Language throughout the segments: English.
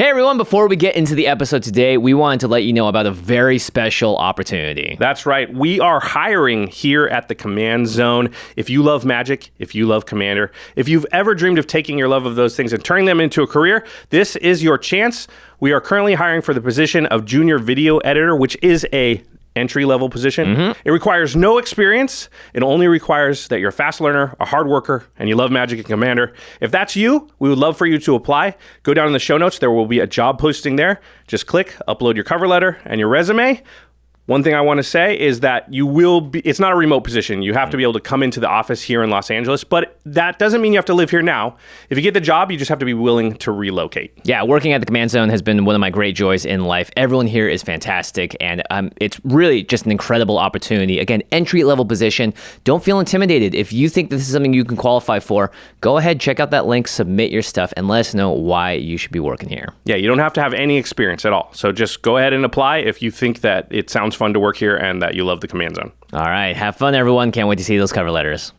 Hey everyone, before we get into the episode today, we wanted to let you know about a very special opportunity. That's right. We are hiring here at the Command Zone. If you love Magic, if you love Commander, if you've ever dreamed of taking your love of those things and turning them into a career, this is your chance. We are currently hiring for the position of Junior Video Editor, which is a entry-level position. It requires no experience. It only requires that you're a fast learner, a hard worker, and you love Magic and Commander. If that's you, we would love for you to apply. Go down in the show notes. There will be a job posting there. Just click, upload your cover letter and your resume. One thing I want to say is that you will be, it's not a remote position. You have to be able to come into the office here in Los Angeles, but that doesn't mean you have to live here now. If you get the job, you just have to be willing to relocate. Yeah, working at the Command Zone has been one of my great joys in life. Everyone here is fantastic, and it's really just an incredible opportunity. Again, entry-level position. Don't feel intimidated. If you think this is something you can qualify for, go ahead, check out that link, submit your stuff, and let us know why you should be working here. Yeah, you don't have to have any experience at all. So just go ahead and apply if you think that it sounds fun to work here and that you love the Command Zone. All right, have fun, everyone. Can't wait to see those cover letters.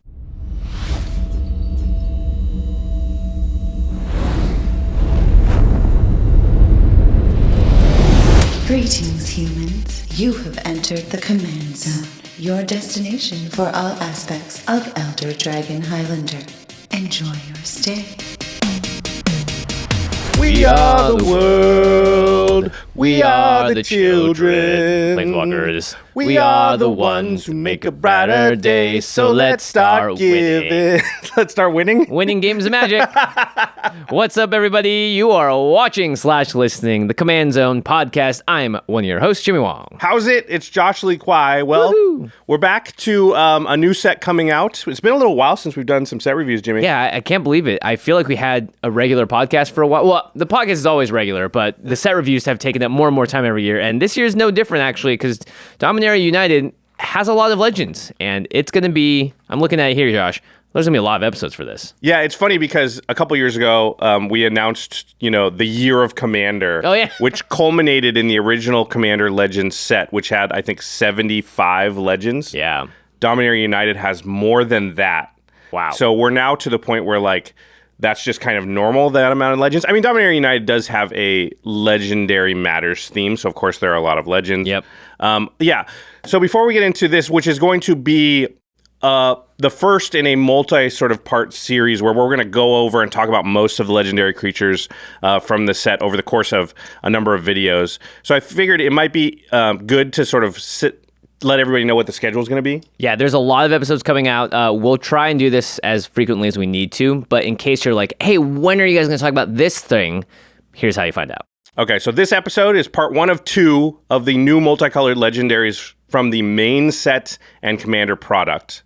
Greetings, humans. You have entered the Command Zone, your destination for all aspects of Elder Dragon Highlander. Enjoy your stay. We are the world. We are the children. Planeswalkers. We are the ones who make a brighter day. So let's start giving. Let's start winning. Winning games of Magic. What's up, everybody? You are watching/listening the Command Zone podcast. I'm one of your hosts, Jimmy Wong. How's it? It's Josh Lee Kwai. Well, we're back to a new set coming out. It's been a little while since we've done some set reviews, Jimmy. Yeah, I can't believe it. I feel like we had a regular podcast for a while. Well, the podcast is always regular, but the set reviews have taken up more and more time every year. And this year is no different, actually, because Dominaria United has a lot of legends. And it's going to be, I'm looking at it here, Josh, there's going to be a lot of episodes for this. Yeah, it's funny because a couple years ago, we announced, the Year of Commander. Oh, yeah. Which culminated in the original Commander Legends set, which had, I think, 75 legends. Yeah. Dominaria United has more than that. Wow. So we're now to the point where, that's just kind of normal, that amount of legends. I mean, Dominaria United does have a Legendary Matters theme, so of course there are a lot of legends. Yep. Yeah. So before we get into this, which is going to be the first in a multi-part series where we're going to go over and talk about most of the legendary creatures from the set over the course of a number of videos. So I figured it might be good to let everybody know what the schedule is going to be. Yeah, there's a lot of episodes coming out. We'll try and do this as frequently as we need to, but in case you're like, hey, when are you guys going to talk about this thing? Here's how you find out. Okay, so this episode is part 1 of 2 of the new multicolored legendaries from the main set and Commander product.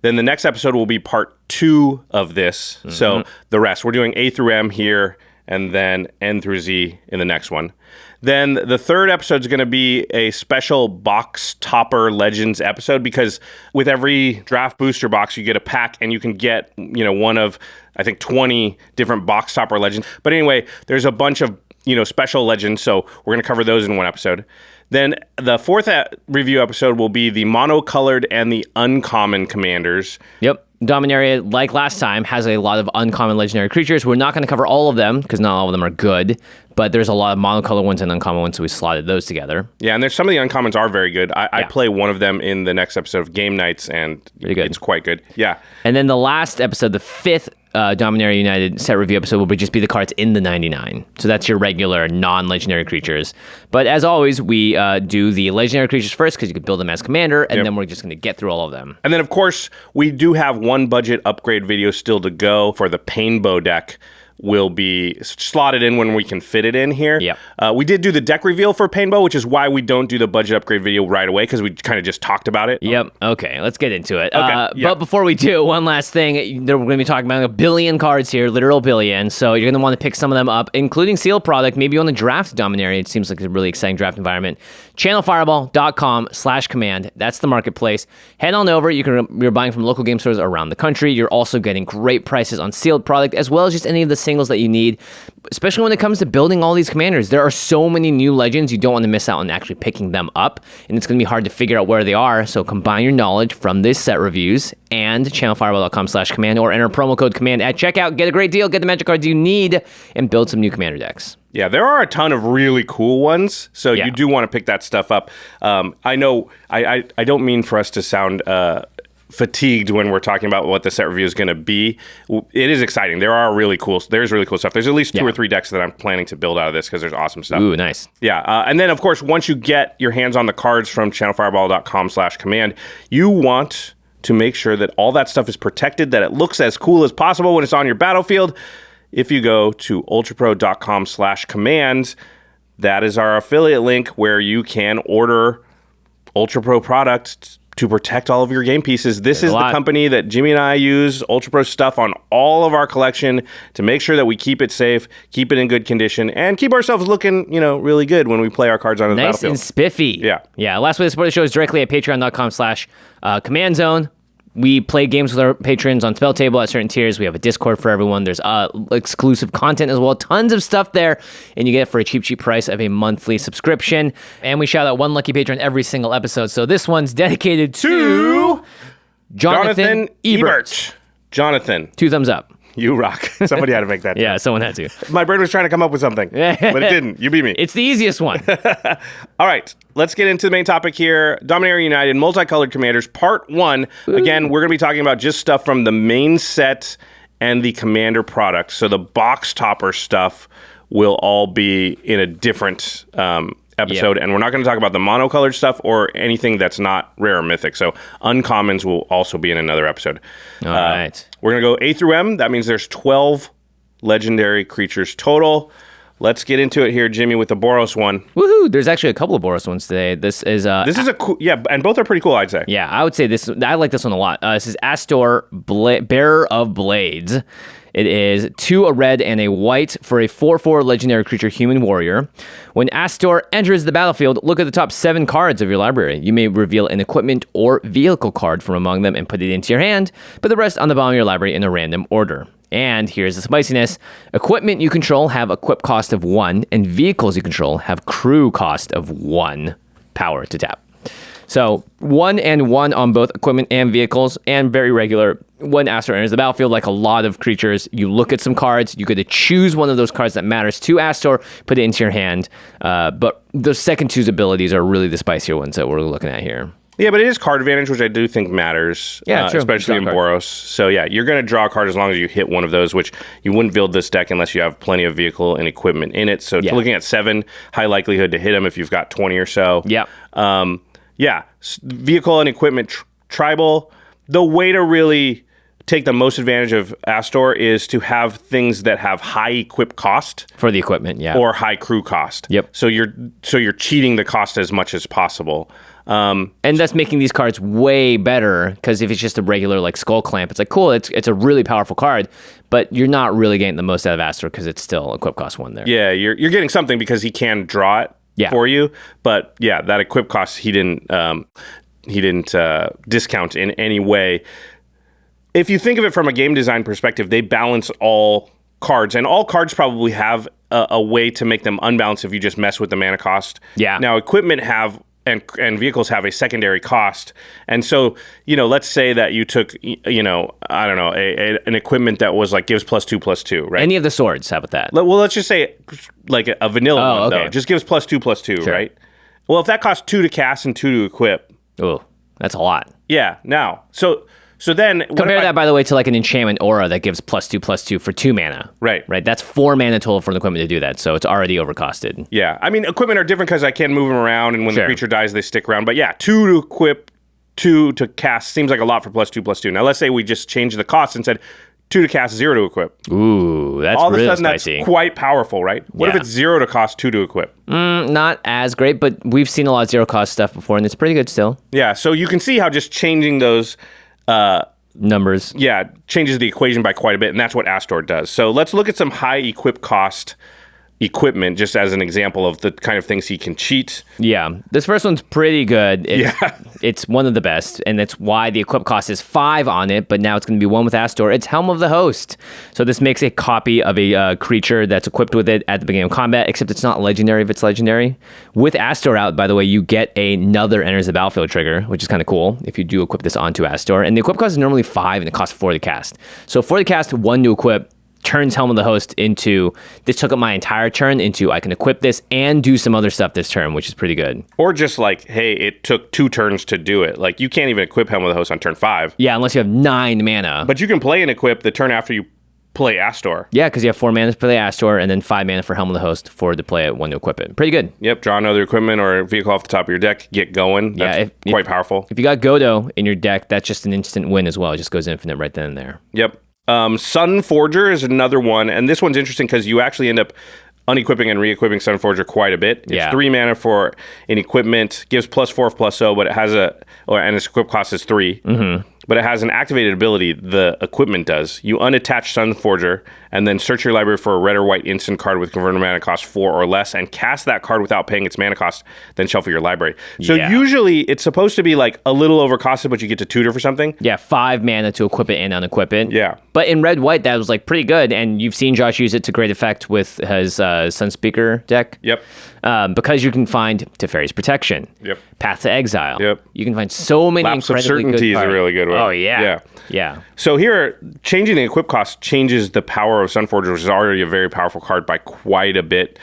Then the next episode will be part 2 of this. Mm-hmm. So the rest, we're doing A through M here, and then N through Z in the next one. Then the third episode is going to be a special box topper legends episode, because with every draft booster box, you get a pack and you can get, one of, I think, 20 different box topper legends. But anyway, there's a bunch of, special legends. So we're going to cover those in one episode. Then the fourth review episode will be the monocolored and the uncommon commanders. Yep. Dominaria, like last time, has a lot of uncommon legendary creatures. We're not going to cover all of them because not all of them are good, but there's a lot of monocolored ones and uncommon ones, so we slotted those together. Yeah, and there's some of the uncommons are very good. I play one of them in the next episode of Game Nights, and it's quite good. Yeah. And then the last episode, the fifth Dominaria United set review episode, will just be the cards in the 99. So that's your regular non-legendary creatures. But as always, we do the legendary creatures first because you can build them as commander, and then we're just going to get through all of them. And then, of course, we do have one budget upgrade video still to go for the Painbow deck. Will be slotted in when we can fit it in here. Yep. We did do the deck reveal for Painbow, which is why we don't do the budget upgrade video right away, because we kind of just talked about it. Yep. Okay, let's get into it. Okay. But before we do, one last thing. We're going to be talking about a billion cards here, literal billion. So you're going to want to pick some of them up, including sealed product. Maybe you want to draft Dominaria. It seems like a really exciting draft environment. Channelfireball.com/command. That's the marketplace. Head on over. You're buying from local game stores around the country. You're also getting great prices on sealed product, as well as just any of the singles that you need, especially when it comes to building all these commanders. There are so many new legends, you don't want to miss out on actually picking them up, and it's going to be hard to figure out where they are. So combine your knowledge from this set reviews and channelfireball.com/command, or enter promo code command at checkout. Get a great deal, get the magic cards you need, and build some new commander decks. Yeah, there are a ton of really cool ones, so you do want to pick that stuff up. I know I don't mean for us to sound fatigued when we're talking about what the set review is going to be. It is exciting. There's really cool stuff. There's at least 2 or 3 decks that I'm planning to build out of this because there's awesome stuff. Ooh, nice. Yeah, and then of course, once you get your hands on the cards from channelfireball.com/command, you want to make sure that all that stuff is protected, that it looks as cool as possible when it's on your battlefield. If you go to ultrapro.com/commands, that is our affiliate link where you can order UltraPro products to protect all of your game pieces. This is the company that Jimmy and I use, UltraPro stuff, on all of our collection to make sure that we keep it safe, keep it in good condition, and keep ourselves looking, really good when we play our cards on the battlefield. Nice and spiffy. Yeah. Yeah. Last way to support the show is directly at patreon.com/commandzone. We play games with our patrons on Spell Table at certain tiers. We have a Discord for everyone. There's exclusive content as well. Tons of stuff there. And you get it for a cheap price of a monthly subscription. And we shout out one lucky patron every single episode. So this one's dedicated to Jonathan Ebert. Jonathan. 2 thumbs up. You rock. Somebody had to make that. Yeah, someone had to. My brain was trying to come up with something, but it didn't. You beat me. It's the easiest one. All right, let's get into the main topic here. Dominaria United, Multicolored Commanders, Part 1. Ooh. Again, we're going to be talking about just stuff from the main set and the Commander product. So the box topper stuff will all be in a different episode, and we're not going to talk about the monocolored stuff or anything that's not rare or mythic. So uncommons will also be in another episode. All right. We're going to go A through M. That means there's 12 legendary creatures total. Let's get into it here, Jimmy, with the Boros one. Woohoo! There's actually a couple of Boros ones today. This is a cool, and both are pretty cool, I'd say. Yeah, I would say this. I like this one a lot. This is Astor, Bearer of Blades. It is 2 a red and a white for a 4/4 legendary creature human warrior. When Astor enters the battlefield, look at the top 7 cards of your library. You may reveal an equipment or vehicle card from among them and put it into your hand, put the rest on the bottom of your library in a random order. And here's the spiciness. Equipment you control have equip cost of 1, and vehicles you control have crew cost of 1 power to tap. So 1 and 1 on both equipment and vehicles, and very regular. When Astor enters the battlefield, like a lot of creatures, you look at some cards, you get to choose one of those cards that matters to Astor, put it into your hand. But the second 2's abilities are really the spicier ones that we're looking at here. Yeah, but it is card advantage, which I do think matters, true. Especially in Boros. So yeah, you're going to draw a card as long as you hit one of those, which you wouldn't build this deck unless you have plenty of vehicle and equipment in it. So looking at 7, high likelihood to hit them if you've got 20 or so. Yeah. Vehicle and equipment tribal. The way to really take the most advantage of Astor is to have things that have high equip cost for the equipment, or high crew cost. Yep. So you're cheating the cost as much as possible. And that's making these cards way better, because if it's just a regular like Skull Clamp, it's like cool, it's a really powerful card, but you're not really getting the most out of Astor because it's still equip cost 1 there. Yeah, you're getting something because he can draw it for you, but yeah, that equip cost he didn't discount in any way. If you think of it from a game design perspective, they balance all cards, and all cards probably have a way to make them unbalanced if you just mess with the mana cost. Yeah. Now, equipment have and vehicles have a secondary cost, and so let's say that you took I don't know an equipment that was like gives +2/+2, right? Any of the swords, how about that? Well, let's just say like a vanilla one, though, just gives +2/+2, sure. right? Well, if that costs 2 to cast and 2 to equip, oh, that's a lot. Yeah. Now, so then compare that, by the way, to like an enchantment aura that gives +2/+2 for 2 mana. Right. That's 4 mana total for the equipment to do that, so it's already overcosted. Yeah. I mean, equipment are different because I can move them around, and when the creature dies, they stick around. But yeah, 2 to equip, 2 to cast seems like a lot for +2/+2. Now, let's say we just changed the cost and said 2 to cast, 0 to equip. Ooh, that's all of really a sudden spicy. That's quite powerful, right? What if it's 0 to cost, 2 to equip? Not as great, but we've seen a lot of 0 cost stuff before, and it's pretty good still. Yeah. So you can see how just changing those numbers. Yeah, changes the equation by quite a bit, and that's what Astor does. So let's look at some high equip cost equipment just as an example of the kind of things he can cheat. Yeah, this first one's pretty good. It's one of the best, and that's why the equip cost is 5 on it, but now it's going to be 1 with Astor. It's Helm of the Host. So this makes a copy of a creature that's equipped with it at the beginning of combat, except it's not legendary if it's legendary. With Astor out, by the way, you get another enters the battlefield trigger, which is kind of cool if you do equip this onto Astor. And the equip cost is normally 5, and it costs 4 to cast. So 4 to cast, 1 to equip, turns Helm of the Host into, this took up my entire turn into, I can equip this and do some other stuff this turn, which is pretty good. Or just like, hey, it took 2 turns to do it. Like, you can't even equip Helm of the Host on turn 5. Yeah, unless you have 9 mana. But you can play and equip the turn after you play Astor. Yeah, because you have 4 mana to play Astor and then 5 mana for Helm of the Host, 4 to play it, 1 to equip it. Pretty good. Yep, draw another equipment or vehicle off the top of your deck, get going. That's quite powerful. If you got Godo in your deck, that's just an instant win as well. It just goes infinite right then and there. Yep. Sun Forger is another one, and this one's interesting because you actually end up unequipping and re-equipping Sun Forger quite a bit. It's 3 mana for an equipment, gives +4/+0, but it has and its equip cost is 3. Mm-hmm. But it has an activated ability, the equipment does. You unattach Sun Forger, and then search your library for a red or white instant card with converted mana cost 4 or less, and cast that card without paying its mana cost, then shuffle your library. So usually it's supposed to be like a little overcosted, but you get to tutor for something. Yeah, 5 mana to equip it and unequip it. Yeah. But in red-white, that was like pretty good, and you've seen Josh use it to great effect with his Sunspeaker deck. Yep. Because you can find Teferi's Protection. Yep. Path to Exile. Yep. You can find so many Lapse of incredibly good Certainty is cards. a really good one. Oh, yeah. Yeah. Yeah. So here, changing the equip cost changes the power of Sunforger, which is already a very powerful card, by quite a bit,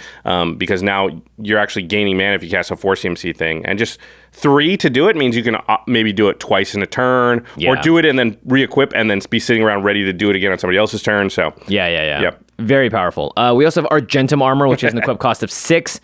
because now you're actually gaining mana if you cast a 4 CMC thing. And just 3 to do it means you can maybe do it twice in a turn, or do it and then re-equip and then be sitting around ready to do it again on somebody else's turn. So Yeah. Yep. Very powerful. We also have Argentum Armor, which has an equip cost of 6.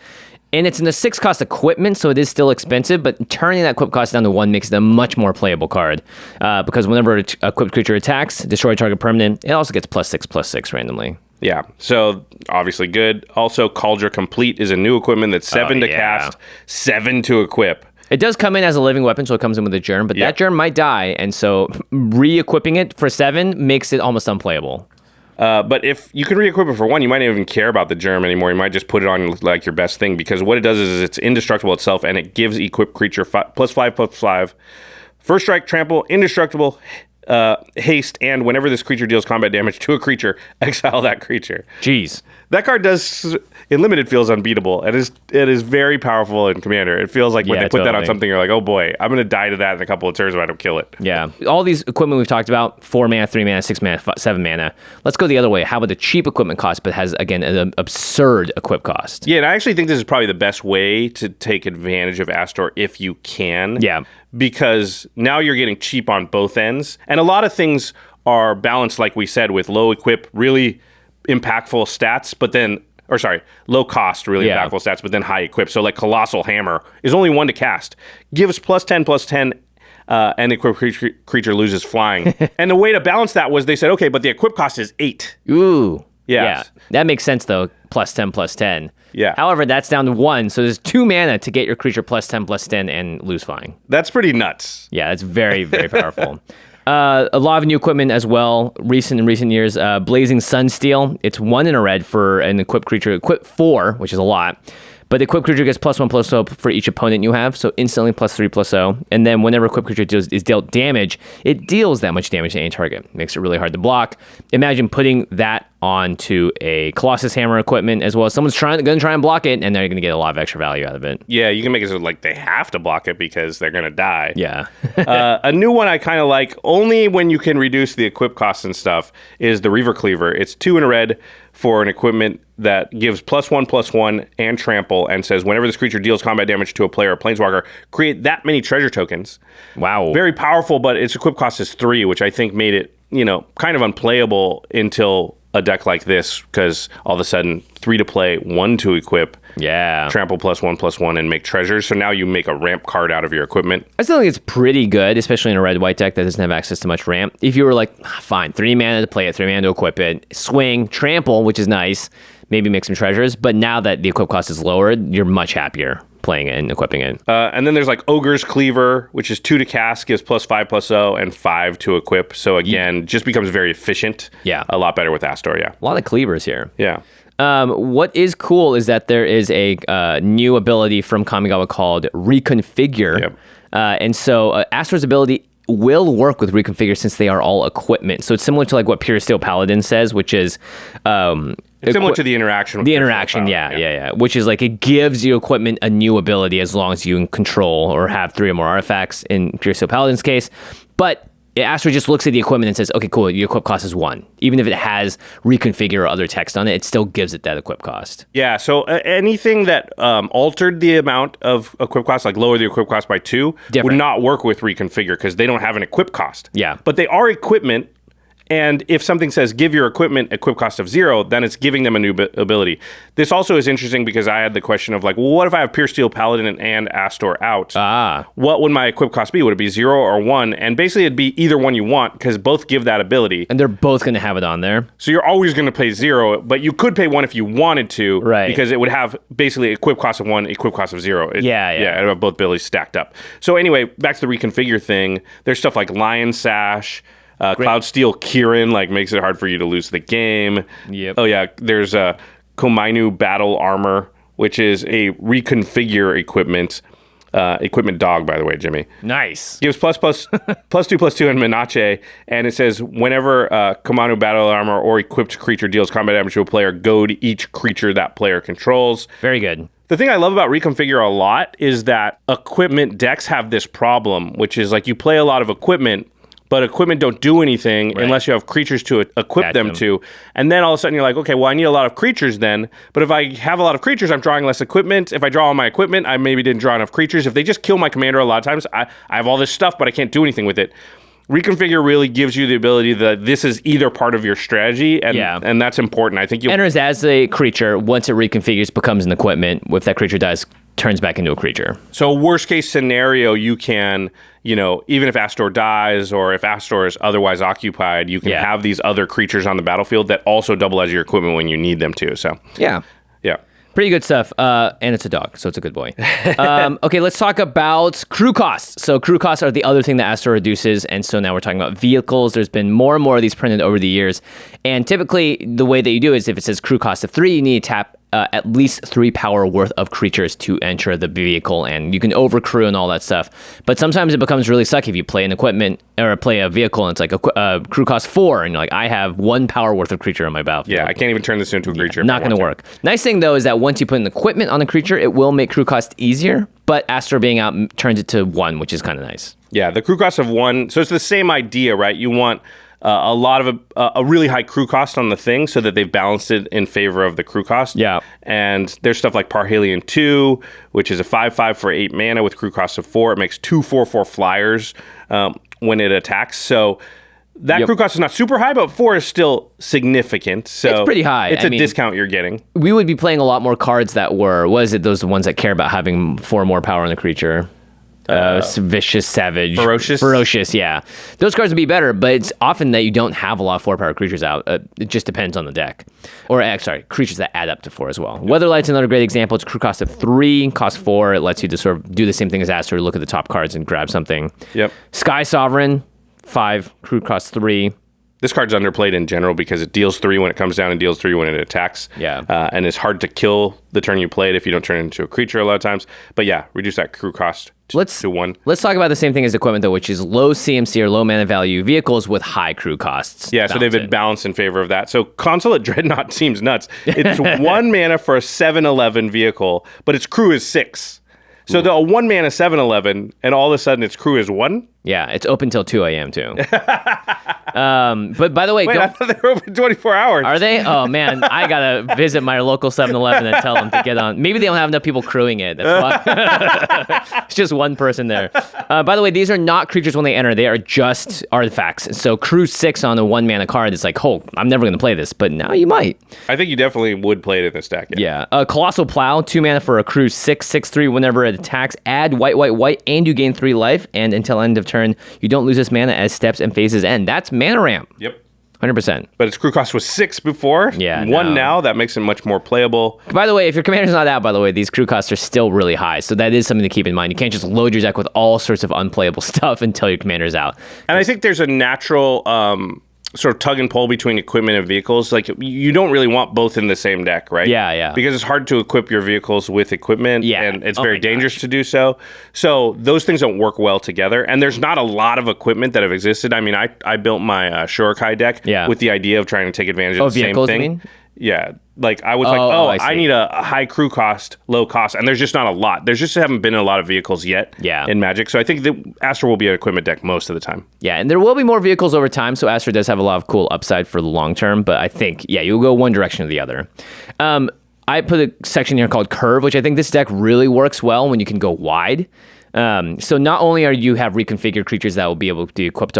And it's in the 6 cost equipment, so it is still expensive, but turning that equip cost down to 1 makes it a much more playable card. Because whenever an equipped creature attacks, destroy target permanent, it also gets +6/+6 randomly. Yeah, so obviously good. Also, Cauldron Complete is a new equipment that's 7 to cast, 7 to equip. It does come in as a living weapon, so it comes in with a germ, but that germ might die, and so re-equipping it for 7 makes it almost unplayable. But if you can re-equip it for 1, you might not even care about the germ anymore. You might just put it on like your best thing, because what it does is it's indestructible itself, and it gives equipped creature +5/+5. First strike, trample, indestructible, haste, and whenever this creature deals combat damage to a creature, exile that creature. Jeez. That card does, in limited, feels unbeatable. It is very powerful in Commander. It feels like when they put that on something, you're like, oh boy, I'm going to die to that in a couple of turns if I don't kill it. Yeah. All these equipment we've talked about, 4 mana, 3 mana, 6 mana, 7 mana. Let's go the other way. How about the cheap equipment cost, but has, again, an absurd equip cost? Yeah, and I actually think this is probably the best way to take advantage of Astor if you can. Yeah. Because now you're getting cheap on both ends. And a lot of things are balanced, like we said, with low equip, really impactful stats, low cost, really impactful stats, but then high equip. So like Colossal Hammer is only 1 to cast, gives +10/+10, and the equipped creature loses flying. And the way to balance that was they said, okay, but the equip cost is 8. Ooh. Yeah. That makes sense, though, +10/+10. Yeah. However, that's down to 1, so there's 2 mana to get your creature +10/+10 and lose flying. That's pretty nuts. Yeah, it's very, very powerful. A lot of new equipment as well. In recent years, Blazing Sunsteel. It's 1 in a red for an equipped creature. Equip 4, which is a lot. But the equipped creature gets +1/+0 for each opponent you have, so instantly +3/+0. And then whenever equipped creature is dealt damage, it deals that much damage to any target. Makes it really hard to block. Imagine putting that onto a Colossus Hammer equipment as well. Someone's going to try and block it, and they're going to get a lot of extra value out of it. Yeah, you can make it so like they have to block it because they're going to die. Yeah. A new one I kind of like, only when you can reduce the equip costs and stuff, is the Reaver Cleaver. It's 2 in a red for an equipment that gives +1/+1 and trample, and says whenever this creature deals combat damage to a player or planeswalker, create that many treasure tokens. Wow. Very powerful, but its equip cost is 3, which I think made it, kind of unplayable until a deck like this, because all of a sudden 3 to play, 1 to equip. Yeah. Trample +1/+1 and make treasures. So now you make a ramp card out of your equipment. I still think it's pretty good, especially in a red-white deck that doesn't have access to much ramp. If you were like, fine, 3 mana to play it, 3 mana to equip it, swing, trample, which is nice, maybe make some treasures. But now that the equip cost is lowered, you're much happier playing it and equipping it. And then there's like Ogre's Cleaver, which is 2 to cast, gives +5/+0, and 5 to equip. So again, just becomes very efficient. Yeah. A lot better with Astor, yeah. A lot of cleavers here. Yeah. What is cool is that there is a new ability from Kamigawa called Reconfigure. Yep. And so Astor's ability will work with Reconfigure since they are all equipment. So it's similar to like what Pure Steel Paladin says, which is... similar to the interaction. With the interaction, yeah. Which is like it gives your equipment a new ability as long as you control or have 3 or more artifacts in Pure Steel Paladin's case. But Astor just looks at the equipment and says, okay, cool, your equip cost is 1. Even if it has reconfigure or other text on it, it still gives it that equip cost. Yeah, so anything that altered the amount of equip cost, like lower the equip cost by 2, would not work with reconfigure because they don't have an equip cost. Yeah. But they are equipment. And if something says give your equipment equip cost of 0, then it's giving them a new ability. This also is interesting because I had the question of like, well, what if I have Pure Steel Paladin and Astor out? What would my equip cost be? Would it be 0 or 1? And basically it'd be either one you want because both give that ability. And they're both going to have it on there. So you're always going to pay 0, but you could pay 1 if you wanted to. Right. Because it would have basically equip cost of 1, equip cost of 0. Yeah. Yeah, it would have both abilities stacked up. So anyway, back to the reconfigure thing. There's stuff like Lion Sash. Cloud Steel Kieran makes it hard for you to lose the game. Yep. Oh yeah, there's Komainu Battle Armor, which is a reconfigure equipment. Equipment dog, by the way, Jimmy. Nice. Gives +2/+2 and Menache, and it says whenever Komainu Battle Armor or equipped creature deals combat damage to a player, goad each creature that player controls. Very good. The thing I love about Reconfigure a lot is that equipment decks have this problem, which is like you play a lot of equipment, but equipment don't do anything unless you have creatures to equip them to. And then all of a sudden you're like, okay, well, I need a lot of creatures then. But if I have a lot of creatures, I'm drawing less equipment. If I draw all my equipment, I maybe didn't draw enough creatures. If they just kill my commander a lot of times, I have all this stuff, but I can't do anything with it. Reconfigure really gives you the ability that this is either part of your strategy, and that's important. I think you enters as a creature. Once it reconfigures, becomes an equipment. If that creature dies, turns back into a creature. So worst case scenario, you can, even if Astor dies or if Astor is otherwise occupied, you can have these other creatures on the battlefield that also double as your equipment when you need them to. So yeah. Pretty good stuff. And it's a dog, so it's a good boy. Okay, let's talk about crew costs. So crew costs are the other thing that Astor reduces. And so now we're talking about vehicles. There's been more and more of these printed over the years. And typically, the way that you do is if it says crew cost of 3, you need to tap at least 3 power worth of creatures to enter the vehicle, and you can overcrew and all that stuff. But sometimes it becomes really sucky if you play an equipment or play a vehicle and it's like a crew cost 4, and you're like, I have 1 power worth of creature on my battlefield. Yeah, I can't even turn this into a creature. Not going to work. Nice thing though is that once you put an equipment on a creature, it will make crew cost easier. But Astor being out turns it to 1, which is kind of nice. Yeah, the crew cost of 1. So it's the same idea, right? You want a lot of a really high crew cost on the thing so that they've balanced it in favor of the crew cost. Yeah. And there's stuff like Parhalion 2, which is a 5/5 for 8 mana with crew cost of 4. It makes 2 4/4 flyers when it attacks. So that crew cost is not super high, but 4 is still significant. So it's pretty high. It's a discount you're getting. We would be playing a lot more cards that were, those ones that care about having 4 more power on the creature? Vicious, Savage. Ferocious, yeah. Those cards would be better, but it's often that you don't have a lot of 4-power creatures out. It just depends on the deck. Or, creatures that add up to 4 as well. Weatherlight's another great example. It's a crew cost of 3, cost 4. It lets you just sort of do the same thing as Astor, look at the top cards and grab something. Yep. Sky Sovereign, 5, crew cost 3. This card's underplayed in general because it deals 3 when it comes down and deals 3 when it attacks. Yeah. And it's hard to kill the turn you played if you don't turn it into a creature a lot of times. But yeah, reduce that crew cost to 1. Let's talk about the same thing as equipment, though, which is low CMC or low mana value vehicles with high crew costs. Yeah, so they've been balanced in favor of that. So Consulate Dreadnought seems nuts. It's 1 mana for a 7/11 vehicle, but its crew is 6. So a 1 mana 7/11, and all of a sudden its crew is 1? Yeah, it's open till 2 a.m. too. But by the way, I thought they were open 24 hours. Are they? Oh man, I gotta visit my local 7-Eleven and tell them to get on. Maybe they don't have enough people crewing it. That's why. It's just one person there. By the way, these are not creatures when they enter. They are just artifacts. So crew 6 on a 1 mana card is like, oh, I'm never gonna play this, but now you might. I think you definitely would play it in this deck. Yeah. Colossal Plow, 2 mana for a crew 6/6/3. Whenever it attacks, add white, and you gain 3 life. And until end of turn, you don't lose this mana as steps and phases end. That's mana ramp. Yep. 100%. But its crew cost was 6 before. Yeah. 1 now. That makes it much more playable. By the way, if your commander's not out, by the way, these crew costs are still really high. So that is something to keep in mind. You can't just load your deck with all sorts of unplayable stuff until your commander's out. And I think there's a natural sort of tug and pull between equipment and vehicles. Like, you don't really want both in the same deck, right? Yeah. Because it's hard to equip your vehicles with equipment, and it's very dangerous to do so. So those things don't work well together. And there's not a lot of equipment that have existed. I mean, I built my Shurikai deck with the idea of trying to take advantage of the same thing. Yeah. Like I was I I need a high crew cost, low cost, and there's just not a lot. There's just haven't been a lot of vehicles yet in Magic. So I think that Astor will be an equipment deck most of the time. Yeah, and there will be more vehicles over time, so Astor does have a lot of cool upside for the long term, but I think, you'll go one direction or the other. I put a section here called Curve, which I think this deck really works well when you can go wide. So not only are you have reconfigured creatures that will be able to be equipped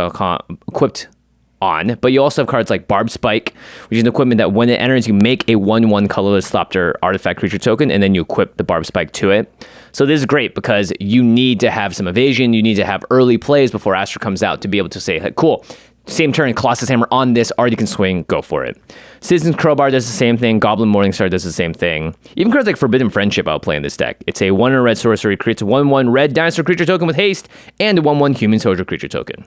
on, but you also have cards like Barb Spike, which is an equipment that when it enters, you make a 1/1 colorless Thopter artifact creature token, and then you equip the Barb Spike to it. So this is great because you need to have some evasion, you need to have early plays before Astor comes out to be able to say, hey, cool, same turn, Colossus Hammer on this, already can swing, go for it. Citizen's Crowbar does the same thing, Goblin Morningstar does the same thing. Even cards like Forbidden Friendship I'll play in this deck. It's a 1 red sorcery, creates a 1/1 red dinosaur creature token with haste, and a 1/1 human soldier creature token.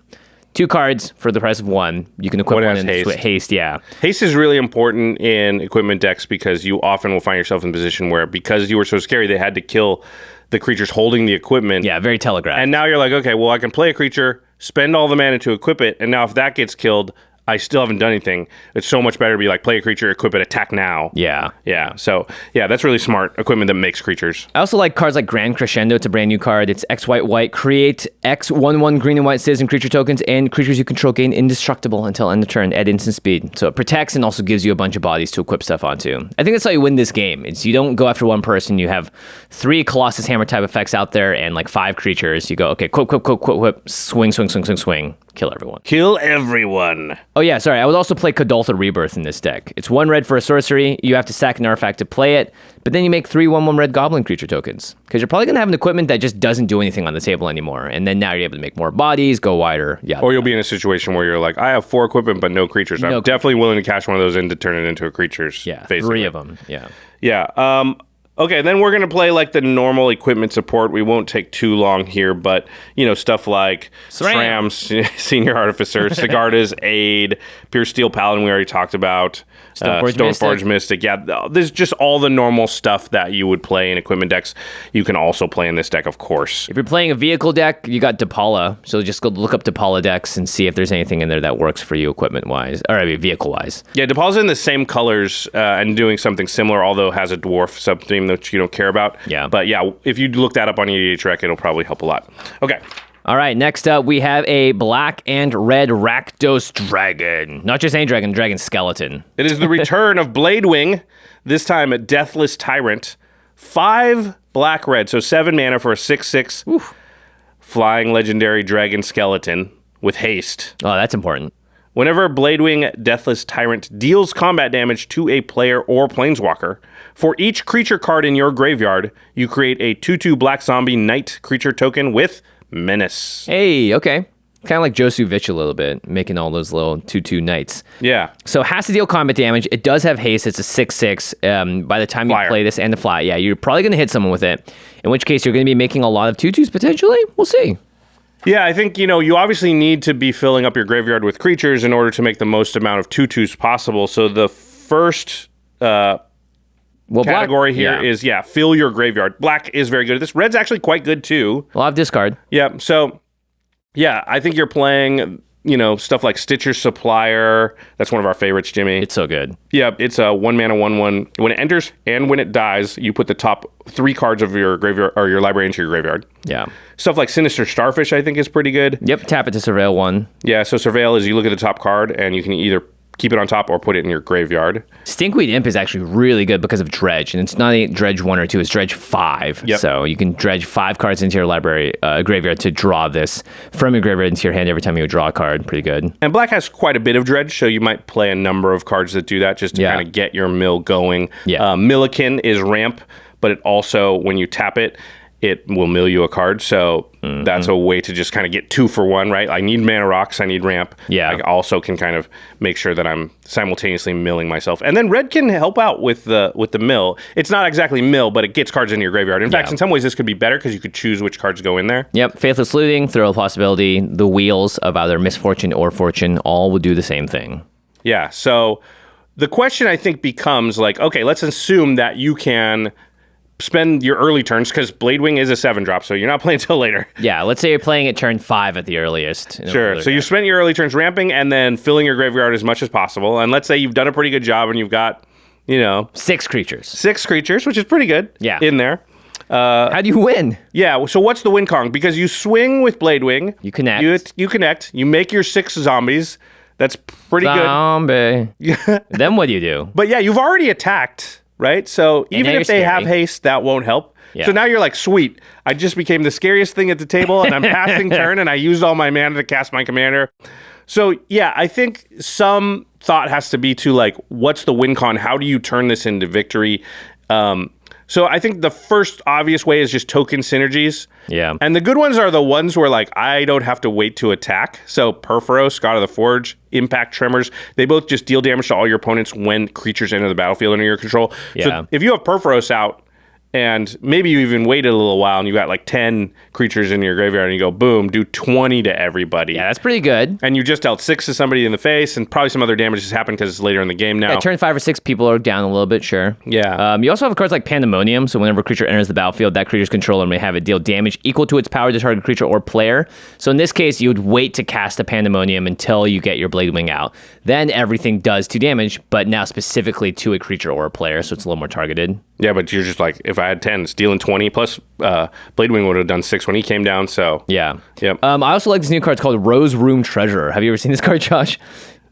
2 cards for the price of 1. You can equip one in haste. Yeah. Haste is really important in equipment decks because you often will find yourself in a position where, because you were so scary, they had to kill the creatures holding the equipment. Yeah, very telegraphed. And now you're like, okay, well, I can play a creature, spend all the mana to equip it, and now if that gets killed, I still haven't done anything. It's so much better to be like, play a creature, equip it, attack now. Yeah. Yeah. So, yeah, that's really smart equipment that makes creatures. I also like cards like Grand Crescendo. It's a brand new card. It's X white white. Create X 1/1 green and white citizen creature tokens, and creatures you control gain indestructible until end of turn at instant speed. So it protects and also gives you a bunch of bodies to equip stuff onto. I think that's how you win this game. It's you don't go after one person. You have 3 Colossus Hammer type effects out there and like 5 creatures. You go, okay, whip, swing, kill everyone. Kill everyone. Oh yeah, sorry. I would also play Cadoltha Rebirth in this deck. It's 1 red for a sorcery. You have to sack an artifact to play it, but then you make 3 1/1 red goblin creature tokens. Because you're probably going to have an equipment that just doesn't do anything on the table anymore. And then now you're able to make more bodies, go wider. Yeah. Or you'll be in a situation where you're like, I have 4 equipment, but no creatures. I'm definitely willing to cash one of those in to turn it into a creature's. Yeah, basically. 3 of them. Yeah. Yeah. Okay, then we're going to play like the normal equipment support. We won't take too long here, but, stuff like SRAM's Senior Artificer, Sigarda's Aid, Pure Steel Paladin we already talked about, Stoneforge Mystic. Yeah, there's just all the normal stuff that you would play in equipment decks. You can also play in this deck, of course. If you're playing a vehicle deck, you got Depala. So just go look up Depala decks and see if there's anything in there that works for you equipment-wise, or vehicle-wise. Yeah, Depala's in the same colors and doing something similar, although has a dwarf sub-theme that you don't care about. Yeah. But yeah, if you look that up on EDH it'll probably help a lot. Okay. All right, next up we have a black and red Rakdos Dragon. Not just any dragon, dragon skeleton. It is the return of Bladewing, this time a deathless tyrant. 5 black red, so 7 mana for a 6/6 flying legendary dragon skeleton with haste. Oh, that's important. Whenever Bladewing Deathless Tyrant deals combat damage to a player or planeswalker, for each creature card in your graveyard, you create a 2/2 black zombie knight creature token with Menace. Hey, okay. Kind of like Josu Vich a little bit, making all those little 2/2 knights. Yeah. So it has to deal combat damage. It does have haste. It's a 6/6. By the time you play this and the fly, you're probably going to hit someone with it. In which case, you're going to be making a lot of 2/2s potentially. We'll see. Yeah, I think, you obviously need to be filling up your graveyard with creatures in order to make the most amount of 2/2s possible. So the first category here is, fill your graveyard. Black is very good at this. Red's actually quite good too. We'll have discard. Yeah, so, I think you're playing, stuff like Stitcher's Supplier. That's one of our favorites, Jimmy. It's so good. Yeah, it's a 1 mana 1/1. When it enters and when it dies, you put the top 3 cards of your graveyard or your library into your graveyard. Yeah. Stuff like Sinister Starfish, I think, is pretty good. Yep, tap it to surveil 1. Yeah, so surveil is you look at the top card and you can either keep it on top or put it in your graveyard. Stinkweed Imp is actually really good because of Dredge, and it's not a Dredge 1 or 2, it's Dredge 5. Yep. So you can dredge 5 cards into your library graveyard to draw this from your graveyard into your hand every time you draw a card. Pretty good. And black has quite a bit of Dredge, so you might play a number of cards that do that just to kind of get your mill going. Yeah. Milliken is ramp, but it also, when you tap it, it will mill you a card. So that's a way to just kind of get 2 for 1, right? I need mana rocks, I need ramp. Yeah. I also can kind of make sure that I'm simultaneously milling myself. And then red can help out with the mill. It's not exactly mill, but it gets cards into your graveyard. In fact, in some ways this could be better because you could choose which cards go in there. Yep. Faithless Looting, Throw a Possibility, the wheels of either Misfortune or Fortune all would do the same thing. Yeah. So the question I think becomes like, okay, let's assume that you can spend your early turns, because Bladewing is a 7-drop, so you're not playing until later. Yeah, let's say you're playing at turn 5 at the earliest. Sure, so you spent your early turns ramping and then filling your graveyard as much as possible, and let's say you've done a pretty good job and you've got 6 creatures. 6 creatures, which is pretty good. Yeah. In there. How do you win? Yeah, so what's the win con? Because you swing with Bladewing. You connect. You connect. You make your 6 zombies. That's pretty Zombie. Then what do you do? But yeah, you've already attacked, right? So even if they have haste, that won't help. Yeah. So now you're like, sweet, I just became the scariest thing at the table, and I'm passing turn, and I used all my mana to cast my commander. So yeah, I think some thought has to be to like, what's the win con? How do you turn this into victory? So I think the first obvious way is just token synergies. Yeah. And the good ones are the ones where like I don't have to wait to attack. So Perforos, God of the Forge, Impact Tremors, they both just deal damage to all your opponents when creatures enter the battlefield under your control. Yeah. So if you have Perforos out, and maybe you even waited a little while and you got like 10 creatures in your graveyard and you go, boom, do 20 to everybody. Yeah, that's pretty good. And you just dealt 6 to somebody in the face, and probably some other damage has happened because it's later in the game now. Yeah, turn 5 or 6 people are down a little bit, sure. Yeah. You also have cards like Pandemonium, so whenever a creature enters the battlefield, that creature's controller may have it deal damage equal to its power to target creature or player. So in this case, you would wait to cast a Pandemonium until you get your Bladewing out. Then everything does 2 damage, but now specifically to a creature or a player, so it's a little more targeted. Yeah, but you're just like, if I had 10, stealing 20, plus Bladewing would have done 6 when he came down, so... Yeah. Yep. I also like this new card. It's called Rose Room Treasurer. Have you ever seen this card, Josh?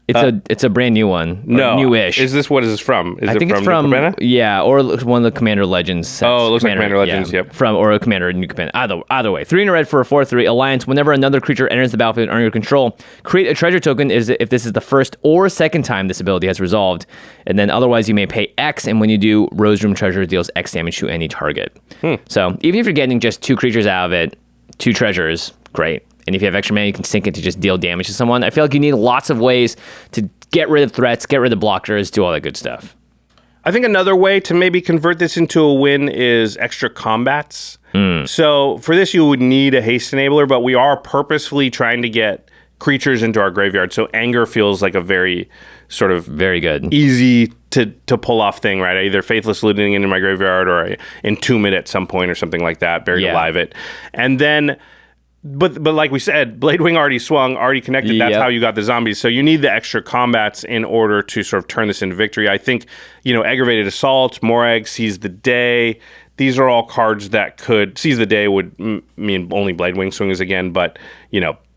It's a brand new one. No. Newish. What is this from? I think it's from New Capenna? Yeah, or one of the Commander Legends sets. Oh, it looks like Commander Legends, yep. Or a Commander New Capenna. Either way. 3 in a red for a 4/3 alliance. Whenever another creature enters the battlefield under your control, create a treasure token if this is the first or second time this ability has resolved. And then otherwise you may pay X, and when you do, Rose Room Treasure deals X damage to any target. So even if you're getting just 2 creatures out of it, 2 treasures, great. And if you have extra mana, you can sink it to just deal damage to someone. I feel like you need lots of ways to get rid of threats, get rid of blockers, do all that good stuff. I think another way to maybe convert this into a win is extra combats. So for this, you would need a haste enabler, but we are purposefully trying to get creatures into our graveyard. So anger feels like a very sort of very good, easy to pull off thing, right? I either faithless looting into my graveyard or I entomb it at some point or something like that, buried alive it. And then... But like we said, Bladewing already swung, already connected. That's how you got the zombies. So you need the extra combats in order to sort of turn this into victory. I think, Aggravated Assault, Morag, Seize the Day. These are all cards that could... Seize the Day would mean only Bladewing swings again, but,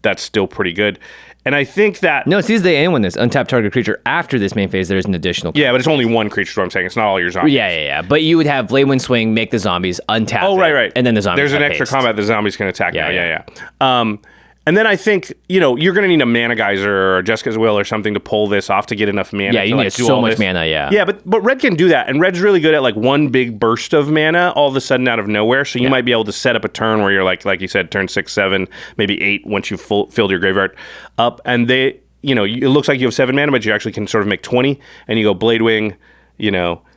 that's still pretty good. And I think that... No, Seize the Day, anyone this untap target creature after this main phase, there's an additional card. Yeah, but it's only 1 creature, is what I'm saying. It's not all your zombies. Yeah. But you would have Bladewing swing, make the zombies, untap right. And then the zombies There's an extra combat the zombies can attack now. Yeah. And then I think, you're going to need a Mana Geyser or Jessica's Will or something to pull this off to get enough mana. Yeah, you need so much mana, Yeah, but Red can do that. And Red's really good at like one big burst of mana all of a sudden out of nowhere. So you might be able to set up a turn where you're like you said, turn 6, 7, maybe 8 once you've filled your graveyard up. And it looks like you have 7 mana, but you actually can sort of make 20. And you go Bladewing,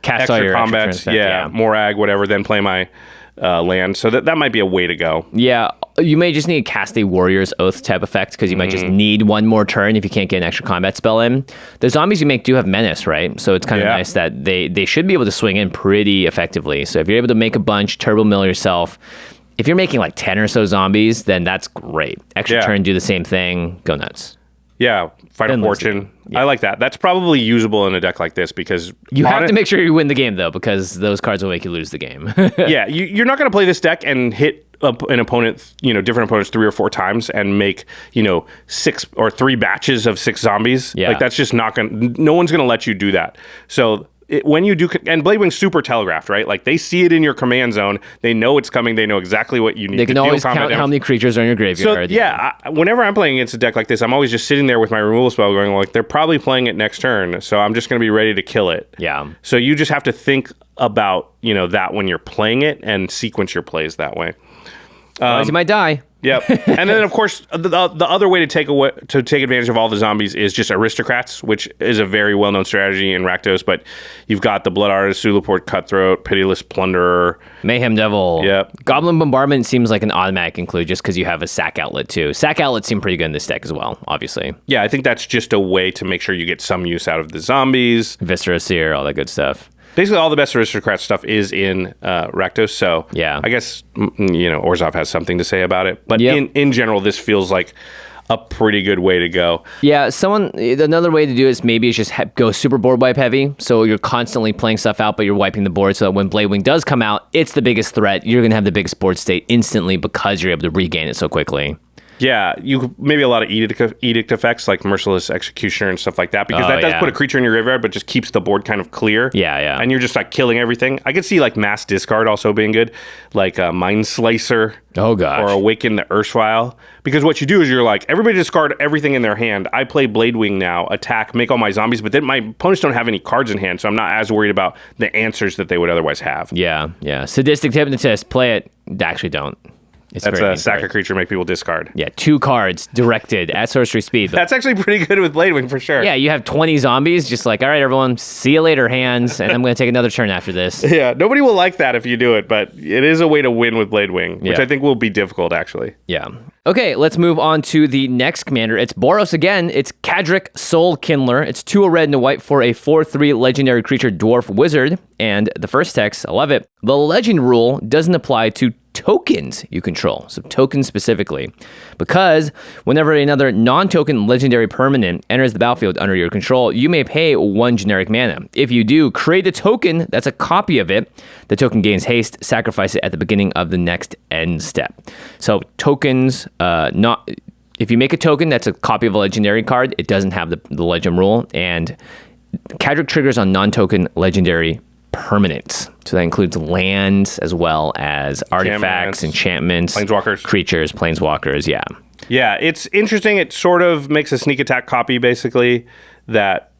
cast extra all your combats, extra Morag, whatever, then play my... land. So that might be a way to go. Yeah, you may just need to cast a Warrior's Oath type effect because you might just need one more turn if you can't get an extra combat spell in. The zombies you make do have Menace, right? So it's kind of nice that they should be able to swing in pretty effectively. So if you're able to make a bunch, turbo mill yourself. If you're making like 10 or so zombies, then that's great. Extra turn, do the same thing, go nuts. Yeah, Fight of Fortune. I like that. That's probably usable in a deck like this because... You have to make sure you win the game, though, because those cards will make you lose the game. Yeah, you're not going to play this deck and hit an opponent, different opponents 3 or 4 times and make, 6 or 3 batches of 6 zombies. Yeah. Like, that's just not going to... No one's going to let you do that. So... when you do, and Bladewing's super telegraphed, right? Like they see it in your command zone, they know it's coming, they know exactly what you need. They can always count how many creatures are in your graveyard. So whenever I'm playing against a deck like this, I'm always just sitting there with my removal spell, going like, they're probably playing it next turn, so I'm just going to be ready to kill it. Yeah. So you just have to think about that when you're playing it and sequence your plays that way. You might die. Yep. And then, of course, the other way to take advantage of all the zombies is just aristocrats, which is a very well-known strategy in Rakdos. But you've got the Blood Artist, Sulaport Cutthroat, Pitiless Plunderer. Mayhem Devil. Yep. Goblin Bombardment seems like an automatic include just because you have a sack outlet, too. Sack outlets seem pretty good in this deck as well, obviously. Yeah, I think that's just a way to make sure you get some use out of the zombies. Viscera Seer, all that good stuff. Basically, all the best aristocrat stuff is in Rakdos, so yeah. I guess Orzhov has something to say about it. But in general, this feels like a pretty good way to go. Yeah, another way to do it is maybe just go super board wipe heavy. So you're constantly playing stuff out, but you're wiping the board so that when Bladewing does come out, it's the biggest threat. You're going to have the biggest board state instantly because you're able to regain it so quickly. Yeah, maybe a lot of edict effects like Merciless Executioner and stuff like that, because that does put a creature in your graveyard, but just keeps the board kind of clear. Yeah. And you're just like killing everything. I could see like Mass Discard also being good, like Mind Slicer. Oh gosh. Or Awaken the Erstwhile. Because what you do is you're like, everybody discard everything in their hand. I play Bladewing now, attack, make all my zombies, but then my opponents don't have any cards in hand, so I'm not as worried about the answers that they would otherwise have. Yeah. Sadistic Hypnotist, play it. Actually don't. That's a sack a creature, make people discard. Yeah, 2 cards directed at sorcery speed. That's actually pretty good with Bladewing for sure. Yeah, you have 20 zombies, just like, all right, everyone, see you later, hands, and I'm going to take another turn after this. Yeah, nobody will like that if you do it, but it is a way to win with Bladewing, which I think will be difficult, actually. Yeah. Okay, let's move on to the next commander. It's Boros again. It's Cadric, Soul Kindler. It's 2 red and a white for a 4/3 legendary creature dwarf wizard. And the first text, I love it. The legend rule doesn't apply to tokens you control, so tokens specifically, because whenever another non-token legendary permanent enters the battlefield under your control, you may pay 1 generic mana. If you do, create a token that's a copy of it. The token gains haste, sacrifice it at the beginning of the next end step. So tokens, if you make a token that's a copy of a legendary card, it doesn't have the legend rule, and Cadric triggers on non-token legendary permanents. So that includes lands as well as artifacts, enchantments, planeswalkers, creatures, planeswalkers. Yeah. Yeah, it's interesting. It sort of makes a sneak attack copy, basically, that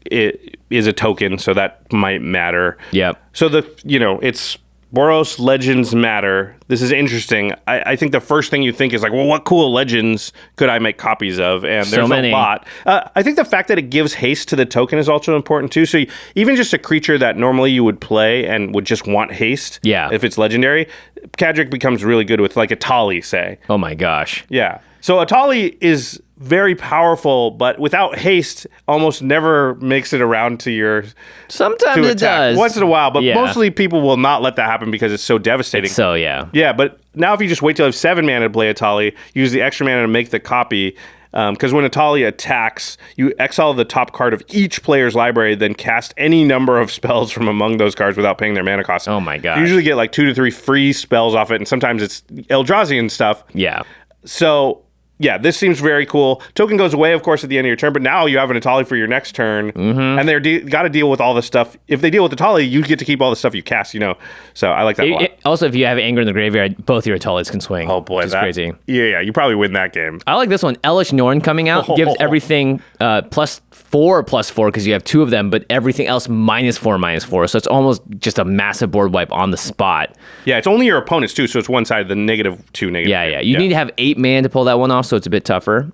it is a token, so that might matter. Yep. So it's Boros legends matter. This is interesting. I think the first thing you think is like, well, what cool legends could I make copies of? And there's a lot. I think the fact that it gives haste to the token is also important too. So even just a creature that normally you would play and would just want haste, if it's legendary, Cadric becomes really good with like a Tali, say. Oh my gosh. Yeah. So a Tali is very powerful, but without haste, almost never makes it around to your. Sometimes it does. Once in a while, but mostly people will not let that happen because it's so devastating. Yeah, but now if you just wait till you have 7 mana to play a Tali, use the extra mana to make the copy. Because when a Tali attacks, you exile the top card of each player's library, then cast any number of spells from among those cards without paying their mana cost. Oh my god! You usually get like 2 to 3 free spells off it, and sometimes it's Eldrazi and stuff. Yeah. So. Yeah, this seems very cool. Token goes away, of course, at the end of your turn, but now you have an Atali for your next turn, and they're got to deal with all this stuff. If they deal with Atali, you get to keep all the stuff you cast, So I like that a lot. Also, if you have Anger in the graveyard, both your Atalis can swing. Oh boy, that's crazy. Yeah, you probably win that game. I like this one. Elish Norn coming out gives everything +4/+4 because you have 2 of them, but everything else -4/-4. So it's almost just a massive board wipe on the spot. Yeah, it's only your opponents too, so it's one side, the -2/-. Yeah. You need to have 8 mana to pull that one off, so it's a bit tougher.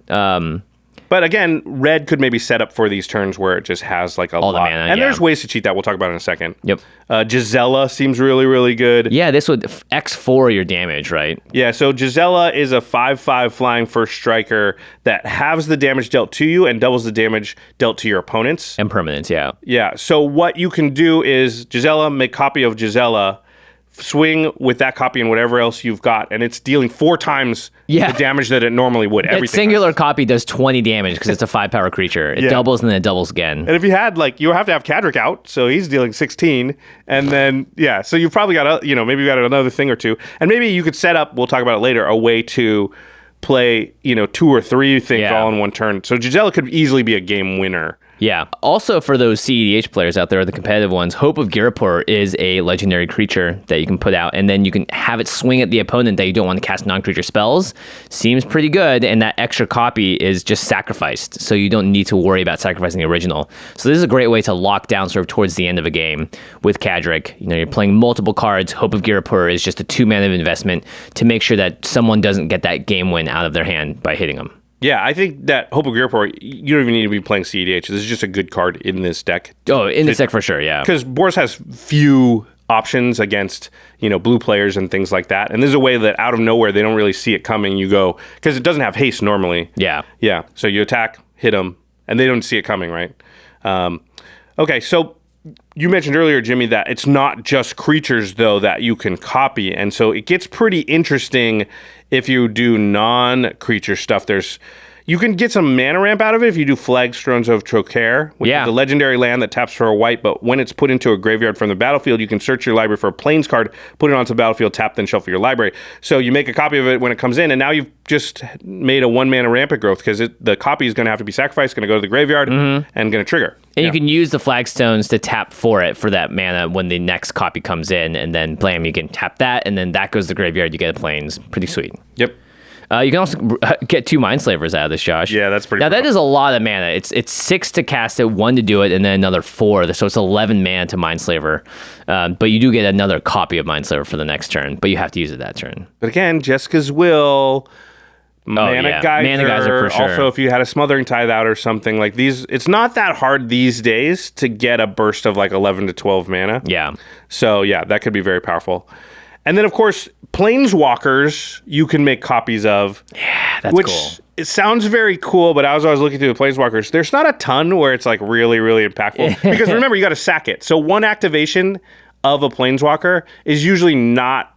But again, red could maybe set up for these turns where it just has like all lot. The mana, and there's ways to cheat that. We'll talk about it in a second. Yep. Gisela seems really, really good. Yeah, this would X4 your damage, right? Yeah, so Gisela is a 5/5 flying first striker that halves the damage dealt to you and doubles the damage dealt to your opponents. And permanents, yeah. Yeah, so what you can do is Gisela, make copy of Gisela, swing with that copy and whatever else you've got, and it's dealing 4 times the damage that it normally would. That singular copy does 20 damage because it's a 5-power creature. It doubles and then it doubles again. And if you had, you have to have Cadric out, so he's dealing 16, and then, so you've probably got, maybe you got another thing or 2, and maybe you could set up, we'll talk about it later, a way to play, 2 or 3 things all in one turn. So Gisela could easily be a game winner. Yeah. Also, for those CEDH players out there, the competitive ones, Hope of Girapur is a legendary creature that you can put out, and then you can have it swing at the opponent that you don't want to cast non-creature spells. Seems pretty good, and that extra copy is just sacrificed, so you don't need to worry about sacrificing the original. So this is a great way to lock down sort of towards the end of a game with Cadric. You're playing multiple cards. Hope of Girapur is just a 2 mana investment to make sure that someone doesn't get that game win out of their hand by hitting them. Yeah, I think that Hope of Girapur, you don't even need to be playing CEDH. This is just a good card in this deck. Oh, in this deck for sure, yeah. Because Boros has few options against, blue players and things like that. And this is a way that out of nowhere, they don't really see it coming. You go, because it doesn't have haste normally. Yeah. Yeah, so you attack, hit them, and they don't see it coming, right? Okay, so you mentioned earlier, Jimmy, that it's not just creatures, though, that you can copy. And so it gets pretty interesting if you do non-creature stuff. There's, You can get some mana ramp out of it if you do Flagstones of Trocaire, which is the legendary land that taps for a white, but when it's put into a graveyard from the battlefield, you can search your library for a Plains card, put it onto the battlefield, tap, then shuffle your library. So you make a copy of it when it comes in, and now you've just made a 1-mana rampant growth because the copy is going to have to be sacrificed, going to go to the graveyard, and going to trigger. And you can use the Flagstones to tap for it for that mana when the next copy comes in, and then blam, you can tap that, and then that goes to the graveyard, you get a Plains. Pretty sweet. Yep. You can also get 2 Mindslavers out of this, Josh. Yeah, that's pretty Now, cool. that is a lot of mana. It's 6 to cast it, 1 to do it, and then another 4. So it's 11 mana to Mindslaver. But you do get another copy of Mindslaver for the next turn, but you have to use it that turn. But again, Jessica's Will, Mana Geyser, for sure. Also, if you had a Smothering Tithe out or something like these, it's not that hard these days to get a burst of like 11 to 12 mana. Yeah. So yeah, that could be very powerful. And then, of course, Planeswalkers you can make copies of. Yeah, that's cool. It sounds very cool, but as I was looking through the Planeswalkers, there's not a ton where it's like really, really impactful. Because remember, you got to sack it. So one activation of a Planeswalker is usually not,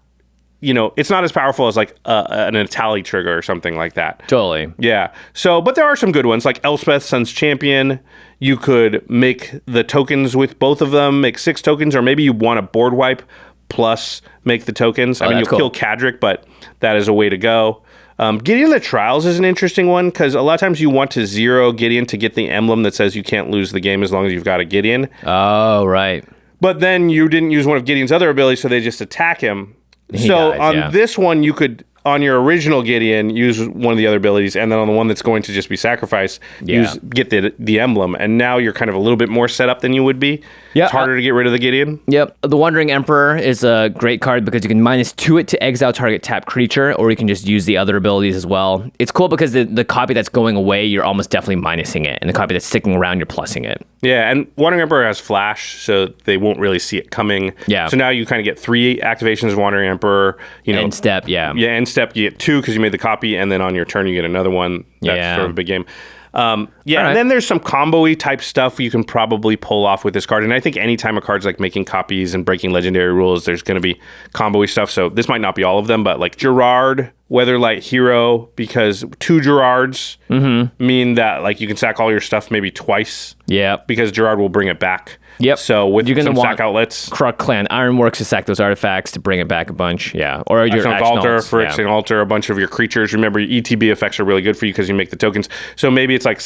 it's not as powerful as like an Etali trigger or something like that. Totally. Yeah. So, but there are some good ones like Elspeth, Sun's Champion. You could make the tokens with both of them, make 6 tokens, or maybe you want a board wipe plus make the tokens. I mean, you'll kill Cadric, but that is a way to go. Gideon the Trials is an interesting one because a lot of times you want to 0 Gideon to get the emblem that says you can't lose the game as long as you've got a Gideon. Oh, right. But then you didn't use one of Gideon's other abilities, so they just attack him. This one, you could, on your original Gideon, use one of the other abilities, and then on the one that's going to just be sacrificed, get the emblem. And now you're kind of a little bit more set up than you would be. Yeah, it's harder to get rid of the Gideon. Yep. The Wandering Emperor is a great card because you can -2 it to exile target tap creature, or you can just use the other abilities as well. It's cool because the copy that's going away, you're almost definitely minusing it, and the copy that's sticking around, you're plussing it. Yeah, and Wandering Emperor has flash, so they won't really see it coming. Yeah. So now you kind of get 3 activations of Wandering Emperor. End step, yeah. Yeah, end step, you get 2 because you made the copy, and then on your turn, you get another one. That's sort of a big game. And then there's some combo-y type stuff you can probably pull off with this card. And I think anytime a card's like making copies and breaking legendary rules, there's going to be combo-y stuff. So this might not be all of them, but like Gerard, Weatherlight Hero, because 2 Gerards mean that like you can sack all your stuff maybe twice. Yeah. Because Gerard will bring it back. Yep. So with you're gonna some want sack outlets. Kruk Clan Ironworks to sack those artifacts to bring it back a bunch. Yeah. Or your Action's Altar, Actionals, Phyrexian Altar, a bunch of your creatures. Remember, your ETB effects are really good for you because you make the tokens. So maybe it's like,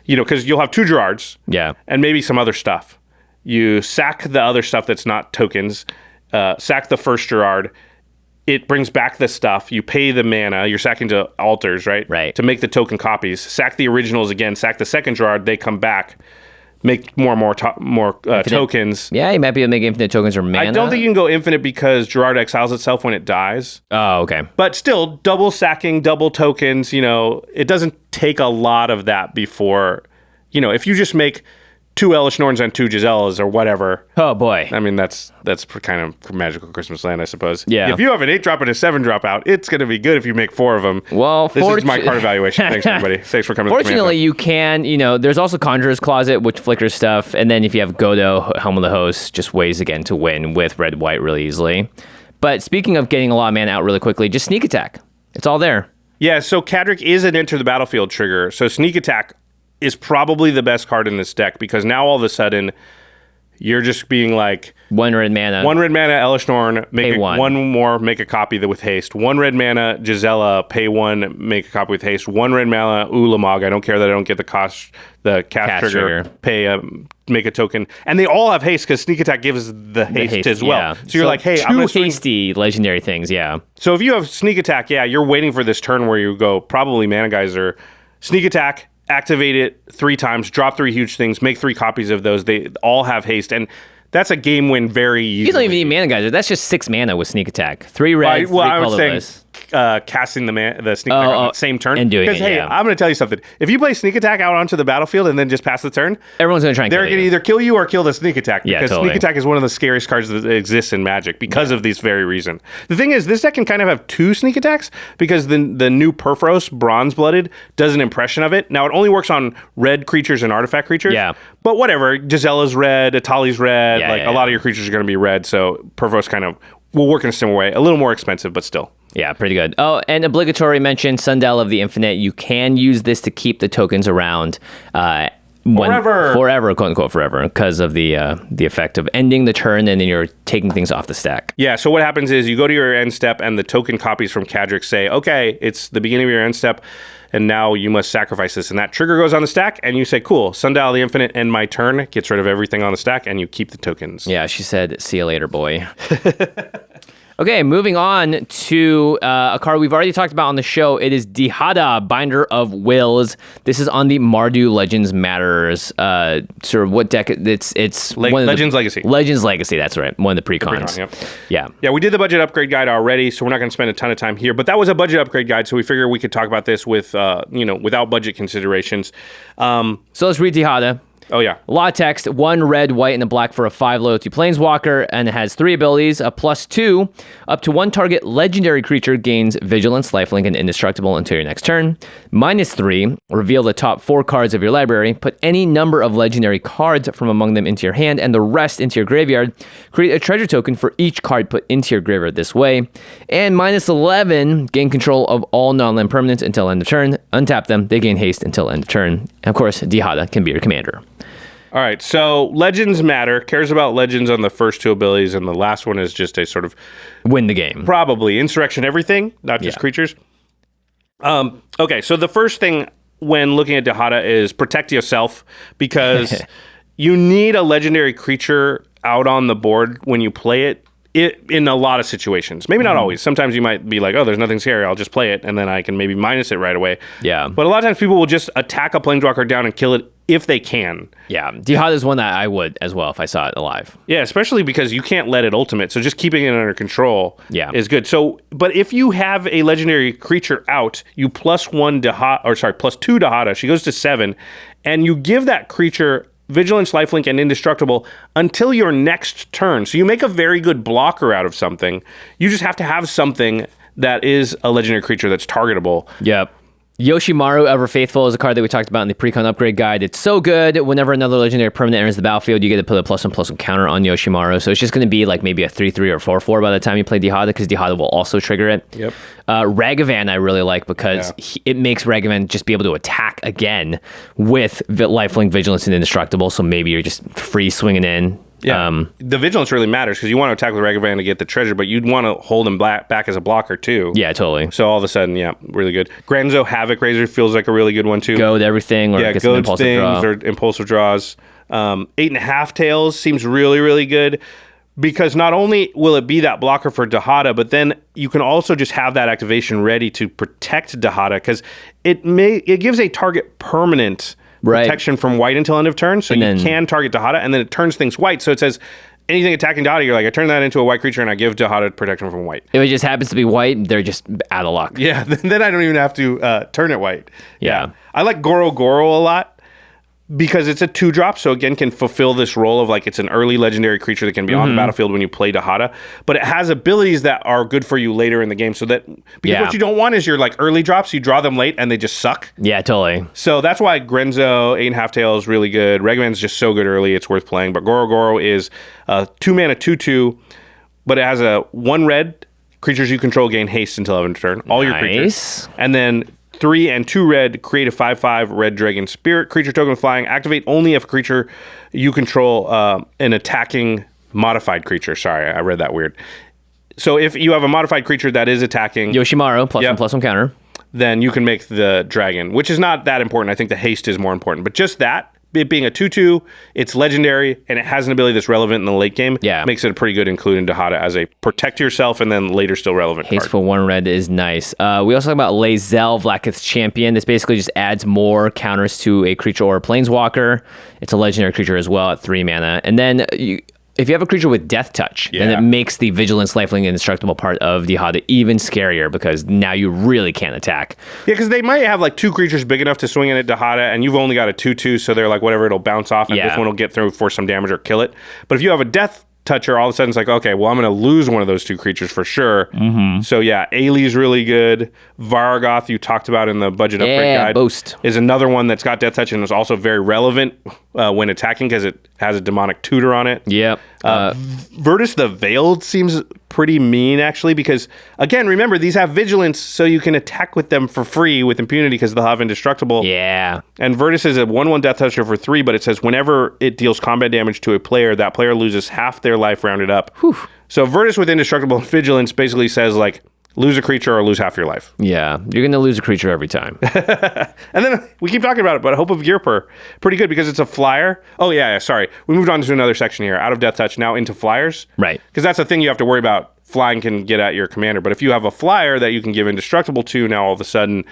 because you'll have 2 Gerards. Yeah. And maybe some other stuff. You sack the other stuff that's not tokens, sack the first Gerard. It brings back the stuff. You pay the mana. You're sacking to altars, right? Right. To make the token copies. Sack the originals again. Sack the second Gerard. They come back. Make more and more tokens. Yeah, you might be able to make infinite tokens or mana. I don't think you can go infinite because Gerard exiles itself when it dies. Oh, okay. But still, double sacking, double tokens, it doesn't take a lot of that before, if you just make 2 Elish Norns and 2 Gisellas or whatever. Oh, boy. I mean, that's kind of magical Christmas land, I suppose. Yeah. If you have an 8-drop and a 7-drop out, it's going to be good if you make 4 of them. Well, this is my card evaluation. Thanks, everybody. Thanks for coming. Fortunately, you can, there's also Conjurer's Closet, which flickers stuff. And then if you have Godo, Helm of the Host, just ways again to win with red-white really easily. But speaking of getting a lot of mana out really quickly, just Sneak Attack. It's all there. Yeah, so Cadric is an enter the battlefield trigger. So Sneak Attack is probably the best card in this deck because now all of a sudden you're just being like 1 red mana. 1 red mana, Elish Norn, make pay 1. 1 more, make a copy with haste. 1 red mana, Gisela, pay 1, make a copy with haste. 1 red mana, Ulamog. I don't care that I don't get the cast trigger. Pay make a token. And they all have haste because Sneak Attack gives the haste as well. Yeah. So you're like, hey, I'm going to hasty legendary things, yeah. So if you have Sneak Attack, you're waiting for this turn where you go probably Mana Geyser, Sneak Attack, activate it 3 times, drop 3 huge things, make 3 copies of those. They all have haste, and that's a game win very easily. You don't even need Mana Geyser. That's just 6 mana with Sneak Attack. 3 red, 3 colorless. Casting the sneak attack on the same turn. And doing it, because, hey, I'm going to tell you something. If you play sneak attack out onto the battlefield and then just pass the turn, everyone's going to try and they're kill going to you. either kill you or kill the sneak attack. Yeah, because totally. sneak attack is one of the scariest cards that exists in Magic because of this very reason. The thing is, this deck can kind of have 2 sneak attacks because the new Perforos, Bronze Blooded, does an impression of it. Now, it only works on red creatures and artifact creatures. Yeah. But whatever. Gisella's red, Atali's red. A lot of your creatures are going to be red. So Perforos kind of will work in a similar way. A little more expensive, but still. Yeah, pretty good. Oh, and obligatory mention, Sundial of the Infinite. You can use this to keep the tokens around forever, quote unquote, forever, because of the effect of ending the turn and then you're taking things off the stack. Yeah, so what happens is you go to your end step and the token copies from Cadric say, okay, it's the beginning of your end step, and now you must sacrifice this. And that trigger goes on the stack, and you say, cool, Sundial of the Infinite, end my turn, gets rid of everything on the stack, and you keep the tokens. Yeah, she said, see you later, boy. Okay, moving on to a card we've already talked about on the show. It is Dihada, Binder of Wills. This is on the Mardu Legends Matters. Sort of what deck? It's Legends Legacy. Legends Legacy, that's right. One of the precons. Yep. Yeah, we did the budget upgrade guide already, so we're not going to spend a ton of time here. But that was a budget upgrade guide, so we figured we could talk about this with, without budget considerations. So let's read Dihada. Oh, yeah. A lot of text, 1 red, white, and a black for a 5 loyalty planeswalker, and it has 3 abilities, a +2, up to 1 target legendary creature gains vigilance, lifelink, and indestructible until your next turn. -3, reveal the top 4 cards of your library, put any number of legendary cards from among them into your hand, and the rest into your graveyard. Create a treasure token for each card put into your graveyard this way. And -11, gain control of all non-land permanents until end of turn. Untap them, they gain haste until end of turn. And of course, Dihada can be your commander. All right, so Legends Matter, cares about Legends on the first 2 abilities, and the last one is just a sort of... Win the game. Probably. Insurrection everything, not just creatures. Okay, so the first thing when looking at Dihada is protect yourself, because you need a legendary creature out on the board when you play it in a lot of situations. Maybe not always. Sometimes you might be like, oh, there's nothing scary, I'll just play it, and then I can maybe minus it right away. Yeah. But a lot of times people will just attack a planeswalker down and kill it if they can. Yeah, Dihada is one that I would as well if I saw it alive. Yeah, especially because you can't let it ultimate, so just keeping it under control is good. So, but if you have a legendary creature out, you +2 Dihada, she goes to 7, and you give that creature vigilance, lifelink, and indestructible until your next turn. So you make a very good blocker out of something. You just have to have something that is a legendary creature that's targetable. Yep. Yoshimaru, Ever Faithful, is a card that we talked about in the Precon upgrade guide. It's so good. Whenever another legendary permanent enters the battlefield, you get to put a +1/+1 counter on Yoshimaru. So it's just going to be like maybe a 3/3 or 4/4 by the time you play Dihada, because Dihada will also trigger it. Yep. Ragavan I really like because it makes Ragavan just be able to attack again with lifelink, vigilance, and indestructible. So maybe you're just free swinging in. Yeah, the vigilance really matters because you want to attack with Ragavan to get the treasure, but you'd want to hold him back as a blocker too. Yeah, totally. So all of a sudden, really good. Granzo Havoc Razor feels like a really good one too. Goad everything, or get some impulsive things draw. or impulsive draws. 8.5 Tails seems really, really good because not only will it be that blocker for Dihada, but then you can also just have that activation ready to protect Dihada because it gives a target permanent protection from white until end of turn, so you can target Dihada, and then it turns things white. So it says anything attacking Dihada, you're like, I turn that into a white creature, and I give Dihada protection from white. If it just happens to be white, they're just out of luck. Yeah, then I don't even have to turn it white. Yeah. I like Goro Goro a lot because it's a 2-drop, so again can fulfill this role of like it's an early legendary creature that can be on the battlefield when you play Dihada, but it has abilities that are good for you later in the game. So that because what you don't want is your like early drops, you draw them late and they just suck. Yeah, totally. So that's why Grenzo 8.5 Tail is really good. Ragavan's just so good early, it's worth playing. But Goro Goro is 2 mana 2/2, but it has a 1 red. Creatures you control gain haste until end of turn. All your creatures, and then 3 and 2 red, create a 5/5 red dragon spirit creature token with flying. Activate only if a creature you control an attacking modified creature. Sorry, I read that weird. So if you have a modified creature that is attacking Yoshimaru, +1/+1 counter, then you can make the dragon, which is not that important. I think the haste is more important. But just that, it being a 2/2, it's legendary, and it has an ability that's relevant in the late game. Yeah. Makes it a pretty good include in Dihada as a protect yourself and then later still relevant haste card. for 1 red is nice. We also talk about Lae'zel, Vlaakith's Champion. This basically just adds more counters to a creature or a planeswalker. It's a legendary creature as well at 3 mana. And then if you have a creature with Death Touch, then it makes the Vigilance, Lifelink, and Indestructible part of Dihada even scarier because now you really can't attack. Yeah, because they might have like 2 creatures big enough to swing in at Dihada, and you've only got a 2/2, so they're like, whatever, it'll bounce off, and this one will get through for some damage or kill it. But if you have a Death Toucher, all of a sudden it's like, okay, well, I'm going to lose one of those 2 creatures for sure. So yeah, Ailey's really good. Vargoth, you talked about in the budget upgrade guide, Boost is another one that's got Death Touch and is also very relevant when attacking because it has a demonic tutor on it. Yep. Virtus the Veiled seems pretty mean, actually, because, again, remember, these have vigilance, so you can attack with them for free with impunity because they'll have indestructible. Yeah. And Virtus is a 1/1 Death Toucher for 3, but it says whenever it deals combat damage to a player, that player loses half their life rounded up. Whew. So Virtus with indestructible vigilance basically says, like, lose a creature or lose half your life. Yeah, you're going to lose a creature every time. And then we keep talking about it, but Hope of Gearper, pretty good because it's a flyer. Oh, yeah, sorry. We moved on to another section here. Out of Death Touch, now into flyers. Right. Because that's the thing you have to worry about. Flying can get at your commander. But if you have a flyer that you can give indestructible to, now all of a sudden...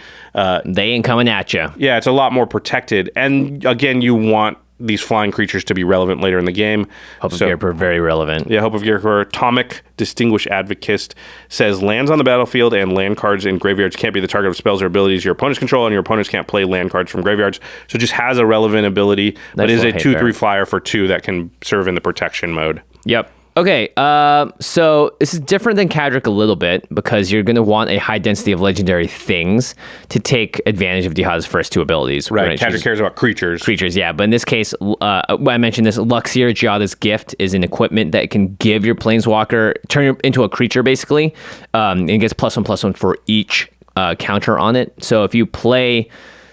they ain't coming at you. Yeah, it's a lot more protected. And, again, you want these flying creatures to be relevant later in the game. Hope of Gearper, very relevant. Yeah, Hope of Gearper. Tomic, Distinguished Advocist, says lands on the battlefield and land cards in graveyards can't be the target of spells or abilities your opponents control, and your opponents can't play land cards from graveyards. So it just has a relevant ability, but is a 2/3 flyer for 2 that can serve in the protection mode. Yep. Okay, so this is different than Cadric a little bit because you're going to want a high density of legendary things to take advantage of Dihada's first 2 abilities. Right, Cadric cares about creatures. Creatures, yeah. But in this case, I mentioned this, Luxior, Jhoda's Gift, is an equipment that can give your Planeswalker, turn it into a creature basically, and it gets +1/+1 for each counter on it. So if you play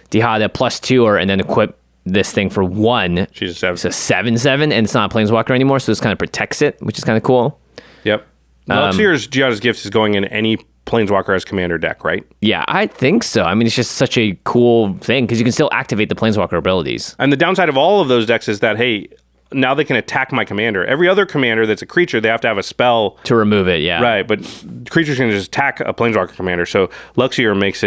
Dihada +2 and then equip this thing for 1, she's a 7. It's a 7/7, and it's not a Planeswalker anymore, so this kind of protects it, which is kind of cool. Yep. Luxier's Jhoda's Gift is going in any Planeswalker as commander deck, right? Yeah, I think so. I mean, it's just such a cool thing because you can still activate the Planeswalker abilities. And the downside of all of those decks is that, hey, now they can attack my commander. Every other commander that's a creature, they have to have a spell to remove it, yeah. Right, but creatures can just attack a Planeswalker commander, so Luxior makes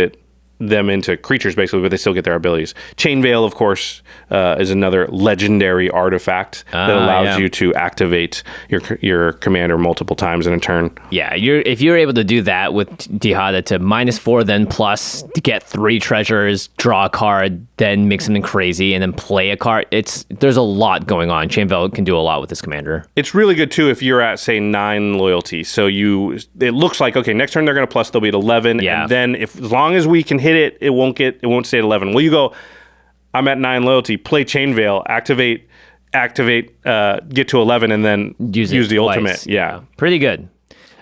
them into creatures basically, but they still get their abilities. Chain Veil, of course, is another legendary artifact that allows you to activate your commander multiple times in a turn. Yeah, if you're able to do that with Dihada to -4, then plus to get 3 treasures, draw a card, then make something crazy, and then play a card. There's a lot going on. Chain Veil can do a lot with this commander. It's really good too if you're at, say, 9 loyalty. So it looks like, okay, next turn they're going to plus, they'll be at 11, and then as long as we can hit it, it won't stay at 11. Well, you go, I'm at 9 loyalty, play Chain Veil, activate, get to 11, and then use the ultimate. Yeah. Pretty good.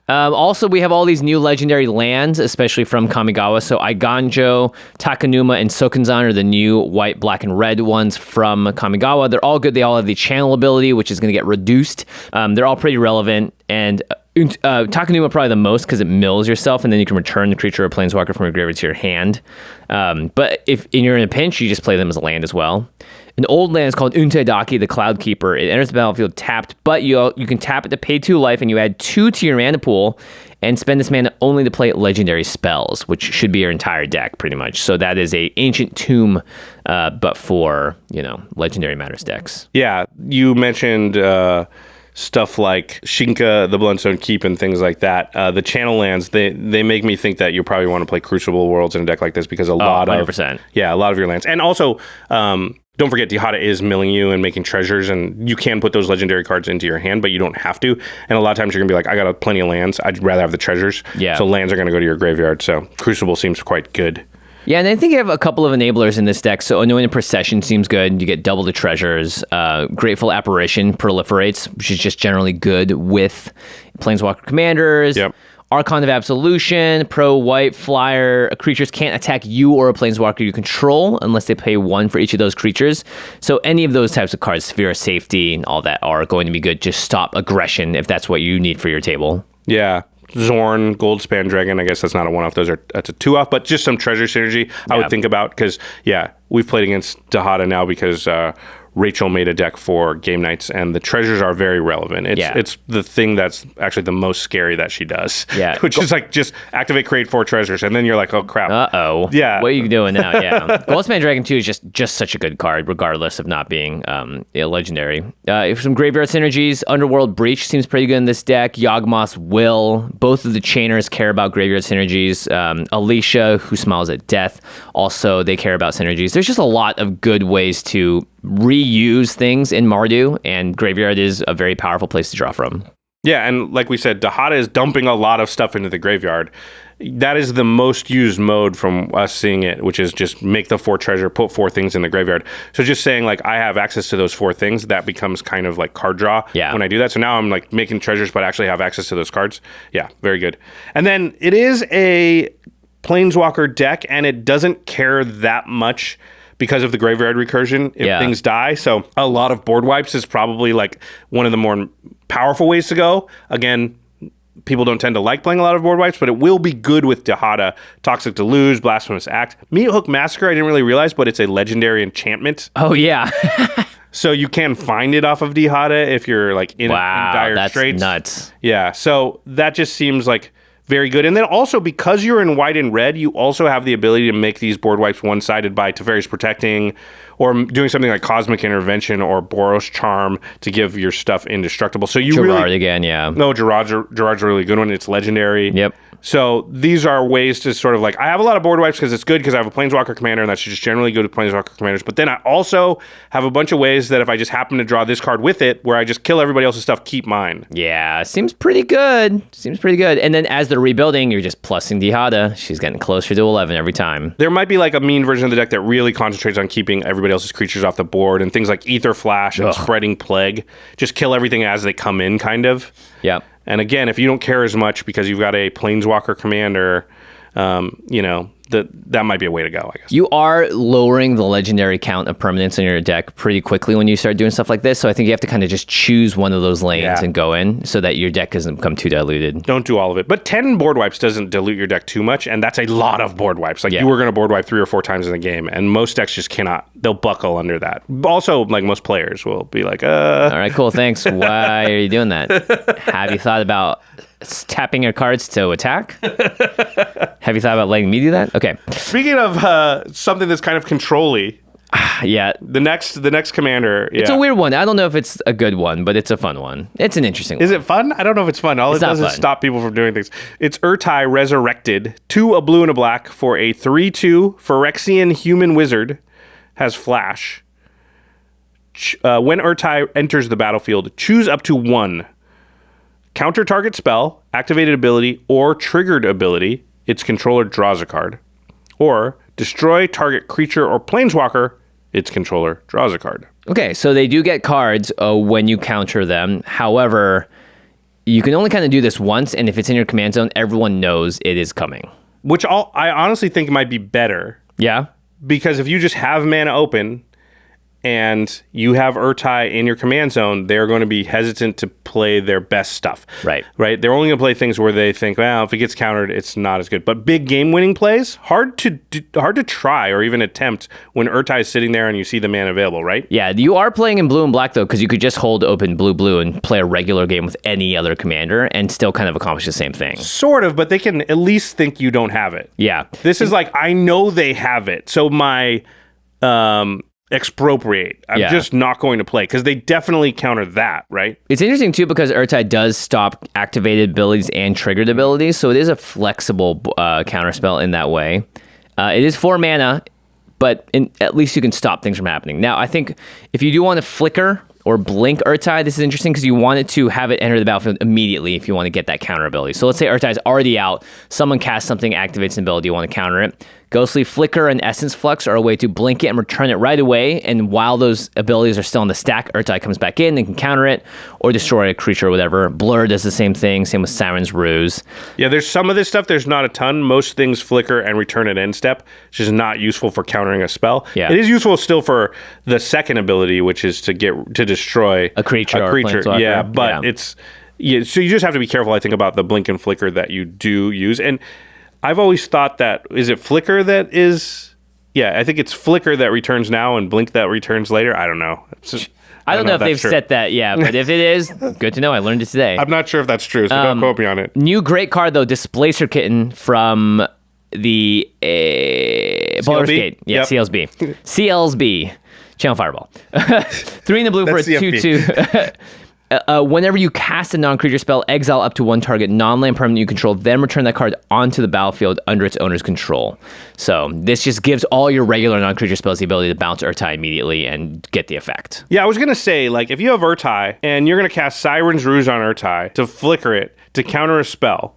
Also, we have all these new legendary lands, especially from Kamigawa. So Aiganjo, Takanuma, and Sokenzan are the new white, black, and red ones from Kamigawa. They're all good. They all have the channel ability, which is going to get reduced. They're all pretty relevant. And Takanuma probably the most because it mills yourself, and then you can return the creature or planeswalker from your graveyard to your hand. But if you're in a pinch, you just play them as a land as well. An old land is called Untedaki, the Cloud Keeper. It enters the battlefield tapped, but you can tap it to pay 2 life, and you add 2 to your mana pool, and spend this mana only to play legendary spells, which should be your entire deck, pretty much. So that is a Ancient Tomb, but for, legendary matters decks. Yeah, you mentioned stuff like Shinka, the Bloodstone Keep, and things like that. The channel lands, they make me think that you probably want to play Crucible Worlds in a deck like this because a lot 100%. A lot of your lands. And also, don't forget, Dihada is milling you and making treasures, and you can put those legendary cards into your hand, but you don't have to. And a lot of times you're going to be like, I got plenty of lands. I'd rather have the treasures. Yeah. So lands are going to go to your graveyard. So Crucible seems quite good. Yeah, and I think you have a couple of enablers in this deck. So Anointed Procession seems good. You get double the treasures. Grateful Apparition proliferates, which is just generally good with Planeswalker commanders. Yep. Archon of Absolution, pro-white flyer. Creatures can't attack you or a planeswalker you control unless they pay 1 for each of those creatures. So any of those types of cards, Sphere of Safety and all that, are going to be good. Just stop aggression if that's what you need for your table. Yeah. Zorn, Goldspan Dragon, I guess that's not a 1-off. That's a 2-off, but just some treasure synergy I would think about because, we've played against Dihada now because Rachel made a deck for game nights, and the treasures are very relevant. It's the thing that's actually the most scary that she does. Yeah. Which is like just activate, create 4 treasures, and then you're like, oh crap. Uh-oh. Yeah. What are you doing now? Yeah. Goldspan Dragon 2 is just such a good card, regardless of not being legendary. Some graveyard synergies. Underworld Breach seems pretty good in this deck. Yawgmoth's Will. Both of the chainers care about graveyard synergies. Alicia, who smiles at death, also they care about synergies. There's just a lot of good ways to reuse things in Mardu, and Graveyard is a very powerful place to draw from. Yeah, and like we said, Dihada is dumping a lot of stuff into the graveyard. That is the most used mode from us seeing it, which is just make the 4 treasure, put 4 things in the graveyard. So just saying like I have access to those 4 things, that becomes kind of like card draw when I do that. So now I'm like making treasures, but actually have access to those cards. Yeah, very good. And then it is a Planeswalker deck, and it doesn't care that much because of the graveyard recursion if things die. So a lot of board wipes is probably like one of the more powerful ways to go. Again, people don't tend to like playing a lot of board wipes, but it will be good with Dihada, Toxic Deluge, Blasphemous Act. Meat Hook Massacre, I didn't really realize, but it's a legendary enchantment. Oh, yeah. So you can find it off of Dihada if you're like in dire straits. Nuts. Yeah, so that just seems like very good. And then also, because you're in white and red, you also have the ability to make these board wipes one-sided by Teferi's Protecting, or doing something like Cosmic Intervention or Boros Charm to give your stuff indestructible. So you Gerard really... again, yeah. No, Gerard's a really good one. It's legendary. Yep. So these are ways to sort of like, I have a lot of board wipes because it's good because I have a Planeswalker commander, and that's just generally good with Planeswalker commanders. But then I also have a bunch of ways that if I just happen to draw this card with it, where I just kill everybody else's stuff, keep mine. Yeah, seems pretty good. And then as they're rebuilding, you're just plussing Dihada. She's getting closer to 11 every time. There might be like a mean version of the deck that really concentrates on keeping everybody else's creatures off the board, and things like Ether Flash and Spreading Plague. Just kill everything as they come in, kind of. Yeah. And again, if you don't care as much because you've got a Planeswalker commander, that might be a way to go, I guess. You are lowering the legendary count of permanents in your deck pretty quickly when you start doing stuff like this. So I think you have to kind of just choose one of those lanes and go in so that your deck doesn't become too diluted. Don't do all of it. But 10 board wipes doesn't dilute your deck too much, and that's a lot of board wipes. Like you were going to board wipe 3 or 4 times in the game, and most decks just cannot. They'll buckle under that. Also, like most players will be like, All right, cool, thanks. Why are you doing that? Have you thought about tapping your cards to attack? Have you thought about letting me do that? Okay. Speaking of something that's kind of control-y. Yeah. The next commander. It's a weird one. I don't know if it's a good one, but it's a fun one. It's an interesting one. Is it fun? I don't know if it's fun. All it does is stop people from doing things. It's Ertai Resurrected. 2 a blue and a black for a 3/2 Phyrexian human wizard. Has flash. When Ertai enters the battlefield, choose up to 1 counter target spell, activated ability, or triggered ability. Its controller draws a card. Or destroy target creature or planeswalker. Its controller draws a card. Okay, so they do get cards when you counter them. However, you can only kind of do this once, and if it's in your command zone, everyone knows it is coming. Which I honestly think might be better. Yeah? Because if you just have mana open and you have Ertai in your command zone, they're going to be hesitant to play their best stuff. Right. They're only going to play things where they think, well, if it gets countered, it's not as good. But big game-winning plays, hard to try or even attempt when Ertai is sitting there and you see the mana available, right? Yeah, you are playing in blue and black, though, because you could just hold open blue and play a regular game with any other commander and still kind of accomplish the same thing. Sort of, but they can at least think you don't have it. Yeah. This is like, I know they have it, so my... expropriate. I'm just not going to play because they definitely counter that, right? It's interesting too because Ertai does stop activated abilities and triggered abilities, so it is a flexible counterspell in that way. It is 4 mana, but at least you can stop things from happening. Now, I think if you do want to flicker or blink Ertai, this is interesting because you want it to have it enter the battlefield immediately if you want to get that counter ability. So let's say Ertai is already out, someone casts something, activates an ability, you want to counter it. Ghostly Flicker and Essence Flux are a way to blink it and return it right away, and while those abilities are still in the stack, Ertai comes back in and can counter it, or destroy a creature or whatever. Blur does the same thing, same with Siren's Ruse. Yeah, there's some of this stuff, there's not a ton. Most things flicker and return at end step, which is not useful for countering a spell. Yeah. It is useful still for the second ability, which is to destroy a creature. Yeah, but it's... Yeah, so you just have to be careful, I think, about the blink and flicker that you do use. And I've always thought that, is it flicker that is... Yeah, I think it's flicker that returns now and blink that returns later. I don't know. I don't know if they've set that, but if it is, good to know. I learned it today. I'm not sure if that's true, so don't quote me on it. New great card, though, Displacer Kitten from the Baldur's Gate. Yeah, CLSB. CLSB. Channel Fireball. 3 in the blue for a 2/2. Whenever you cast a non-creature spell, exile up to one target non-land permanent you control, then return that card onto the battlefield under its owner's control. So this just gives all your regular non-creature spells the ability to bounce Ertai immediately and get the effect. Yeah, I was going to say, like, if you have Ertai and you're going to cast Siren's Ruse on Ertai to flicker it, to counter a spell,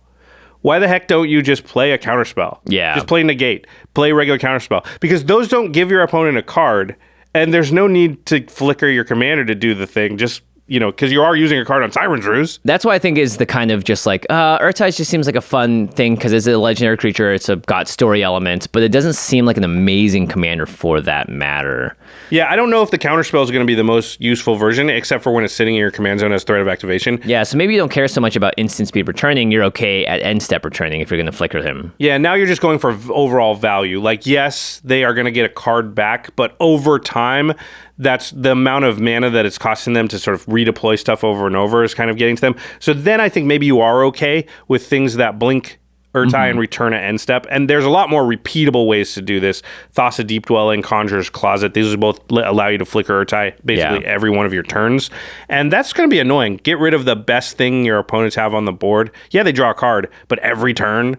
why the heck don't you just play a counterspell? Yeah. Just play Negate, play regular counterspell. Because those don't give your opponent a card, and there's no need to flicker your commander to do the thing. Just, because you are using a card on Siren's Ruse. That's why I think is the kind of just like, Ertai just seems like a fun thing because it's a legendary creature, it's got story elements, but it doesn't seem like an amazing commander for that matter. Yeah, I don't know if the counterspell is going to be the most useful version, except for when it's sitting in your command zone as threat of activation. Yeah, so maybe you don't care so much about instant speed returning, you're okay at end step returning if you're going to flicker him. Yeah, now you're just going for overall value. Like, yes, they are going to get a card back, but over time, that's the amount of mana that it's costing them to sort of redeploy stuff over and over is kind of getting to them. So then I think maybe you are okay with things that blink Ertai and return at end step. And there's a lot more repeatable ways to do this. Thassa Deep Dwelling, Conjurer's Closet, these will both allow you to flicker Ertai basically every one of your turns. And that's going to be annoying. Get rid of the best thing your opponents have on the board. Yeah, they draw a card, but every turn,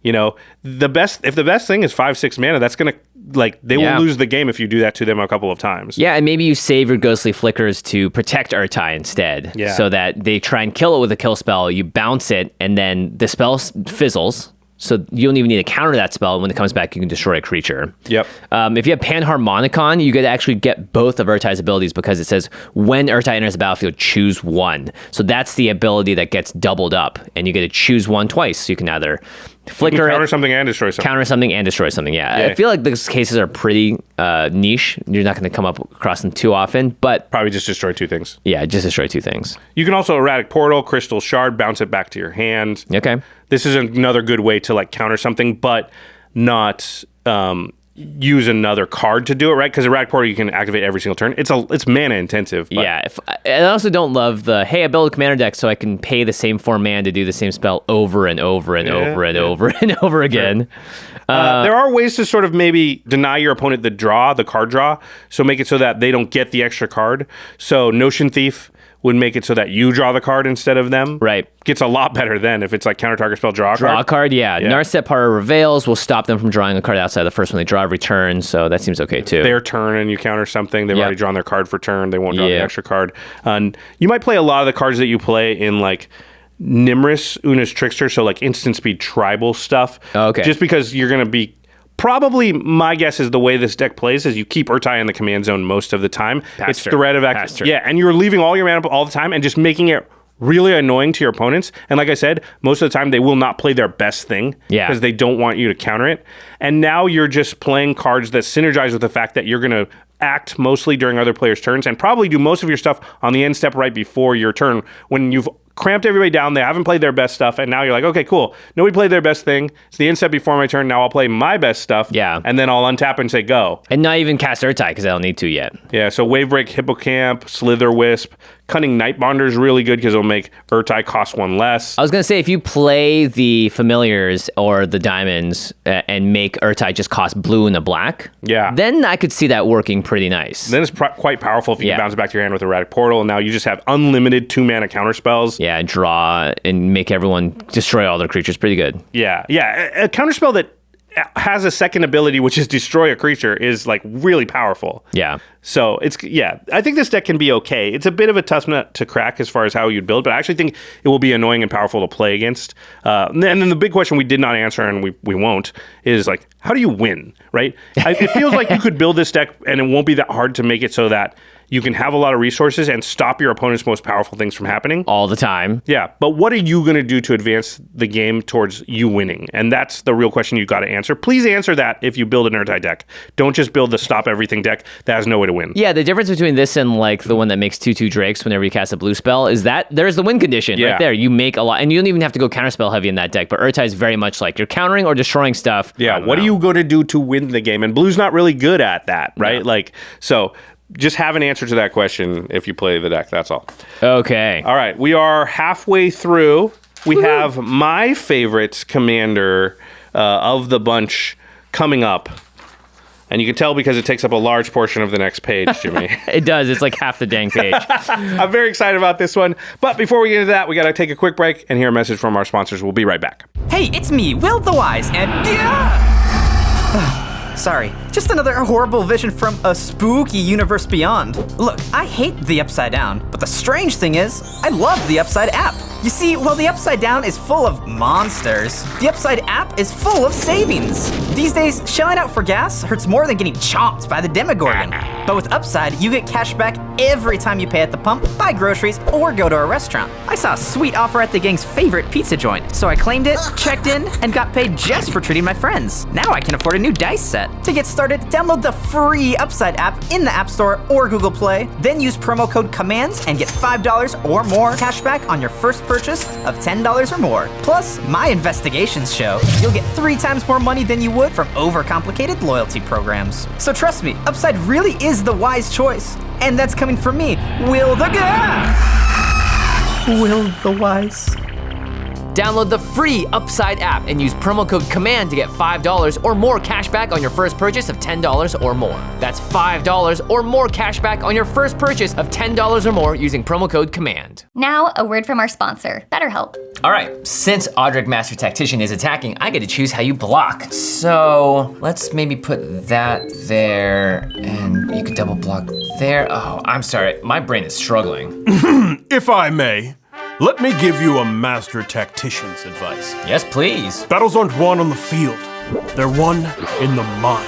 if the best thing is 5-6 mana, that's going to, they will lose the game if you do that to them a couple of times. Yeah, and maybe you save your ghostly flickers to protect Ertai instead. Yeah. So that they try and kill it with a kill spell, you bounce it, and then the spell fizzles. So you don't even need to counter that spell. And when it comes back, you can destroy a creature. Yep. If you have Panharmonicon, you get to actually get both of Ertai's abilities because it says when Ertai enters the battlefield, choose one. So that's the ability that gets doubled up, and you get to choose one twice. So you can either flicker counter something and destroy something. Counter something and destroy something. Yeah. I feel like those cases are pretty niche. You're not going to come up across them too often, but probably just destroy two things. Yeah, just destroy two things. You can also Erratic Portal, Crystal Shard, bounce it back to your hand. Okay. This is another good way to counter something, but not use another card to do it, right? Because Erratic Portal you can activate every single turn. It's mana intensive. But yeah. I also don't love I build a commander deck so I can pay the same 4 mana to do the same spell over and over and over and over and over again. Sure. There are ways to sort of maybe deny your opponent the card draw, so make it so that they don't get the extra card. So Notion Thief would make it so that you draw the card instead of them. Right. Gets a lot better then if it's like counter target spell, draw a card. Draw a card, yeah. Narset Power Reveals will stop them from drawing a card outside the first one they draw every turn, so that seems okay too. Their turn and you counter something, they've already drawn their card for turn, they won't draw the extra card. And you might play a lot of the cards that you play in Nimrus, Una's Trickster, so instant speed tribal stuff. Okay. Just because you're going to be... Probably my guess is the way this deck plays is you keep Ertai in the command zone most of the time. It's threat of activation. Yeah, and you're leaving all your mana all the time and just making it really annoying to your opponents. And like I said, most of the time they will not play their best thing because they don't want you to counter it. And now you're just playing cards that synergize with the fact that you're going to act mostly during other players' turns and probably do most of your stuff on the end step right before your turn when you've cramped everybody down, they haven't played their best stuff, and now you're like, okay, cool. Nobody played their best thing. It's the end step before my turn. Now I'll play my best stuff. Yeah. And then I'll untap and say go. And not even cast Ertai because I don't need to yet. Yeah, so Wavebreak, Hippocamp, Slither Wisp, Cunning Nightbonder is really good because it'll make Ertai cost 1 less. I was going to say, if you play the Familiars or the Diamonds and make Ertai just cost blue and a black, then I could see that working pretty nice. Then it's quite powerful if you can bounce it back to your hand with Erratic Portal, and now you just have unlimited 2-mana counter spells. Yeah, draw and make everyone destroy all their creatures. Pretty good. Yeah. A counterspell that has a second ability, which is destroy a creature, is really powerful. Yeah. So I think this deck can be okay. It's a bit of a tough nut to crack as far as how you'd build, but I actually think it will be annoying and powerful to play against. And then the big question we did not answer, and we won't, is how do you win, right? It feels like you could build this deck and it won't be that hard to make it so that you can have a lot of resources and stop your opponent's most powerful things from happening. All the time. Yeah, but what are you going to do to advance the game towards you winning? And that's the real question you got to answer. Please answer that if you build an Ertai deck. Don't just build the stop everything deck that has no way to win. Yeah, the difference between this and the one that makes 2/2 Drakes whenever you cast a blue spell is that there's the win condition right there. You make a lot, and you don't even have to go counterspell heavy in that deck, but Ertai is very much you're countering or destroying stuff. Yeah, what are you going to do to win the game? And blue's not really good at that, right? Yeah. So just have an answer to that question if you play the deck. That's all. Okay. All right. We are halfway through. We have my favorite commander of the bunch coming up. And you can tell because it takes up a large portion of the next page, Jimmy. It does. It's like half the dang page. I'm very excited about this one. But before we get into that, we got to take a quick break and hear a message from our sponsors. We'll be right back. Hey, it's me, Will the Wise, and sorry, just another horrible vision from a spooky universe beyond. Look, I hate the Upside Down, but the strange thing is, I love the Upside app. You see, while the Upside Down is full of monsters, the Upside app is full of savings. These days, shelling out for gas hurts more than getting chomped by the Demogorgon. But with Upside, you get cash back every time you pay at the pump, buy groceries, or go to a restaurant. I saw a sweet offer at the gang's favorite pizza joint, so I claimed it, checked in, and got paid just for treating my friends. Now I can afford a new dice set. To get started, download the free Upside app in the App Store or Google Play, then use promo code COMMANDS and get $5 or more cash back on your first purchase of $10 or more. Plus, my investigations show you'll get 3 times more money than you would from overcomplicated loyalty programs. So trust me, Upside really is the wise choice. And that's coming from me, Will the Will the Wise. Download the free Upside app and use promo code COMMAND to get $5 or more cash back on your first purchase of $10 or more. That's $5 or more cash back on your first purchase of $10 or more using promo code COMMAND. Now, a word from our sponsor, BetterHelp. All right, since Audric Master Tactician is attacking, I get to choose how you block. So let's maybe put that there, and you could double block there. Oh, I'm sorry, my brain is struggling. If I may, let me give you a master tactician's advice. Yes, please. Battles aren't won on the field, they're won in the mind.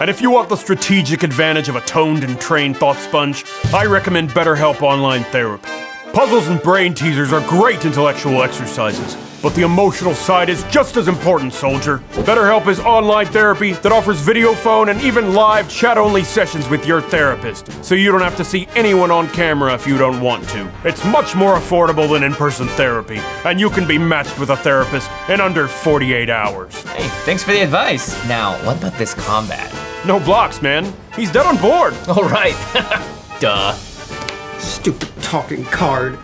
And if you want the strategic advantage of a toned and trained thought sponge, I recommend BetterHelp Online Therapy. Puzzles and brain teasers are great intellectual exercises, but the emotional side is just as important, soldier. BetterHelp is online therapy that offers video phone and even live chat-only sessions with your therapist, so you don't have to see anyone on camera if you don't want to. It's much more affordable than in-person therapy, and you can be matched with a therapist in under 48 hours. Hey, thanks for the advice. Now, what about this combat? No blocks, man. He's dead on board. All right. Duh. Stupid talking card.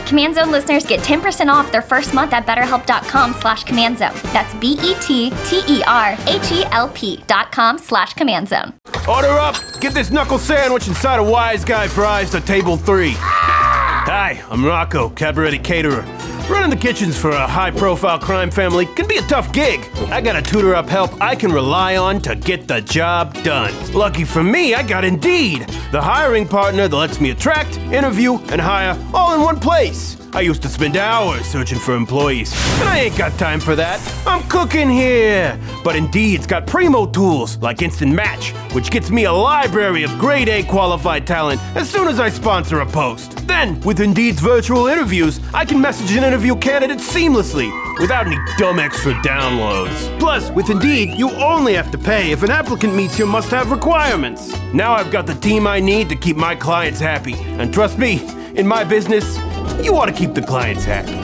Command Zone listeners get 10% off their first month at betterhelp.com/commandzone. That's BETTERHELP.com/commandzone. Order up! Get this knuckle sandwich inside a Wise Guy fries to table 3. Hi, I'm Rocco, cabaret caterer. Running the kitchens for a high-profile crime family can be a tough gig. I got a tutor-up help I can rely on to get the job done. Lucky for me, I got Indeed, the hiring partner that lets me attract, interview, and hire all in one place. I used to spend hours searching for employees, and I ain't got time for that. I'm cooking here. But Indeed's got primo tools like Instant Match, which gets me a library of grade A qualified talent as soon as I sponsor a post. Then, with Indeed's virtual interviews, I can message an interview candidate seamlessly without any dumb extra downloads. Plus, with Indeed, you only have to pay if an applicant meets your must-have requirements. Now I've got the team I need to keep my clients happy. And trust me, in my business, you want to keep the clients happy.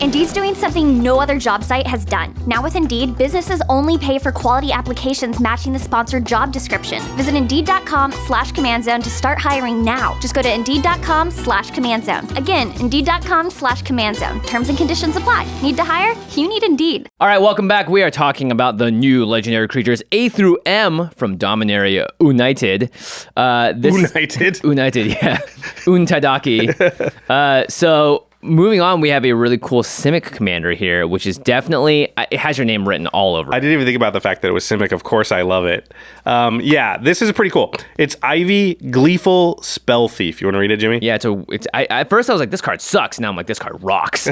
Indeed's doing something no other job site has done. Now with Indeed, businesses only pay for quality applications matching the sponsored job description. Visit Indeed.com/commandzone to start hiring now. Just go to Indeed.com/commandzone. Again, Indeed.com/commandzone. Terms and conditions apply. Need to hire? You need Indeed. All right, welcome back. We are talking about the new legendary creatures A through M from Dominaria United. United, yeah. Untadaki. So moving on, we have a really cool Simic commander here, which is definitely, it has your name written all over it. I didn't even think about the fact that it was Simic. Of course, I love it. Yeah, this is pretty cool. It's Ivy, Gleeful, Spellthief. You want to read it, Jimmy? Yeah, at first I was like, this card sucks. Now I'm like, this card rocks.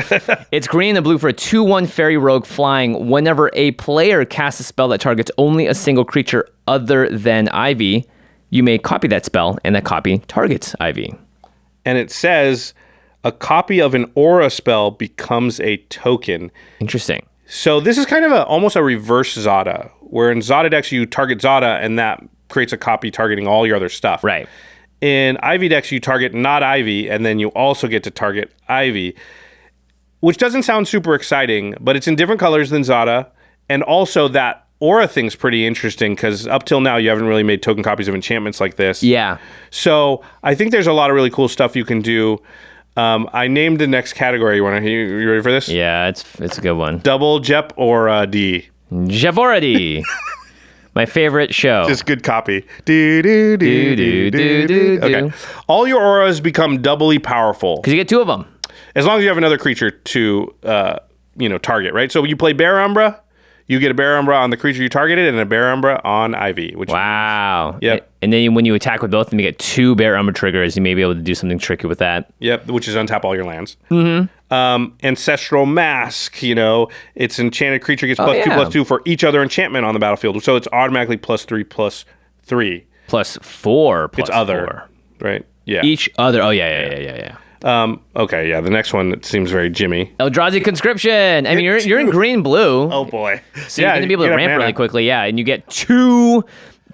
It's green and blue for a 2/1 fairy rogue flying. Whenever a player casts a spell that targets only a single creature other than Ivy, you may copy that spell, and that copy targets Ivy. And it says a copy of an aura spell becomes a token. Interesting. So this is kind of almost a reverse Zodah, where in Zodah decks you target Zodah and that creates a copy targeting all your other stuff. Right. In Ivy decks you target not Ivy and then you also get to target Ivy, which doesn't sound super exciting, but it's in different colors than Zodah, and also that aura thing's pretty interesting because up till now you haven't really made token copies of enchantments like this. Yeah. So I think there's a lot of really cool stuff you can do. I named the next category. You ready for this? Yeah, it's a good one. Double Jep or D. Jevority. My favorite show. Just good copy. Okay. All your auras become doubly powerful. Because you get 2 of them. As long as you have another creature to, target, right? So you play Bear Umbra, you get a Bear Umbra on the creature you targeted and a Bear Umbra on Ivy. Wow. Yep. And then when you attack with both of them, you get 2 Bear Umbra triggers. You may be able to do something tricky with that. Yep, which is untap all your lands. Ancestral Mask, it's enchanted creature gets +2/+2 for each other enchantment on the battlefield. So it's automatically +3/+3. +4/+4. It's other, right? Yeah. Each other. Oh, yeah. Okay, yeah. The next one that seems very Jimmy. Eldrazi Conscription. I mean, you're in green-blue. Oh, boy. So you're going to be able to ramp really quickly, yeah. And you get 2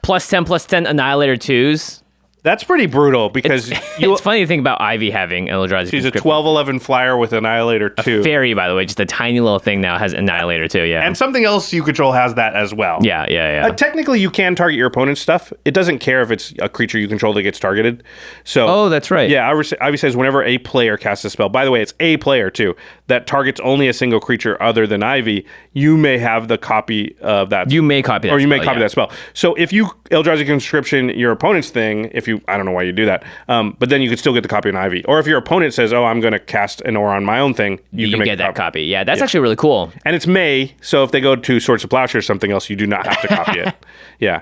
+10/+10 Annihilator 2s. That's pretty brutal because it's funny to think about Ivy having Eldrazi She's Conscription. a 12/11 flyer with Annihilator 2. A fairy, by the way, just a tiny little thing now has Annihilator 2, yeah. And something else you control has that as well. Yeah. Technically, you can target your opponent's stuff. It doesn't care if it's a creature you control that gets targeted. So, oh, that's right. Yeah, Ivy says whenever a player casts a spell, by the way, it's a player too, that targets only a single creature other than Ivy, you may have the copy of that. You may copy that Or you spell, may copy that spell. So if you Eldrazi Conscription your opponent's thing, I don't know why you do that, but then you could still get the copy on Ivy. Or if your opponent says, oh, I'm going to cast an aura on my own thing, you can get that copy. Yeah, that's actually really cool. And it's May, so if they go to Swords of Plowshare or something else, you do not have to copy it. Yeah.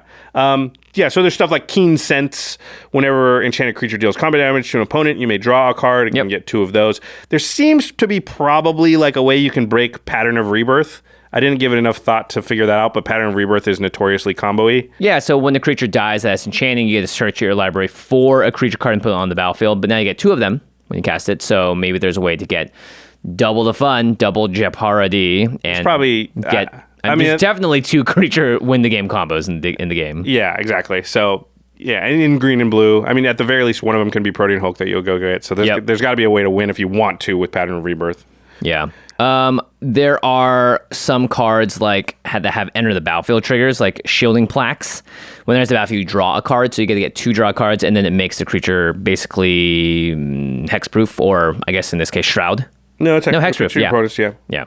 So there's stuff like Keen Sense. Whenever enchanted creature deals combat damage to an opponent, you may draw a card and can get 2 of those. There seems to be probably like a way you can break Pattern of Rebirth. I didn't give it enough thought to figure that out, but Pattern of Rebirth is notoriously combo-y. Yeah, so when the creature dies that's enchanting, you get to search your library for a creature card and put it on the battlefield, but now you get 2 of them when you cast it, so maybe there's a way to get double the fun, double Jhoira D, and it's probably get... there's definitely 2 creature win the game combos in the game. Yeah, exactly. So, yeah, and in green and blue, I mean, at the very least, one of them can be Protean Hulk that you'll go get, so there's got to be a way to win if you want to with Pattern of Rebirth. Yeah. There are some cards that have enter the battlefield triggers, like shielding plaques. When there's the battlefield, you draw a card, so you get 2 draw cards, and then it makes the creature basically hexproof, or I guess in this case, shroud. No, it's hexproof. Yeah.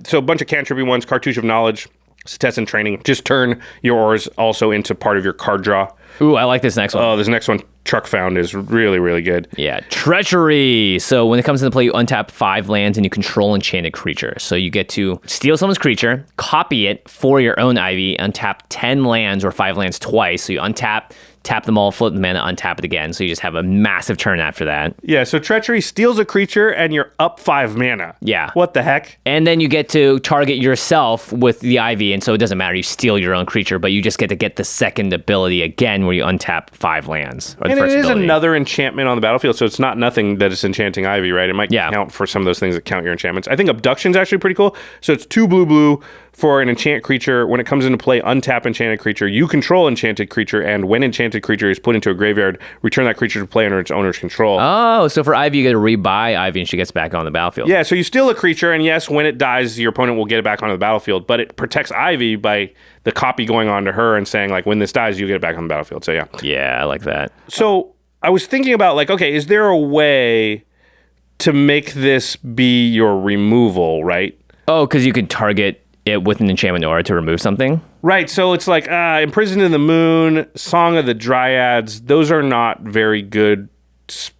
So a bunch of cantrippy ones, Cartouche of Knowledge, Test and Training. Just turn your auras also into part of your card draw. Ooh, I like this next one. Oh, this next one, Truck Found, is really, really good. Yeah, Treachery. So when it comes into play, you untap 5 lands and you control enchanted creature. So you get to steal someone's creature, copy it for your own Ivy, untap 10 lands or 5 lands twice. So you untap, tap them all, flip the mana, untap it again. So you just have a massive turn after that. Yeah, so Treachery steals a creature and you're up 5 mana. Yeah. What the heck? And then you get to target yourself with the Ivy, and so it doesn't matter. You steal your own creature, but you just get to get the second ability again where you untap 5 lands. And it is another enchantment on the battlefield, so it's not nothing that it's enchanting Ivy, right? It might count for some of those things that count your enchantments. I think Abduction's actually pretty cool. So it's 2 blue for an enchant creature. When it comes into play, untap enchanted creature. You control enchanted creature, and when enchanted creature is put into a graveyard, return that creature to play under its owner's control. Oh, so for Ivy, you get to rebuy Ivy and she gets back on the battlefield. Yeah, so you steal a creature, and yes, when it dies, your opponent will get it back onto the battlefield, but it protects Ivy by the copy going on to her and saying, when this dies, you get it back on the battlefield. So yeah. Yeah, I like that. So I was thinking about, okay, is there a way to make this be your removal, right? Oh, because you could target it with an enchantment aura to remove something? Right, so it's Imprisoned in the Moon, Song of the Dryads, those are not very good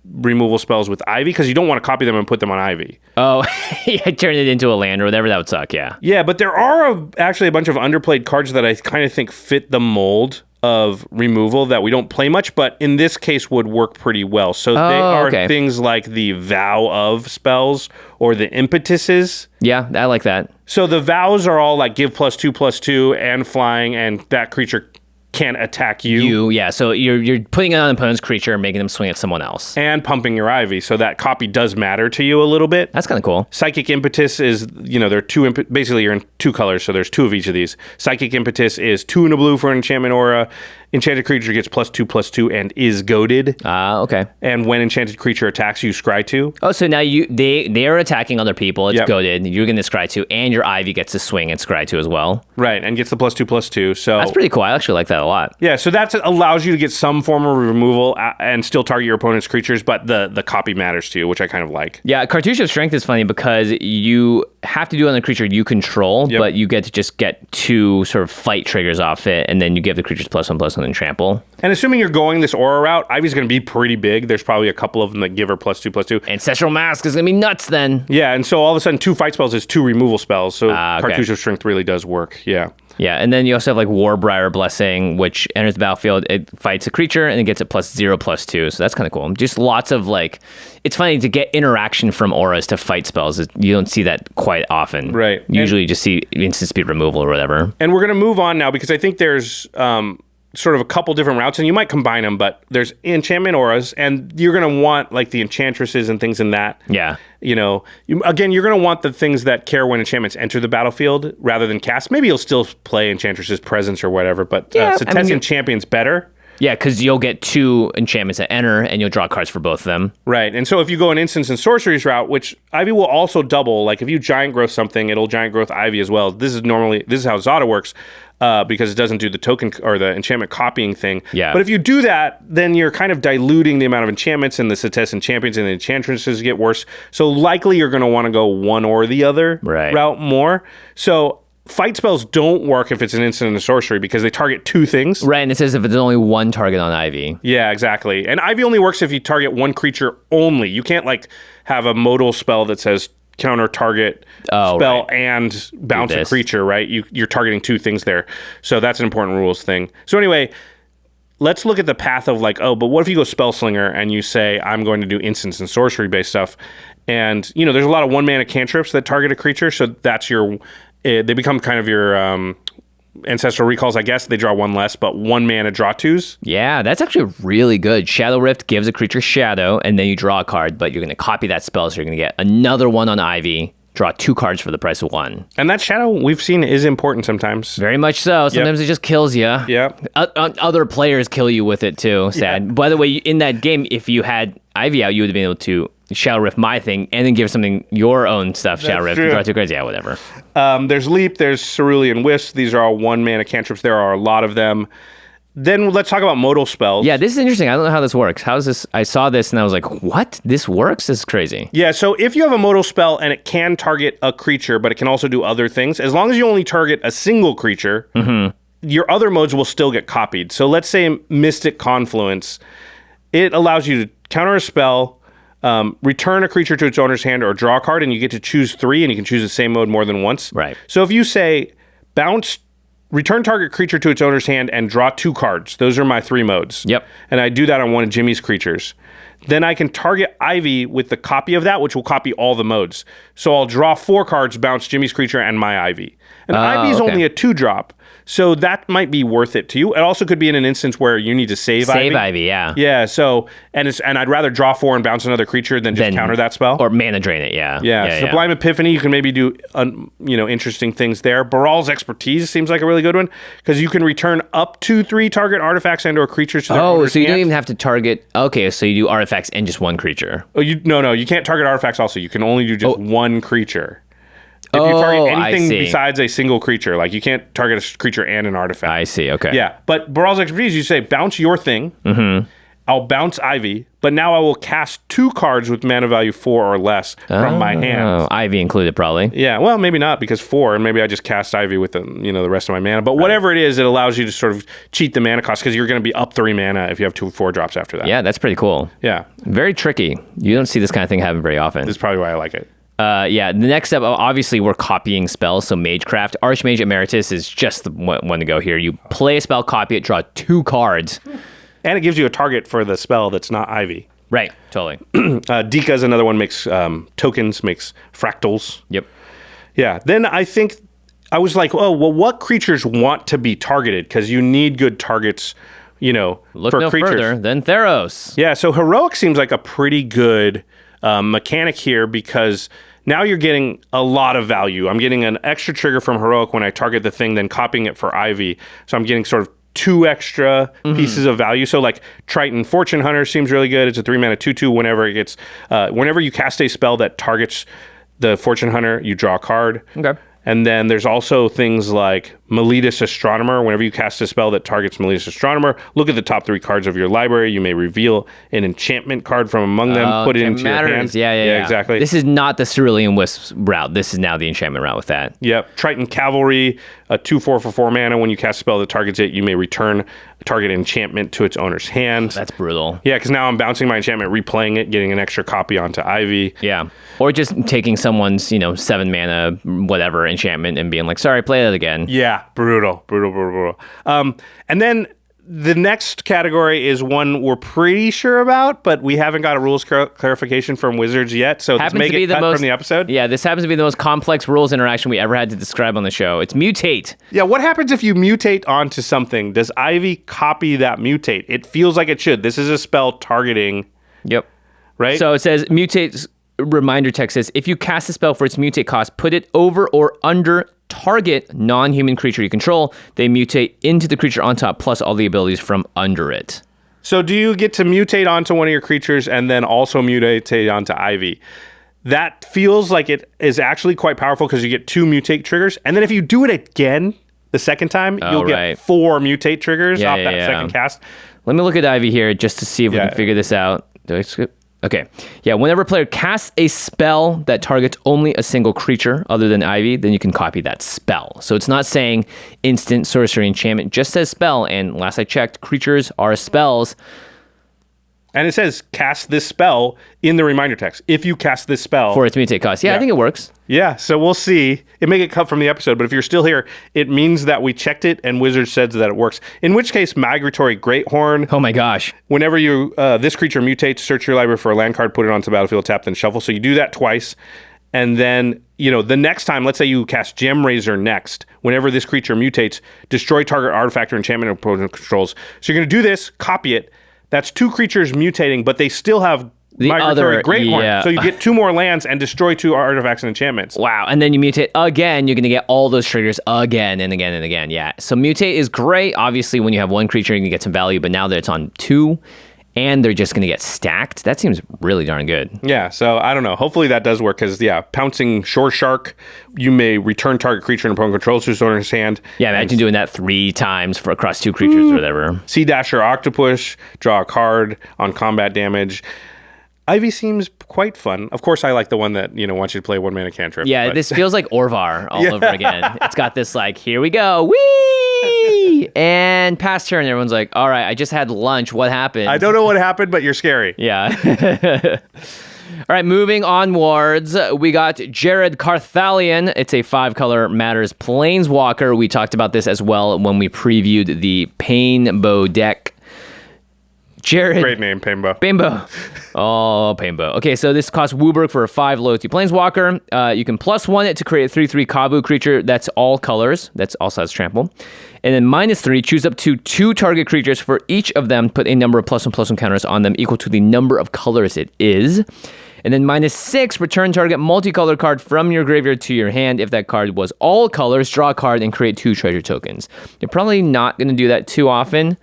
removal spells with Ivy, because you don't want to copy them and put them on Ivy. Oh, yeah, turn it into a land or whatever, that would suck, yeah. Yeah, but there are actually a bunch of underplayed cards that I kind of think fit the mold of removal that we don't play much, but in this case would work pretty well. So they are things like the Vow of spells or the Impetuses. Yeah, I like that. So the vows are all give +2/+2 and flying, and that creature can't attack you. Yeah, so you're putting it on an opponent's creature and making them swing at someone else. And pumping your Ivy, so that copy does matter to you a little bit. That's kind of cool. Psychic Impetus is, there are 2, basically you're in 2 colors, so there's 2 of each of these. Psychic Impetus is 2 in a blue for an enchantment aura. Enchanted creature gets +2/+2 and is goaded. Okay. And when enchanted creature attacks you, scry 2. Oh, so now they are attacking other people. It's goaded. You're going to scry 2, and your Ivy gets to swing and scry 2 as well. Right, and gets the +2/+2. So that's pretty cool. I actually like that a a lot. Yeah, so that allows you to get some form of removal and still target your opponent's creatures, but the copy matters too, which I kind of like. Yeah, Cartouche of Strength is funny because you have to do it on the creature you control, but you get to just get 2 sort of fight triggers off it, and then you give the creatures +1/+1 and trample. And assuming you're going this aura route, Ivy's going to be pretty big. There's probably a couple of them that give her +2/+2. Ancestral Mask is going to be nuts then. Yeah, and so all of a sudden 2 fight spells is 2 removal spells, so Cartouche of Strength really does work, yeah. Yeah, and then you also have like Warbriar Blessing, which enters the battlefield, it fights a creature, and it gets a +0/+2, so that's kind of cool. Just lots of like, it's funny to get interaction from auras to fight spells. You don't see that quite often. Right. Usually you just see instant speed removal or whatever. And we're going to move on now because I think there's sort of a couple different routes, and you might combine them, but there's enchantment auras, and you're going to want like the enchantresses and things in that. Yeah. You know, again, you're going to want the things that care when enchantments enter the battlefield rather than cast. Maybe you'll still play Enchantress's Presence or whatever, but Setessan Champion's better. Yeah, because you'll get 2 enchantments that enter, and you'll draw cards for both of them. Right, and so if you go an instants and sorceries route, which Ivy will also double, like if you giant growth something, it'll giant growth Ivy as well. This is how Zoda works. Because it doesn't do the token or the enchantment copying thing. Yeah. But if you do that, then you're kind of diluting the amount of enchantments, and the Setessan Champions and the enchantresses get worse. So likely you're going to want to go one or the other route more. So fight spells don't work if it's an instant and a sorcery because they target 2 things. Right, and it says if it's only 1 target on Ivy. Yeah, exactly. And Ivy only works if you target 1 creature only. You can't like have a modal spell that says counter target spell and bounce a creature, right? You're targeting 2 things there. So that's an important rules thing. So anyway, let's look at the path of like, but what if you go Spellslinger and you say, I'm going to do instants and sorcery based stuff. And, you know, there's a lot of 1-mana cantrips that target a creature. So that's they become kind of your Ancestral Recalls, I guess. They draw 1 less, but 1-mana draw 2s. Yeah, that's actually really good. Shadow Rift gives a creature shadow, and then you draw a card, but you're going to copy that spell, so you're going to get another 1 on Ivy, draw 2 cards for the price of 1. And that shadow, we've seen, is important sometimes. Very much so. Sometimes it just kills you. Yeah. Other players kill you with it, too. Sad. Yeah. By the way, in that game, if you had Ivy out, you would have been able to Shadow Rift my thing, and then give something your own stuff, Shadow Rift, draw 2 cards, yeah, whatever. There's Leap, there's Cerulean Wisp. These are all 1-mana cantrips. There are a lot of them. Then let's talk about modal spells. Yeah, this is interesting. I don't know how this works. How is this? I saw this and I was like, what? This works? This is crazy. Yeah, so if you have a modal spell and it can target a creature, but it can also do other things, as long as you only target a single creature, your other modes will still get copied. So let's say Mystic Confluence. It allows you to counter a spell, return a creature to its owner's hand, or draw a card, and you get to choose 3, and you can choose the same mode more than once. Right. So if you say, return target creature to its owner's hand and draw 2 cards. Those are my 3 modes. Yep. And I do that on one of Jimmy's creatures. Then I can target Ivy with the copy of that, which will copy all the modes. So I'll draw 4 cards, bounce Jimmy's creature and my Ivy. And Ivy is only a 2-drop. So that might be worth it to you. It also could be in an instance where you need to save Ivy. Save Ivy, yeah. Yeah, so, and I'd rather draw 4 and bounce another creature than just counter that spell. Or mana drain it, yeah. Yeah, Sublime Epiphany, you can maybe do, interesting things there. Baral's Expertise seems like a really good one, because you can return up to 3 target artifacts and or creatures to their owner's so you hand. don't even have to target, okay, so you do artifacts and just 1 creature. Oh, no, you can't target artifacts also. You can only do just 1 creature. If you target anything besides a single creature, like you can't target a creature and an artifact. I see, okay. Yeah, but Baral's Expertise, you say, bounce your thing, I'll bounce Ivy, but now I will cast 2 cards with mana value 4 or less from my hand. Ivy included, probably. Yeah, well, maybe not, because 4, and maybe I just cast Ivy with the rest of my mana. But whatever it is, it allows you to sort of cheat the mana cost, because you're going to be up 3 mana if you have 2 4-drops after that. Yeah, that's pretty cool. Yeah. Very tricky. You don't see this kind of thing happen very often. This is probably why I like it. The next step, obviously, we're copying spells, so Magecraft. Archmage Emeritus is just the one to go here. You play a spell, copy it, draw 2 cards. And it gives you a target for the spell that's not Ivy. Right, totally. Dika is another one, makes tokens, makes fractals. Yep. Yeah, then I think I was like, what creatures want to be targeted? Because you need good targets, Look for no creatures. further than Theros. Yeah, so Heroic seems like a pretty good mechanic here, because now you're getting a lot of value. I'm getting an extra trigger from Heroic when I target the thing, then copying it for Ivy. So I'm getting sort of 2 extra pieces of value. So like Triton Fortune Hunter seems really good. It's a 3-mana 2/2. Whenever you cast a spell that targets the Fortune Hunter, you draw a card. Okay. And then there's also things like Meletus Astronomer. Whenever you cast a spell that targets Meletus Astronomer, look at the top 3 cards of your library. You may reveal an enchantment card from among them, put it into your hand. Yeah, exactly. This is not the Cerulean Wisp route. This is now the enchantment route with that. Yep. Triton Cavalry, a 2/4 for 4 mana. When you cast a spell that targets it, you may return target enchantment to its owner's hand. That's brutal. Yeah, because now I'm bouncing my enchantment, replaying it, getting an extra copy onto Ivy. Yeah. Or just taking someone's, 7 mana, whatever, enchantment and being like, sorry, play that again. Yeah, brutal. And then the next category is one we're pretty sure about, but we haven't got a rules clarification from Wizards yet, so this may get cut from the episode. Yeah, this happens to be the most complex rules interaction we ever had to describe on the show. It's mutate. Yeah, what happens if you mutate onto something? Does Ivy copy that mutate? It feels like it should. This is a spell targeting. Yep. Right? So it says mutate. Reminder text says, if you cast a spell for its mutate cost, put it over or under target non-human creature you control. They mutate into the creature on top, plus all the abilities from under it. So do you get to mutate onto one of your creatures and then also mutate onto Ivy? That feels like it is actually quite powerful because you get 2 mutate triggers. And then if you do it again the second time, you'll get 4 mutate triggers off that second cast. Let me look at Ivy here just to see if we can figure this out. Do I skip? Okay. Yeah, whenever a player casts a spell that targets only a single creature other than Ivy, then you can copy that spell. So it's not saying instant, sorcery, enchantment, just says spell. And last I checked, creatures are spells. And it says cast this spell in the reminder text. If you cast this spell. For its mutate cost. Yeah, I think it works. Yeah, so we'll see. It may get cut from the episode, but if you're still here, it means that we checked it and Wizards said that it works. In which case, Migratory Greathorn. Oh my gosh. Whenever you this creature mutates, search your library for a land card, put it onto the battlefield, tap, then shuffle. So you do that twice. And then, the next time, let's say you cast Gem Razor next. Whenever this creature mutates, destroy target artifact or enchantment opponent controls. So you're going to do this, copy it. That's 2 creatures mutating, but they still have the Migratory Greathorn. Yeah. So you get 2 more lands and destroy 2 artifacts and enchantments. Wow. And then you mutate again, you're going to get all those triggers again and again and again. Yeah. So mutate is great. Obviously, when you have 1 creature, you can get some value, but now that it's on 2, and they're just going to get stacked, that seems really darn good. Yeah, so I don't know. Hopefully that does work because, Pouncing Shore Shark, you may return target creature and opponent controls to its owner's hand. Yeah, imagine doing that 3 times for across 2 creatures or whatever. Sea Dasher Octopus, draw a card on combat damage. Ivy seems quite fun. Of course, I like the one that, wants you to play 1 mana cantrip. Yeah, this feels like Orvar all over again. It's got this here we go, whee! And past turn, everyone's like, all right, I just had lunch. What happened? I don't know what happened, but you're scary. Yeah. All right, moving onwards, we got Jared Carthalion. It's a 5-color Matters Planeswalker. We talked about this as well when we previewed the Painbow deck. Jared. Great name, Painbow. Painbow. Oh, Painbow. Okay, so this costs Wooburg for a 5 loyalty planeswalker. You can +1 it to create a 3/3 Kavu creature. That's all colors. That's also has trample. And then -3, choose up to 2 target creatures. For each of them, put a number of +1/+1 counters on them equal to the number of colors it is. And then -6, return target multicolored card from your graveyard to your hand. If that card was all colors, draw a card and create 2 treasure tokens. You're probably not going to do that too often.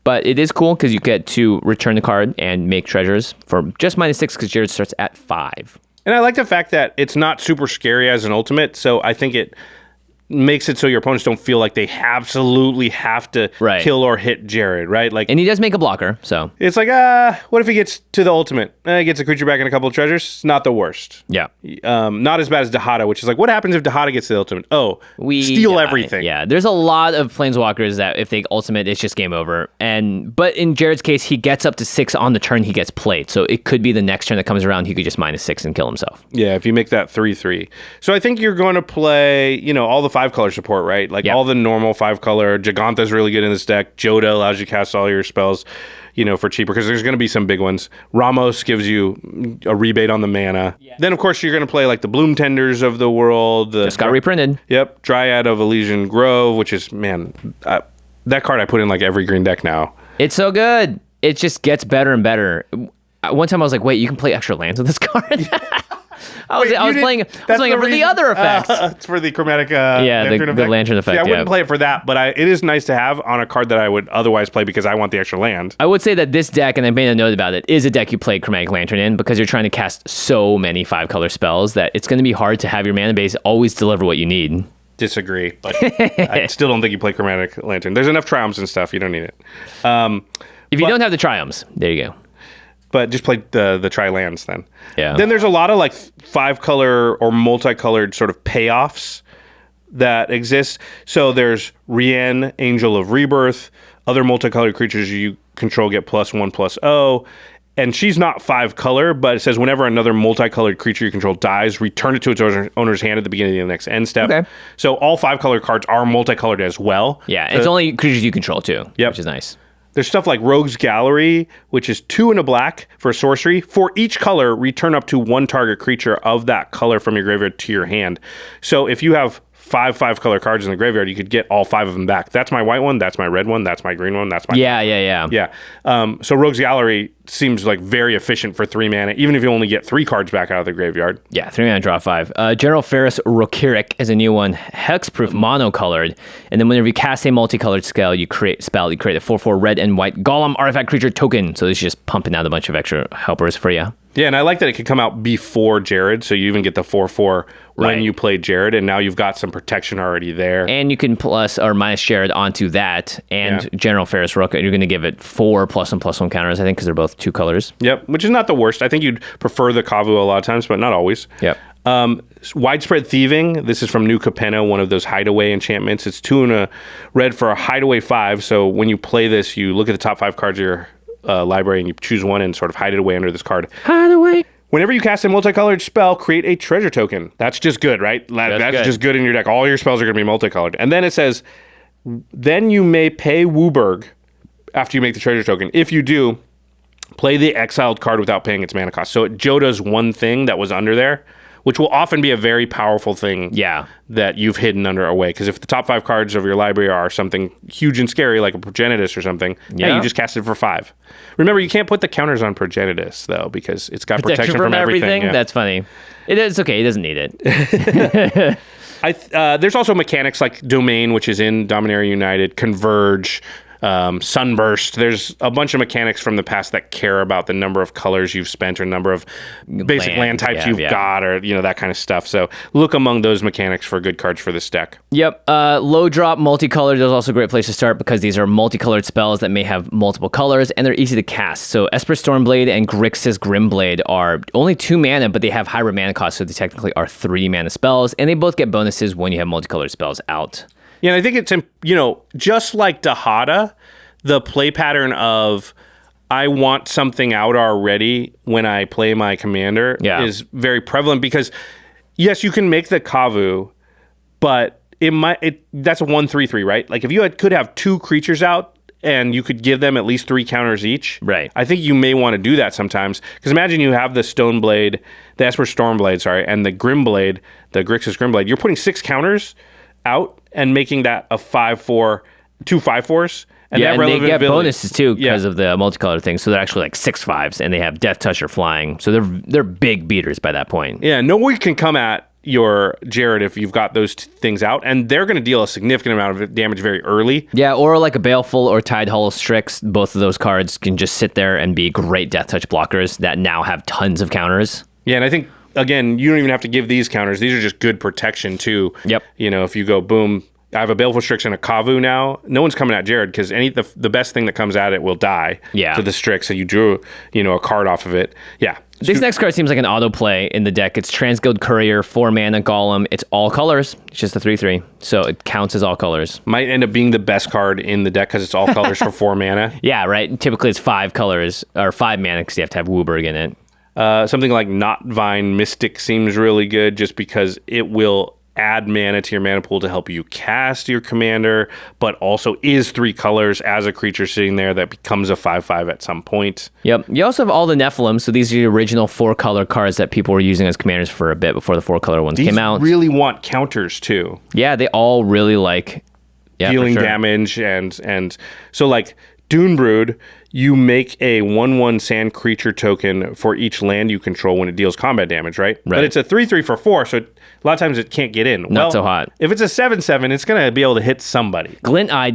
But it is cool because you get to return the card and make treasures for just -6 because Jared starts at 5. And I like the fact that it's not super scary as an ultimate, so I think it makes it so your opponents don't feel like they absolutely have to kill or hit Jared, right? And he does make a blocker, so. It's like, what if he gets to the ultimate? He gets a creature back and a couple of treasures. It's not the worst. Yeah. Not as bad as Dihada, which is like, what happens if Dihada gets to the ultimate? Oh, we steal everything. Yeah, there's a lot of planeswalkers that if they ultimate, it's just game over. But in Jared's case, he gets up to 6 on the turn he gets played. So it could be the next turn that comes around, he could just -6 and kill himself. Yeah, if you make that 3/3. So I think you're going to play, all the 5-color support, right? All the normal 5-color. Gigantha's really good in this deck. Jodah allows you to cast all your spells, for cheaper, because there's going to be some big ones. Ramos gives you a rebate on the mana. Yeah. Then, of course, you're going to play the Bloom Tenders of the world. Just got reprinted. Yep. Dryad of Elysian Grove, which is, that card I put in every green deck now. It's so good. It just gets better and better. One time I was like, wait, you can play extra lands with this card? I was playing it for the other effects. It's for the chromatic lantern effect. The lantern effect. I wouldn't play it for that, but it is nice to have on a card that I would otherwise play because I want the extra land. I would say that this deck, and I made a note about it, is a deck you play chromatic lantern in because you're trying to cast so many 5-color spells that it's going to be hard to have your mana base always deliver what you need. disagree, but I still don't think you play Chromatic Lantern. There's enough Triumphs and stuff. You don't need it. If you don't have the Triumphs, there you go. But just play the Tri-Lands then. Yeah. Then there's a lot of like 5-color or multicolored sort of payoffs that exist. So there's Rien, Angel of Rebirth. Other multicolored creatures you control get +1/+0. And she's not 5-color, but it says whenever another multicolored creature you control dies, return it to its owner's hand at the beginning of the next end step. Okay. So all 5-color cards are multicolored as well. Yeah, it's only creatures you control too, Yep. which is nice. There's stuff like Rogue's Gallery, which is 2 and a black for a sorcery. For each color, return up to 1 target creature of that color from your graveyard to your hand. So if you have 5-color cards in the graveyard, you could get all 5 of them back. That's my white one, that's my red one, that's my green one, that's my... Yeah. Yeah. So Rogue's Gallery seems like very efficient for 3 mana, even if you only get 3 cards back out of the graveyard. Yeah, 3 mana, draw 5. General Ferris Rokiric is a new one, hexproof, monocolored, and then whenever you cast a multicolored spell, you create a 4/4 red and white golem artifact creature token. So it's just pumping out a bunch of extra helpers for you. Yeah, and I like that it could come out before Jared, so you even get the 4/4 when Right. you play Jared, and now you've got some protection already there. And you can plus or minus Jared onto that, and Yeah. General Ferris Rook, you're going to give it 4 +1/+1 counters, I think, because they're both 2 colors. Yep, which is not the worst. I think you'd prefer the Kavu a lot of times, but not always. Yep. Widespread Thieving. This is from New Capenna, one of those hideaway enchantments. It's 2 and a red for a hideaway 5. So when you play this, you look at the top 5 cards of your library and you choose one and sort of hide it away under this card. Hide away. Whenever you cast a multicolored spell, create a treasure token. That's just good, right? That's good. just good in your deck. All your spells are going to be multicolored. And then it says, then you may pay Wooburg after you make the treasure token. If you do, play the exiled card without paying its mana cost. So it Jodah's one thing that was under there, which will often be a very powerful thing that you've hidden under away. Because if the top 5 cards of your library are something huge and scary, like a Progenitus or something, you just cast it for 5. Remember, you can't put the counters on Progenitus, though, because it's got protection from everything. Yeah. That's funny. It's okay. He doesn't need it. There's also mechanics like Domain, which is in Dominaria United, Converge, Sunburst. There's a bunch of mechanics from the past that care about the number of colors you've spent or number of basic land types you've got, or that kind of stuff. So look among those mechanics for good cards for this deck. Yep. Low drop multicolored is also a great place to start because these are multicolored spells that may have multiple colors and they're easy to cast. So Esper Stormblade and Grixis Grimblade are only 2 mana, but they have higher mana cost, so they technically are 3 mana spells, and they both get bonuses when you have multicolored spells out. Yeah, and I think it's, just like Dihada, the play pattern of I want something out already when I play my commander is very prevalent because, yes, you can make the Kavu, but that's a 1/3/3, right? Like if you could have 2 creatures out and you could give them at least 3 counters each. Right. I think you may want to do that sometimes because imagine you have the Stoneblade, the Esper Stormblade, and the Grimblade, the Grixis Grimblade. You're putting 6 counters out and making that a 5/4, 2 5/4s. And and they get ability. bonuses too because of the multicolored thing. So they're actually like 6/5s, and they have Death Touch or Flying. So they're big beaters by that point. Yeah, no one can come at your Jared if you've got those things out, and they're going to deal a significant amount of damage very early. Yeah, or like a Baleful or Tide Hollow Strix. Both of those cards can just sit there and be great Death Touch blockers that now have tons of counters. Yeah, and I think, again, you don't even have to give these counters. These are just good protection too. Yep. If you go, boom, I have a Baleful Strix and a Kavu now, no one's coming at Jared because the best thing that comes at it will die to the Strix, and you drew, a card off of it. Yeah. This next card seems like an autoplay in the deck. It's Transguild Courier, 4 mana golem. It's all colors. It's just a 3/3. So it counts as all colors. Might end up being the best card in the deck because it's all colors for 4 mana. Yeah, right. Typically it's 5 colors, or 5 mana because you have to have Wooburg in it. Something like Knotvine Mystic seems really good just because it will add mana to your mana pool to help you cast your commander, but also is 3 colors as a creature sitting there that becomes a 5/5 at some point. Yep. You also have all the Nephilim, so these are the original 4-color cards that people were using as commanders for a bit before the 4-color ones came out. These really want counters too. Yeah, they all really like dealing damage and so like Dune Brood, you make a 1/1 sand creature token for each land you control when it deals combat damage, right? But it's a 3/3 for 4, so a lot of times it can't get in. Not so hot. If it's a 7/7, it's going to be able to hit somebody. Glint Eye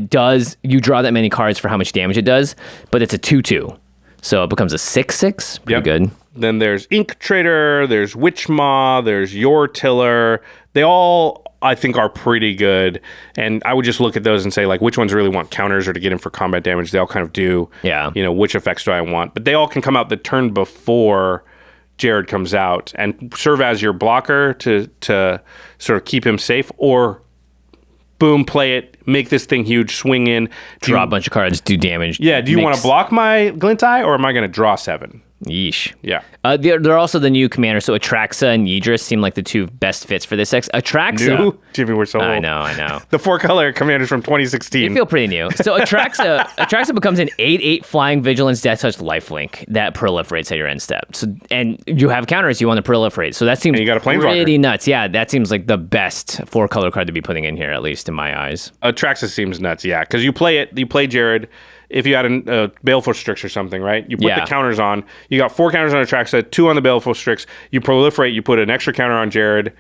you draw that many cards for how much damage it does, but it's a 2/2. So it becomes a 6/6. Pretty good. Then there's Ink Trader, there's Witch Maw, there's Your Tiller. They all I think are pretty good. And I would just look at those and say, like, which ones really want counters or to get in for combat damage? They all kind of do. Yeah. You know, which effects do I want? But they all can come out the turn before Jared comes out and serve as your blocker to sort of keep him safe, or boom, play it, make this thing huge, swing in. Draw a bunch of cards, do damage. Yeah, do you want to block my Glint Eye, or am I going to draw 7? Yeesh. Yeah. They're also the new commanders. So Atraxa and Yidris seem like the two best fits for this. Atraxa. New? Jimmy, we're so old. I know. The 4-color commanders from 2016. They feel pretty new. So Atraxa becomes an 8/8 flying vigilance death touch lifelink that proliferates at your end step. So, and you have counters you want to prolifrate. So that seems and you got a Planeswalker. pretty nuts. Yeah, that seems like the best 4-color card to be putting in here, at least in my eyes. Atraxa seems nuts, yeah. Because you play Jared. If you had a Baleful Strix or something, right? You put the counters on. You got 4 counters on Atraxa, 2 on the Baleful Strix. You proliferate. You put an extra counter on Jared.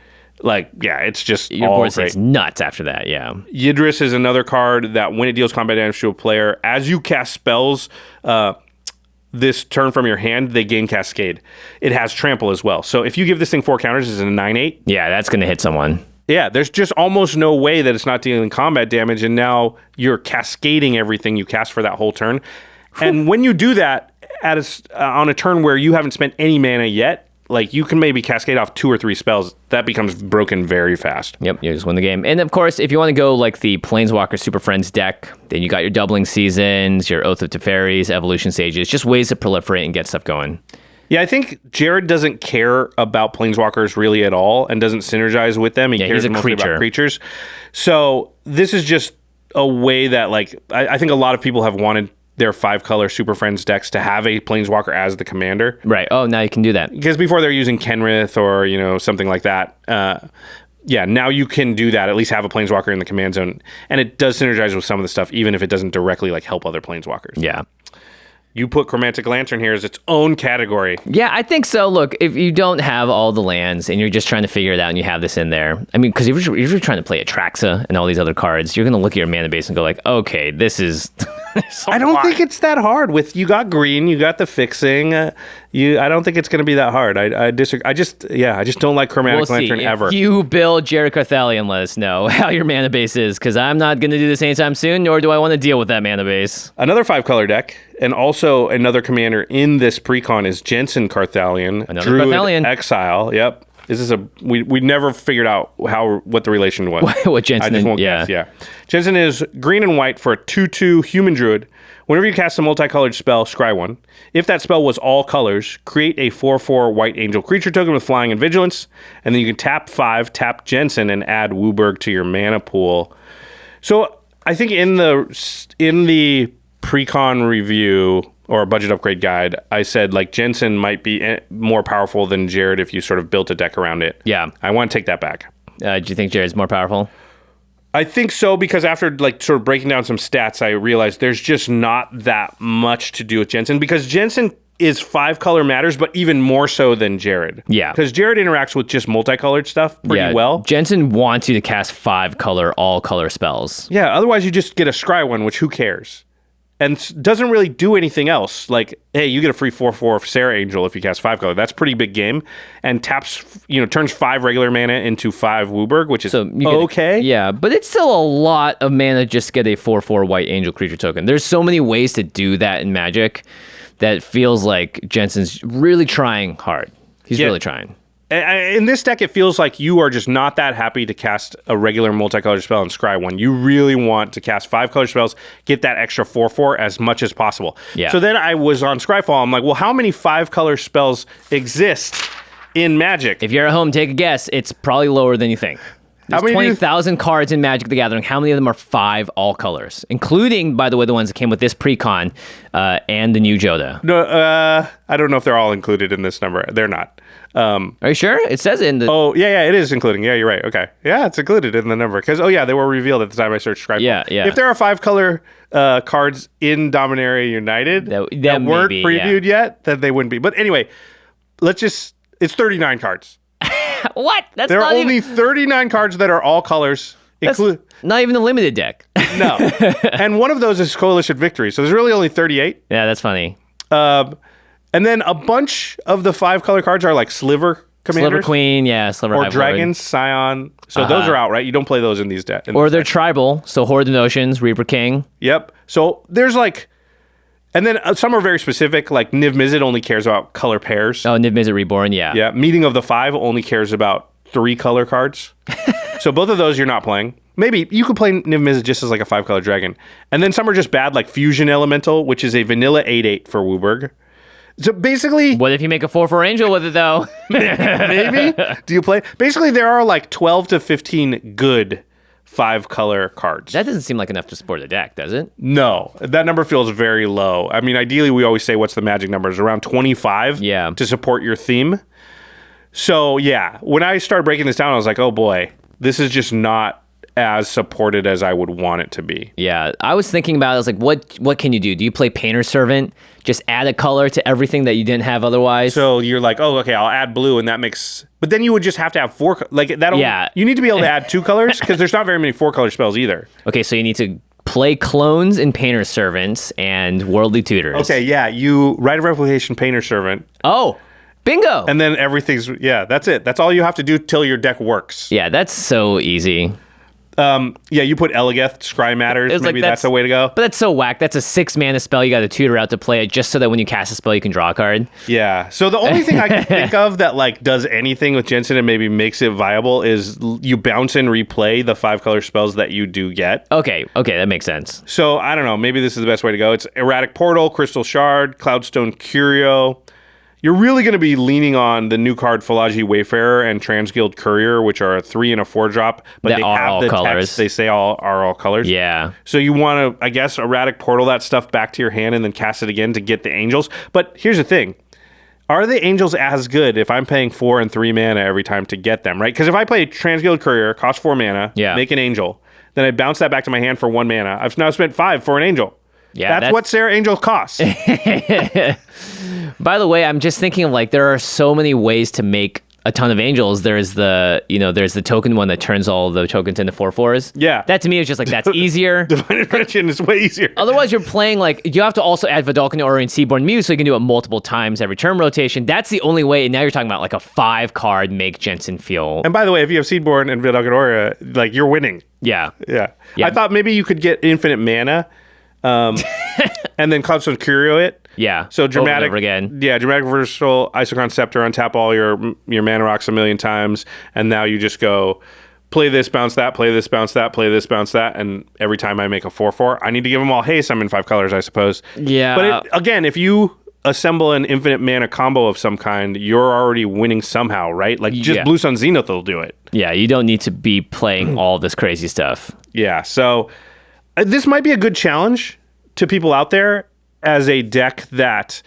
Like, yeah, it's just Your all board great. stays nuts after that, yeah. Yidris is another card that when it deals combat damage to a player, as you cast spells this turn from your hand, they gain Cascade. It has Trample as well. So if you give this thing 4 counters, it's a 9/8. Yeah, that's going to hit someone. Yeah, there's just almost no way that it's not dealing combat damage, and now you're cascading everything you cast for that whole turn. And when you do that on a turn where you haven't spent any mana yet, like you can maybe cascade off 2 or 3 spells, that becomes broken very fast. Yep, you just win the game. And of course, if you want to go like the Planeswalker Super Friends deck, then you got your Doubling Seasons, your Oath of Teferis, Evolution Sages, just ways to proliferate and get stuff going. Yeah, I think Jared doesn't care about Planeswalkers really at all and doesn't synergize with them. He cares mostly about creatures. So this is just a way that, like, I think a lot of people have wanted their 5-color Super Friends decks to have a Planeswalker as the commander. Right. Oh, now you can do that. Because before they're using Kenrith or, you know, something like that. Yeah, now you can do that, at least have a Planeswalker in the command zone. And it does synergize with some of the stuff, even if it doesn't directly, like, help other Planeswalkers. Yeah. You put Chromatic Lantern here as its own category. Yeah, I think so. Look, if you don't have all the lands and you're just trying to figure it out and you have this in there, I mean, because if you're trying to play Atraxa and all these other cards, you're going to look at your mana base and go like, okay, this is... I don't think it's that hard. With you got green, you got the fixing. I don't think it's going to be that hard. I disagree. I just don't like Chromatic Lantern ever. If you build Jared Carthalion, let us know how your mana base is, because I'm not going to do this anytime soon, nor do I want to deal with that mana base. Another 5-color deck, and also another commander in this Precon is Jenson Carthalion. Another Druid Carthalion. Exile. Yep. This is we never figured out what the relation was. What Jenson? I just won't guess. Yeah. Jenson is green and white for a 2/2 human druid. Whenever you cast a multicolored spell, scry 1. If that spell was all colors, create a 4/4 white angel creature token with flying and vigilance, and then you can tap 5, tap Jenson, and add Wooburg to your mana pool. So I think in the Precon review or budget upgrade guide, I said like Jenson might be more powerful than Jared if you sort of built a deck around it. Yeah. I want to take that back. Do you think Jared's more powerful? I think so, because after like sort of breaking down some stats, I realized there's just not that much to do with Jenson, because Jenson is 5-color matters, but even more so than Jared. Yeah. Because Jared interacts with just multicolored stuff pretty well. Jenson wants you to cast 5-color, all-color spells. Yeah, otherwise you just get a scry one, which who cares? And doesn't really do anything else. Like, hey, you get a free 4/4 Sarah Angel if you cast 5-color. That's pretty big game. And turns 5 regular mana into 5 Wooburg, which is okay. Yeah, but it's still a lot of mana just to get a 4/4 white angel creature token. There's so many ways to do that in Magic that it feels like Jenson's really trying hard. He's really trying. In this deck, it feels like you are just not that happy to cast a regular multicolored spell and scry 1. You really want to cast 5-color spells, get that extra 4/4 as much as possible. Yeah. So then I was on Scryfall. I'm like, well, how many 5-color spells exist in Magic? If you're at home, take a guess. It's probably lower than you think. There's 20,000 cards in Magic the Gathering. How many of them are 5 all colors? Including, by the way, the ones that came with this Precon and the new Jodah. No, I don't know if they're all included in this number. They're not. Are you sure? It says it in the... Oh, yeah, it is including. Yeah, you're right. Okay. Yeah, it's included in the number. Because, they were revealed at the time I searched Scryfall. Yeah. If there are 5-color cards in Dominaria United that weren't previewed yet, then they wouldn't be. But anyway, it's 39 cards. What? There are only 39 cards that are all colors. Not even the limited deck. No. And one of those is Coalition Victory. So there's really only 38. Yeah, that's funny. And then a bunch of the 5-color cards are like sliver commanders. Sliver Queen, yeah, Sliver Or Hive Dragon, Lord. Scion. So those are out, right? You don't play those in these decks. Or they're tribal, so Horde of Notions, Reaper King. Yep. So there's like... And then some are very specific, like Niv Mizzet only cares about color pairs. Oh, Niv Mizzet Reborn, yeah. Yeah. Meeting of the Five only cares about 3 color cards. So both of those you're not playing. Maybe you could play Niv Mizzet just as like a 5-color dragon. And then some are just bad, like Fusion Elemental, which is a vanilla 8/8 for Wooburg. So basically... What if you make a 4/4 Angel with it, though? Maybe? Do you play? Basically, there are like 12 to 15 good 5-color cards. That doesn't seem like enough to support a deck, does it? No, that number feels very low. I mean, ideally, we always say what's the magic number? It's around 25 to support your theme. So, yeah, when I started breaking this down, I was like, oh boy, this is just not as supported as I would want it to be. Yeah, I was thinking about it. I was like, what can you do? Do you play Painter Servant? Just add a color to everything that you didn't have otherwise? So you're like, oh, okay, I'll add blue, and that makes... But then you would just have to have 4... Like, that'll... Yeah. You need to be able to add 2 colors, because there's not very many 4-color spells either. Okay, so you need to play Clones and Painter Servants and Worldly Tutors. Okay, yeah, you Rite of Replication Painter Servant. Oh, bingo! And then everything's... Yeah, that's it. That's all you have to do till your deck works. Yeah, that's so easy. Yeah, you put Eligeth, Scry Matters. Maybe that's the way to go. But that's so whack. That's a 6-mana spell. You got to tutor out to play it just so that when you cast a spell, you can draw a card. Yeah. So the only thing I can think of that like does anything with Jenson and maybe makes it viable is you bounce and replay the 5-color spells that you do get. Okay, that makes sense. So I don't know. Maybe this is the best way to go. It's Erratic Portal, Crystal Shard, Cloudstone Curio. You're really going to be leaning on the new card Philagi Wayfarer and Transguild Courier, which are a 3 and a 4 drop, but they have all the colors. Text. They say all colors. Yeah. So you want to, I guess, Erratic Portal that stuff back to your hand and then cast it again to get the angels. But here's the thing. Are the angels as good if I'm paying 4 and 3 mana every time to get them, right? Because if I play Transguild Courier, cost 4 mana, make an angel, then I bounce that back to my hand for 1 mana. I've now spent 5 for an angel. Yeah, that's what Sarah Angel costs. By the way, I'm just thinking of like there are so many ways to make a ton of angels. There's the token one that turns all the tokens into 4/4s. Yeah. That to me is just like that's easier. Divine Intervention is way easier. Otherwise, you're playing like you have to also add Vodalian or Seaborn Muse so you can do it multiple times every turn rotation. That's the only way. And now you're talking about like a 5-card make Jenson feel. And by the way, if you have Seedborn and Vodalian Aura, like you're winning. Yeah. I thought maybe you could get infinite mana. And then Cloudstone Curio it. Yeah. So dramatic over again. Yeah, dramatic versatile Isocron Scepter, untap all your mana rocks a million times, and now you just go play this, bounce that, play this, bounce that, play this, bounce that, and every time I make a 4/4, I need to give them all haste. I'm in 5 colors, I suppose. Yeah. But again, if you assemble an infinite mana combo of some kind, you're already winning somehow, right? Like just Blue Sun Zenith will do it. Yeah, you don't need to be playing all this crazy stuff. Yeah, so this might be a good challenge to people out there as a deck that,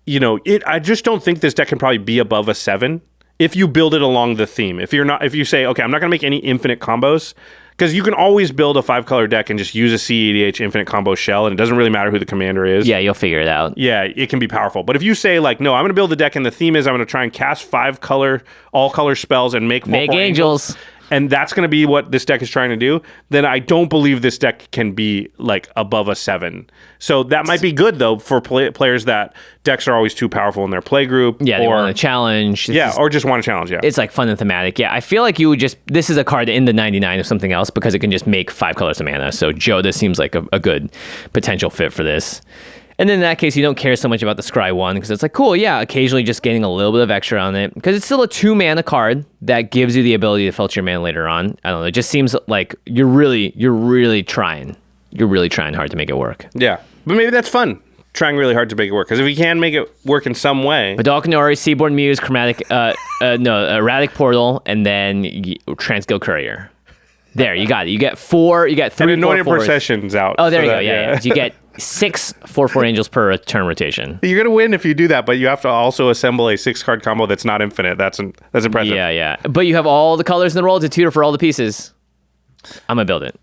I just don't think this deck can probably be above a 7 if you build it along the theme. If you say, okay, I'm not going to make any infinite combos, because you can always build a 5-color deck and just use a CEDH infinite combo shell, and it doesn't really matter who the commander is. Yeah, you'll figure it out. Yeah, it can be powerful. But if you say, like, no, I'm going to build a deck and the theme is I'm going to try and cast 5-color, all-color spells and make angels. And that's going to be what this deck is trying to do, then I don't believe this deck can be like above a 7. So that might be good though for players that decks are always too powerful in their play group. Yeah, they want to challenge. Or just want to challenge. Yeah, it's like fun and thematic. Yeah, I feel like you would this is a card in the 99 of something else because it can just make 5 colors of mana. So Jodah seems like a good potential fit for this. And then in that case, you don't care so much about the Scry 1 because it's like, cool, yeah, occasionally just getting a little bit of extra on it because it's still a 2-mana card that gives you the ability to filter your mana later on. I don't know. It just seems like you're really trying. You're really trying hard to make it work. Yeah, but maybe that's fun. Trying really hard to make it work because if you can make it work in some way. Vodalian, Seaborn Muse, Erratic Portal, and then Transguild Courier. There, you got it. You get 4. You get 3. And Anointed Procession's out. Oh, there you go. Yeah. You get 6 4/4 angels per turn rotation. You're gonna win if you do that, but you have to also assemble a 6-card combo that's not infinite. That's impressive. Yeah. But you have all the colors in the roll to tutor for all the pieces. I'm gonna build it.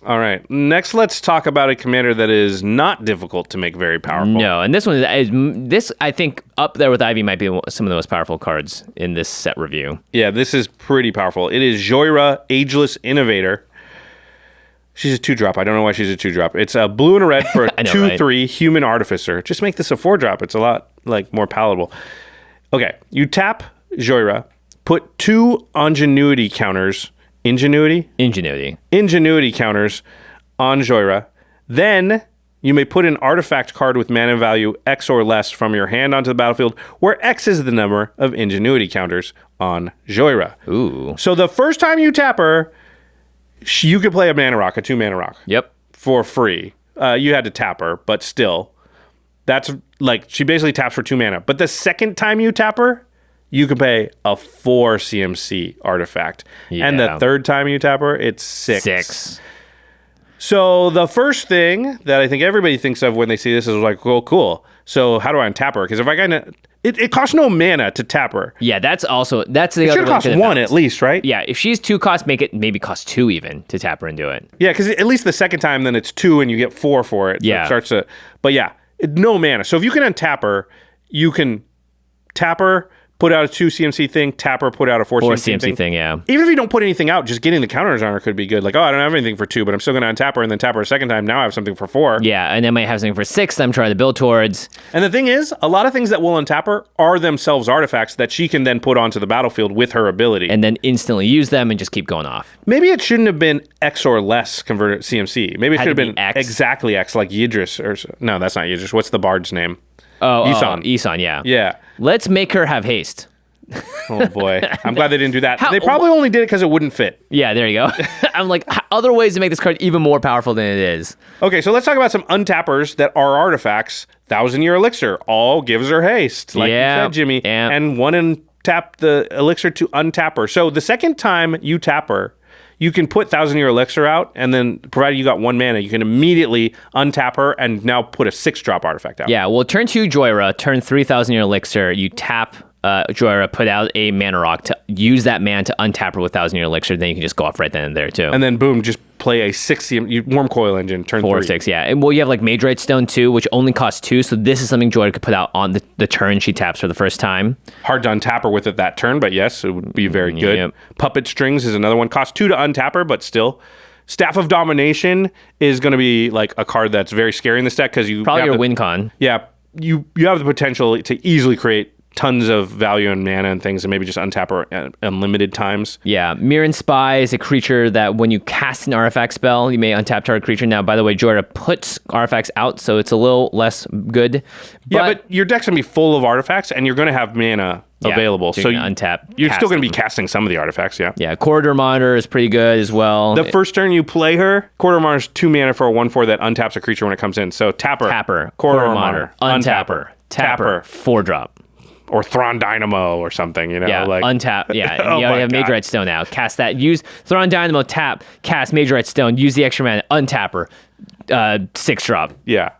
All right. Next, let's talk about a commander that is not difficult to make very powerful. No, and this one is I think up there with Ivy might be some of the most powerful cards in this set review. Yeah, this is pretty powerful. It is Jhoira, Ageless Innovator. She's a 2-drop. I don't know why she's a 2-drop. It's a blue and a red for a 2/3 Human Artificer. Just make this a 4-drop. It's a lot more palatable. Okay, you tap Jhoira, put 2 ingenuity counters. Ingenuity counters on Jhoira. Then you may put an artifact card with mana value X or less from your hand onto the battlefield, where X is the number of ingenuity counters on Jhoira. Ooh. So the first time you tap her, you could play a 2-mana rock. Yep. For free. You had to tap her, but still. That's like, she basically taps for 2 mana. But the second time you tap her, you can pay a 4 CMC artifact. Yeah. And the third time you tap her, it's 6. 6. So the first thing that I think everybody thinks of when they see this is like, well, cool. So how do I untap her? Because if I got it costs no mana to tap her. Yeah, that's the It other should cost 1 at least, right? Yeah, if she's 2 cost, make it maybe cost 2 even to tap her and do it. Yeah, because at least the second time, then it's 2 and you get 4 for it. So Yeah. it starts to, but yeah, no mana. So if you can untap her, you can tap her, put out a 2 CMC thing, tap her, put out a 4 CMC thing, yeah. Even if you don't put anything out, just getting the counters on her could be good. Like, oh, I don't have anything for 2, but I'm still going to untap her and then tap her a second time. Now I have something for 4. Yeah, and then might have something for 6 that I'm trying to build towards. And the thing is, a lot of things that will untap her are themselves artifacts that she can then put onto the battlefield with her ability. And then instantly use them and just keep going off. Maybe it shouldn't have been X or less converted CMC. Maybe it should have been X. exactly X, like Yidris. No, that's not Yidris. What's the bard's name? Isan, yeah. Yeah. Let's make her have haste. Oh boy, I'm glad they didn't do that. They probably only did it because it wouldn't fit. Yeah, there you go. I'm like, other ways to make this card even more powerful than it is. Okay, so let's talk about some untappers that are artifacts. 1,000-year elixir all gives her haste, like you said, Jimmy. Yeah. And one untap the elixir to untap her. So the second time you tap her, you can put 1,000-year elixir out, and then provided you got 1 mana, you can immediately untap her and now put a 6-drop artifact out. Yeah, well, turn 2 Jhoira, turn 3,000-year elixir, you tap Jhoira, put out a mana rock to use that mana to untap her with 1,000-year elixir, then you can just go off right then and there too. And then boom, just play a 6 Warm Coil Engine, turn 4 or 3. 6, yeah. And well, you have like Magerite Stone too, which only costs 2, so this is something Jhoira could put out on the turn she taps for the first time. Hard to untap her with it that turn, but yes, it would be very good. Yep. Puppet Strings is another one. Costs 2 to untap her, but still. Staff of Domination is going to be like a card that's very scary in this deck because you Probably have your the, win con. Yeah, you have the potential to easily create tons of value and mana and things, and maybe just untap her at unlimited times. Yeah, Mirren Spy is a creature that when you cast an artifact spell, you may untap target creature. Now, by the way, Jodah puts artifacts out, so it's a little less good. But your deck's going to be full of artifacts, and you're going to have mana available. So So you untap. you're still going to them. be casting some of the artifacts, yeah. Yeah, Corridor Monitor is pretty good as well. The first turn you play her, Corridor Monitor's 2 mana for a 1/4 that untaps a creature when it comes in. So tap her. Tap her. Corridor Monitor. Untap her. Tap her. 4-drop. Or Thrawn Dynamo or something, you know? Yeah, like untap. Yeah, Oh you already my have God. Magerite Stone out. Cast that. Use Thrawn Dynamo, tap, cast Magerite Stone, use the extra mana, untap her. 6-drop. Yeah.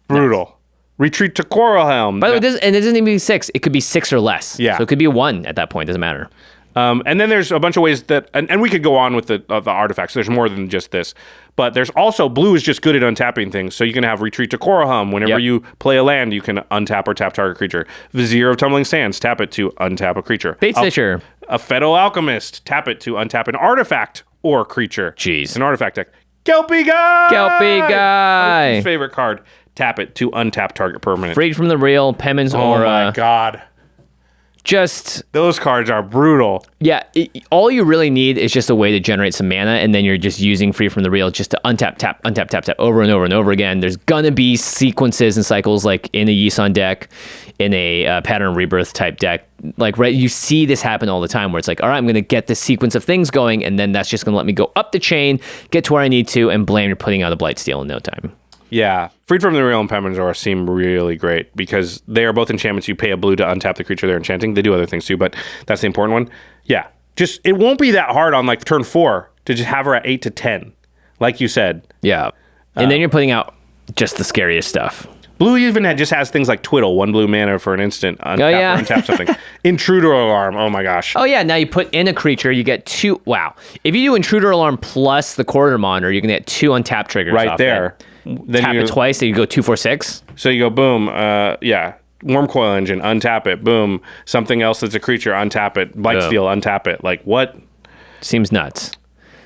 Brutal. Retreat to Coral Helm. By the way, it doesn't even be 6. It could be 6 or less. Yeah. So it could be a 1 at that point. Doesn't matter. And then there's a bunch of ways that, and we could go on with the artifacts. There's more than just this. But there's also, blue is just good at untapping things. So you can have Retreat to Coral Helm. Whenever you play a land, you can untap or tap target creature. Vizier of Tumbling Sands, tap it to untap a creature. Bait Stitcher. A Fettle Alchemist, tap it to untap an artifact or creature. Jeez. An artifact deck. Kelpie Guy! Kelpie Guy! His favorite card. Tap it to untap target permanent. Freed from the Real, Penman's Oh Aura. my God. Just, Those cards are brutal. yeah, all you really need is just a way to generate some mana, and then you're just using Free from the Real just to untap, tap, over and over and over again. There's gonna be sequences and cycles like in a Yisan deck, in a Pattern Rebirth type deck. Like, right, you see this happen all the time where it's like, all right, I'm gonna get this sequence of things going, and then that's just gonna let me go up the chain, get to where I need to, and blam, you're putting out a Blightsteel in no time. Yeah. Freed from the Real and Penman's Aura seem really great because they are both enchantments. You pay a blue to untap the creature they're enchanting. They do other things too, but that's the important one. Yeah. Just, it won't be that hard on like turn 4 to just have her at 8 to 10, like you said. Yeah. And then you're putting out just the scariest stuff. Blue even just has things like Twiddle, 1 blue mana for an instant. Untap, untap something. Intruder Alarm. Oh my gosh. Oh yeah, now you put in a creature, you get 2. Wow. If you do Intruder Alarm plus the Corridor Monitor, you can get 2 untap triggers Right off there. it. Then Tap it twice, and you go 2, 4, 6. So you go boom, yeah. Warm Coil Engine, untap it. Boom. Something else that's a creature, untap it. Blightsteel, untap it. Like what? Seems nuts.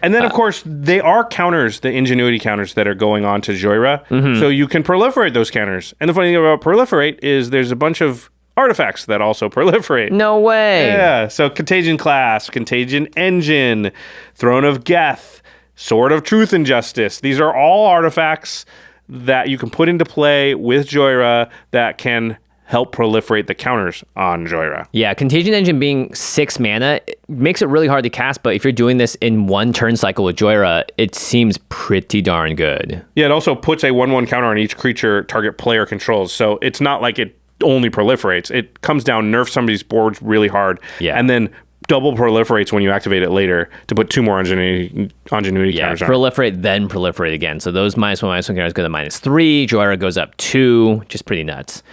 And then, of course, they are counters, the ingenuity counters that are going on to Jhoira. So you can proliferate those counters. And the funny thing about proliferate is there's a bunch of artifacts that also proliferate. No way. Yeah, so Contagion Clasp, Contagion Engine, Throne of Geth, Sword of Truth and Justice. These are all artifacts that you can put into play with Jhoira that can help proliferate the counters on Jhoira. Yeah, Contagion Engine being 6 mana it makes it really hard to cast, but if you're doing this in one turn cycle with Jhoira, it seems pretty darn good. Yeah, it also puts a 1/1 counter on each creature target player controls, so it's not like it only proliferates. It comes down, nerfs somebody's boards really hard, and then double proliferates when you activate it later to put 2 more ingenuity counters on. Proliferate, then proliferate again. So those -1/-1 counters go to -3. Jhoira goes up 2, just pretty nuts.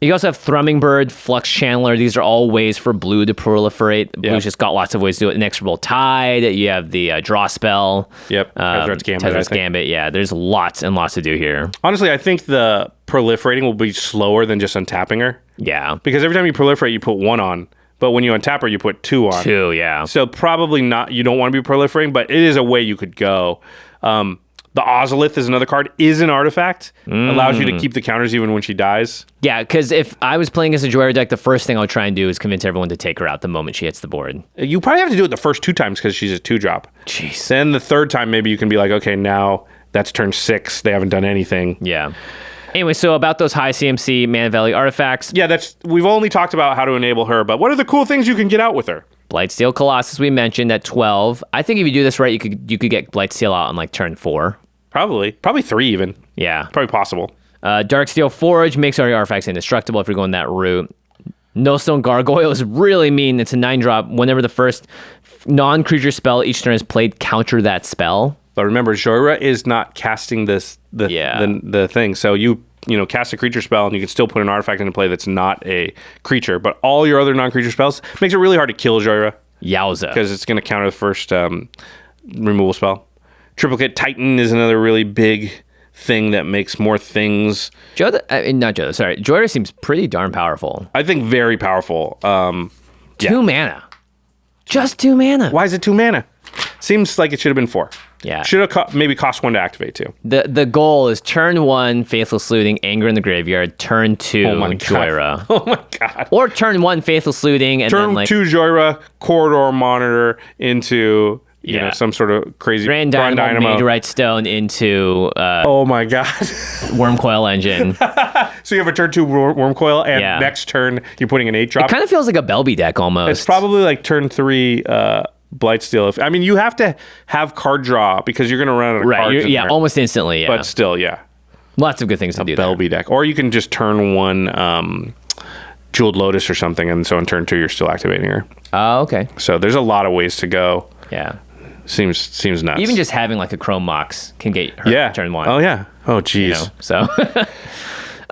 You also have Thrumming Bird, Flux Channeler. These are all ways for blue to proliferate. Blue's just got lots of ways to do it. Inexorable Tide. You have the draw spell. Yep. Tezzret's Gambit. Yeah, there's lots and lots to do here. Honestly, I think the proliferating will be slower than just untapping her. Yeah. Because every time you proliferate, you put 1 on. But when you untap her, you put 2 on. 2, yeah. So probably not, you don't want to be proliferating, but it is a way you could go. The Ozolith is another card, is an artifact. Allows you to keep the counters even when she dies. Yeah, because if I was playing as a Jhoira deck, the first thing I would try and do is convince everyone to take her out the moment she hits the board. You probably have to do it the first 2 times because she's a 2-drop. Jeez. Then the 3rd time, maybe you can be like, okay, now that's turn 6. They haven't done anything. Yeah. Anyway, so about those high CMC Mana Valley artifacts. Yeah, we've only talked about how to enable her, but what are the cool things you can get out with her? Blightsteel Colossus we mentioned at 12. I think if you do this right, you could get Blightsteel out on like turn 4. Probably 3 even. Yeah. Probably possible. Darksteel Forge makes all your artifacts indestructible if you're going that route. Nullstone Gargoyle is really mean. It's a 9-drop. Whenever the first non-creature spell each turn is played, counter that spell. But remember, Jhoira is not casting the thing. So you cast a creature spell and you can still put an artifact into play that's not a creature. But all your other non-creature spells makes it really hard to kill Jhoira. Yowza. Because it's going to counter the first removal spell. Triplicate Titan is another really big thing that makes more things. Jhoira seems pretty darn powerful. I think very powerful. 2 mana. Just 2 mana. Why is it 2 mana? Seems like it should have been 4. Yeah. Should have maybe cost 1 to activate too. The goal is turn 1, Faithless Looting, Anger in the Graveyard. Turn 2, Jhoira. Oh my god. Or turn 1, Faithless Looting, and turn then 2 Jhoira, Corridor Monitor into some sort of crazy Grand Dynamo, Meteorite Stone into oh my god. Wormcoil Engine. So you have a turn 2 Wormcoil, and next turn you're putting an 8-drop. It kind of feels like a Belby deck almost. It's probably like turn 3 Blightsteel. I mean, you have to have card draw because you're going to run out of cards. Yeah, almost instantly. Yeah, but still, yeah, lots of good things to do. Belby deck, or you can just turn 1 Jeweled Lotus or something, and so in turn 2 you're still activating her. Oh, okay. So there's a lot of ways to go. Yeah, seems nuts. Even just having like a Chrome Mox can get her turn 1. Oh yeah. Oh geez. So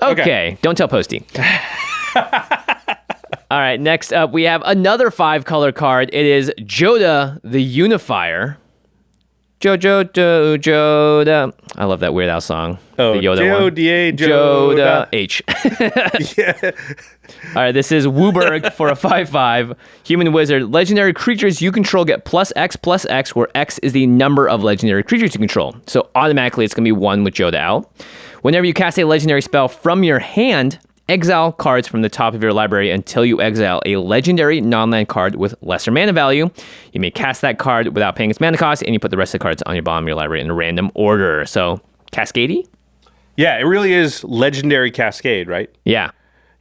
okay, don't tell Posty. All right, next up we have another 5-color card. It is Jodah the Unifier. Jodah. I love that Weird Al song. Oh, the Yoda one. Jodah H. Yeah. All right, this is Wooburg for a 5/5 human wizard. Legendary creatures you control get +X/+X, where X is the number of legendary creatures you control. So automatically it's going to be 1 with Jodah out. Whenever you cast a legendary spell from your hand, exile cards from the top of your library until you exile a legendary non-land card with lesser mana value. You may cast that card without paying its mana cost, and you put the rest of the cards on your bottom of your library in a random order. So, Cascade-y? Yeah, it really is legendary Cascade, right? Yeah.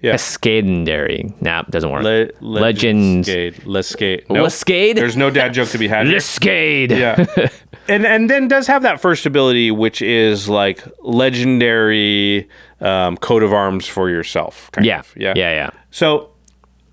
Cascadendary. Nah, doesn't work. Legends. Lescade. Nope. Lescade? There's no dad joke to be had here. Lescade. Yeah. And then does have that first ability, which is like legendary coat of arms for yourself. Kind of. Yeah. So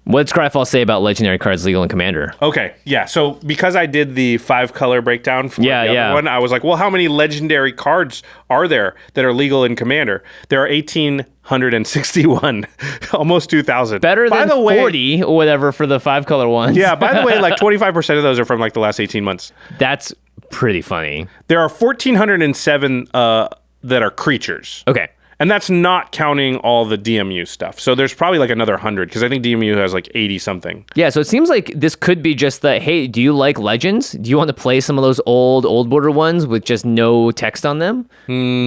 what does Cryfall say about legendary cards legal in Commander? Okay, yeah. So because I did the 5-color breakdown for the other one, I was like, well, how many legendary cards are there that are legal in Commander? There are 1,861, almost 2,000. Better than 40 or whatever for the 5-color ones. Yeah, by the way, like 25% of those are from like the last 18 months. That's pretty funny. There are 1,407 that are creatures. Okay. And that's not counting all the DMU stuff. So there's probably like another 100 because I think DMU has like 80 something. Yeah, so it seems like this could be just the, hey, do you like Legends? Do you want to play some of those old border ones with just no text on them?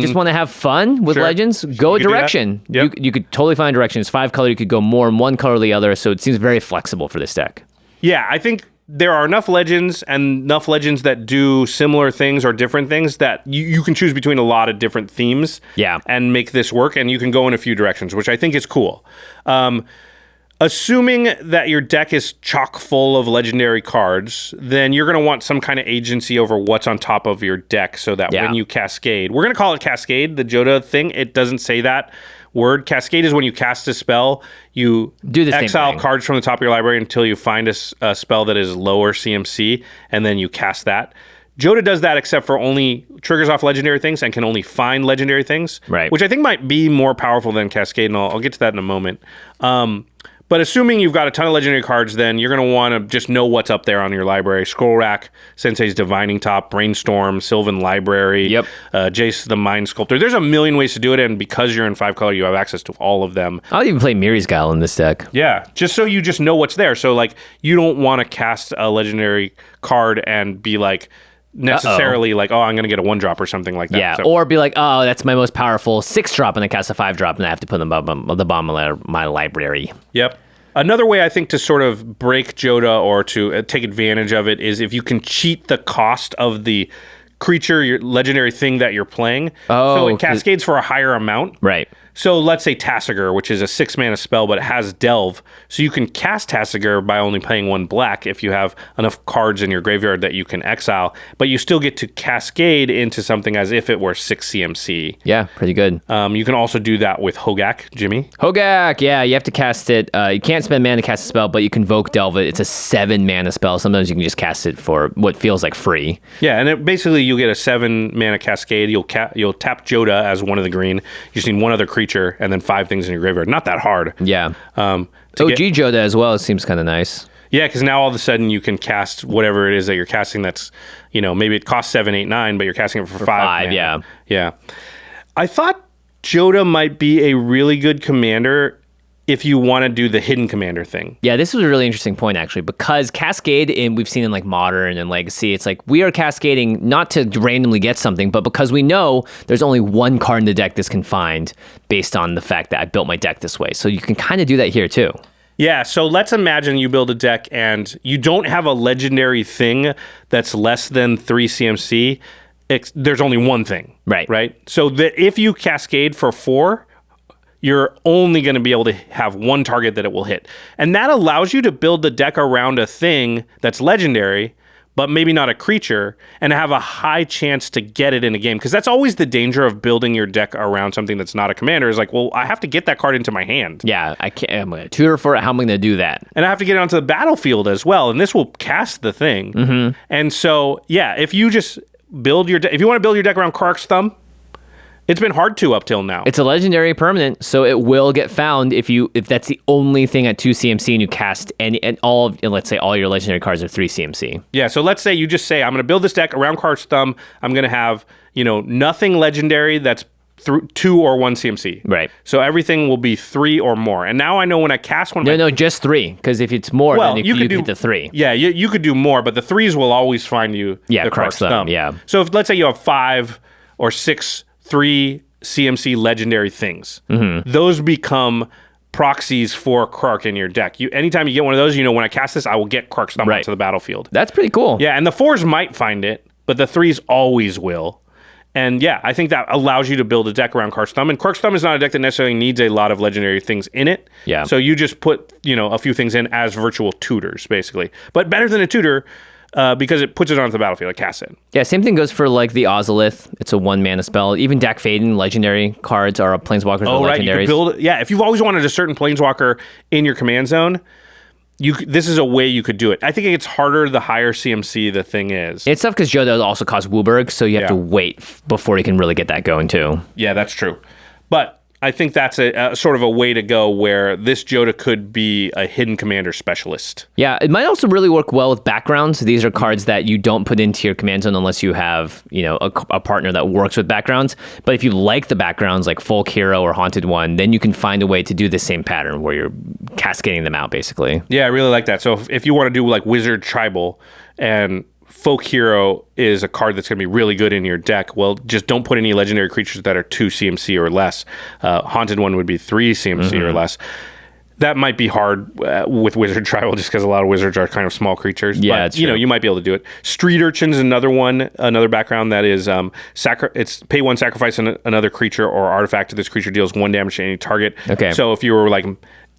Just want to have fun with Sure. Legends? Go a You could do that. direction. Yep. You could totally find direction. It's 5 color. You could go more in one color or the other. So it seems very flexible for this deck. Yeah, I think there are enough legends and enough legends that do similar things or different things that you can choose between a lot of different themes and make this work, and you can go in a few directions, which I think is cool. Assuming that your deck is chock full of legendary cards, then you're going to want some kind of agency over what's on top of your deck so that when you cascade, we're going to call it cascade, the Jodah thing. It doesn't say that word. Cascade is when you cast a spell, you do the same exile thing. cards from the top of your library until you find a spell that is lower CMC, and then you cast that. Jodah does that except for only triggers off legendary things and can only find legendary things, right? Which I think might be more powerful than Cascade, and I'll get to that in a moment. But assuming you've got a ton of legendary cards, then you're going to want to just know what's up there on your library. Scroll Rack, Sensei's Divining Top, Brainstorm, Sylvan Library, Jace the Mind Sculptor. There's a million ways to do it, and because you're in 5 color, you have access to all of them. I'll even play Miri's Guile in this deck. Yeah, just so you just know what's there. So, like, you don't want to cast a legendary card and be like, necessarily like, oh, I'm going to get a 1-drop or something like that. Yeah, or be like, oh, that's my most powerful 6-drop, and I cast a 5-drop, and I have to put them above the bottom of my library. Yep. Another way I think to sort of break Jodah or to take advantage of it is if you can cheat the cost of the creature, your legendary thing that you're playing. So it cascades for a higher amount. Right. So let's say Tasigur, which is a 6-mana spell, but it has Delve. So you can cast Tasigur by only paying 1 black if you have enough cards in your graveyard that you can exile. But you still get to cascade into something as if it were 6 CMC. Yeah, pretty good. You can also do that with Hogak, Jimmy. Hogak, yeah, you have to cast it. You can't spend mana to cast a spell, but you can Invoke Delve it. It's a 7-mana spell. Sometimes you can just cast it for what feels like free. Yeah, and basically you'll get a 7-mana cascade. You'll tap Jodah as one of the green. You just need one other creature and then 5 things in your graveyard. Not that hard. Yeah. OG Jodah as well. It seems kind of nice. Yeah, because now all of a sudden you can cast whatever it is that you're casting. That's, maybe it costs 7, 8, 9, but you're casting it for 5. Yeah. Yeah. I thought Jodah might be a really good commander if you want to do the hidden commander thing. Yeah, this was a really interesting point, actually, because Cascade, we've seen in like Modern and Legacy, it's like we are cascading not to randomly get something, but because we know there's only one card in the deck this can find based on the fact that I built my deck this way. So you can kind of do that here too. Yeah, so let's imagine you build a deck and you don't have a legendary thing that's less than 3 CMC. There's only one thing. Right? So that if you cascade for 4, you're only going to be able to have one target that it will hit. And that allows you to build the deck around a thing that's legendary, but maybe not a creature, and have a high chance to get it in a game. Because that's always the danger of building your deck around something that's not a commander, is like, well, I have to get that card into my hand. Yeah, I'm going to tutor for it. How am I going to do that? And I have to get it onto the battlefield as well, and this will cast the thing. Mm-hmm. And so, yeah, if you just build your if you want to build your deck around Kark's Thumb, it's been hard to up till now. It's a legendary permanent, so it will get found if that's the only thing at 2 CMC and you cast let's say all your legendary cards are 3 CMC. Yeah, so let's say you just say, I'm going to build this deck around Kark's Thumb. I'm going to have, nothing legendary that's 2 or 1 CMC. Right. So everything will be 3 or more. And now I know when I cast one of No, just 3, because if it's more, then you could hit the 3. Yeah, you could do more, but the 3s will always find you the Kark's Thumb. Yeah. So if let's say you have 5 or 6 3 CMC legendary things. Mm-hmm. Those become proxies for Kark in your deck. Anytime you get one of those, when I cast this, I will get Kark's Thumb onto the battlefield. That's pretty cool. Yeah, and the 4s might find it, but the 3s always will. And yeah, I think that allows you to build a deck around Kark's Thumb. And Kark's Thumb is not a deck that necessarily needs a lot of legendary things in it. Yeah. So you just put, a few things in as virtual tutors, basically. But better than a tutor, because it puts it onto the battlefield, it casts it. Yeah, same thing goes for like the Ozolith. It's a 1-mana spell. Even Dak Faden legendary cards are planeswalkers. Oh, right. Legendaries. You could build, if you've always wanted a certain planeswalker in your command zone, this is a way you could do it. I think it gets harder the higher CMC the thing is. It's tough because Jodah also costs Wooburg, so you have to wait before you can really get that going too. Yeah, that's true. But I think that's a sort of a way to go where this Jodah could be a hidden commander specialist. Yeah, it might also really work well with backgrounds. These are cards that you don't put into your command zone unless you have, a partner that works with backgrounds. But if you like the backgrounds like Folk Hero or Haunted One, then you can find a way to do the same pattern where you're cascading them out, basically. Yeah, I really like that. So if you want to do like Wizard Tribal and Folk Hero is a card that's going to be really good in your deck, well, just don't put any legendary creatures that are 2 CMC or less. Haunted One would be 3 CMC or less. That might be hard with Wizard Tribal just because a lot of wizards are kind of small creatures. Yeah, but, you might be able to do it. Street Urchin's another background that is it's pay 1, sacrifice another creature or artifact to this creature deals 1 damage to any target. Okay. So if you were like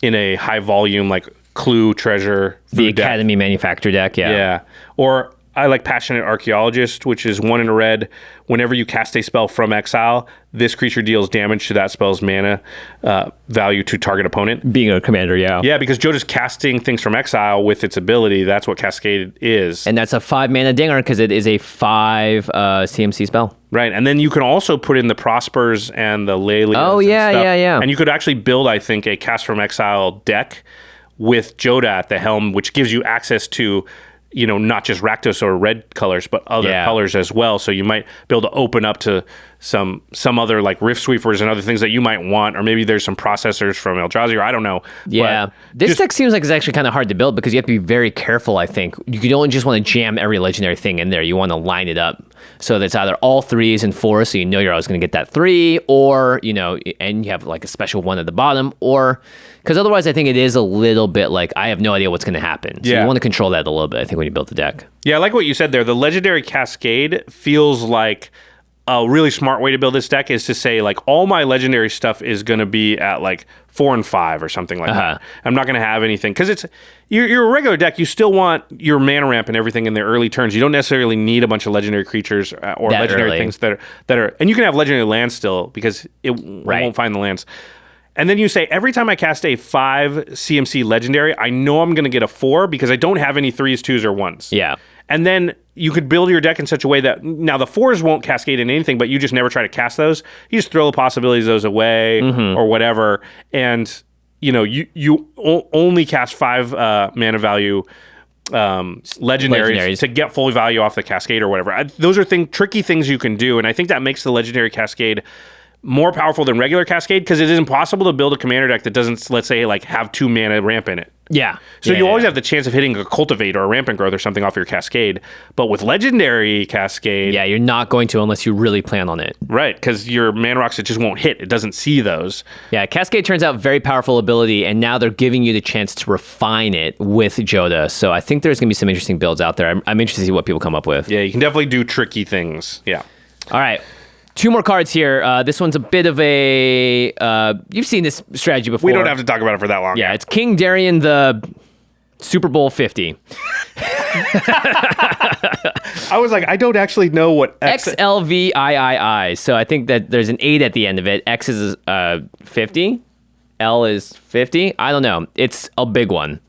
in a high volume like Clue, Treasure, the Academy Manufactor deck, yeah. Yeah. Or I like Passionate Archaeologist, which is 1 in a red. Whenever you cast a spell from exile, this creature deals damage to that spell's mana value to target opponent. Being a commander, yeah. Yeah, because Jodah's casting things from exile with its ability. That's what Cascade is. And that's a 5 mana dinger because it is a 5 CMC spell. Right, and then you can also put in the Prospers and the Leylias. Oh, yeah, yeah. And you could actually build, I think, a cast from exile deck with Jodah at the helm, which gives you access to not just Rakdos or red colors, but other colors as well. So you might be able to open up to some other like Rift Sweepers and other things that you might want, or maybe there's some processors from Eldrazi, or I don't know. Yeah, this deck seems like it's actually kind of hard to build because you have to be very careful, I think. You don't just want to jam every legendary thing in there. You want to line it up so that's either all 3s and 4s, so you're always going to get that 3, or, and you have like a special 1 at the bottom, or... Because otherwise, I think it is a little bit like, I have no idea what's going to happen. So you want to control that a little bit, I think, when you build the deck. Yeah, I like what you said there. The Legendary Cascade feels like a really smart way to build this deck is to say, like, all my Legendary stuff is going to be at, like, 4 and 5 or something like that. I'm not going to have anything. Because you're a regular deck. You still want your mana ramp and everything in the early turns. You don't necessarily need a bunch of Legendary creatures or that Legendary early. things that are... And you can have Legendary lands still because it won't find the lands. And then you say, every time I cast a 5 CMC Legendary, I know I'm going to get a 4 because I don't have any 3s, 2s, or 1s. Yeah. And then you could build your deck in such a way that, now the 4s won't cascade in anything, but you just never try to cast those. You just throw the possibilities of those away or whatever. And, you only cast 5 mana value legendaries to get full value off the Cascade or whatever. Those are tricky things you can do. And I think that makes the Legendary Cascade more powerful than regular Cascade because it is impossible to build a commander deck that doesn't, let's say, like have 2 mana ramp in it. Yeah. So you always have the chance of hitting a Cultivate or a Rampant Growth or something off your Cascade. But with Legendary Cascade... Yeah, you're not going to unless you really plan on it. Right, because your Mana Rocks, it just won't hit. It doesn't see those. Yeah, Cascade turns out very powerful ability, and now they're giving you the chance to refine it with Jodah. So I think there's going to be some interesting builds out there. I'm interested to see what people come up with. Yeah, you can definitely do tricky things. Yeah. All right. 2 more cards here. This one's a bit of a... you've seen this strategy before. We don't have to talk about it for that long. Yeah, it's King Darien the Super Bowl 50. I was like, I don't actually know what... XLVIII. So I think that there's an 8 at the end of it. X is 50. L is 50. I don't know. It's a big one.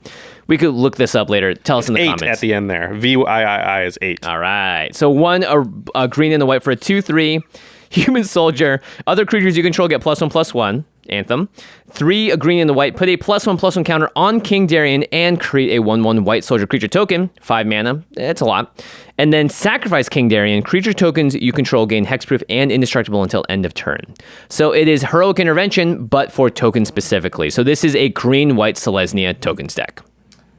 We could look this up later. Tell us in the 8 comments. At the end there. VIII is 8. All right. So 1 a green and a white for a 2/3. Human soldier. Other creatures you control get +1/+1. Anthem. 3 a green and a white. Put a +1/+1 counter on King Darien and create a 1/1 white soldier creature token. 5 mana. It's a lot. And then sacrifice King Darien. Creature tokens you control gain hexproof and indestructible until end of turn. So it is Heroic Intervention, but for tokens specifically. So this is a green-white Selesnya tokens deck.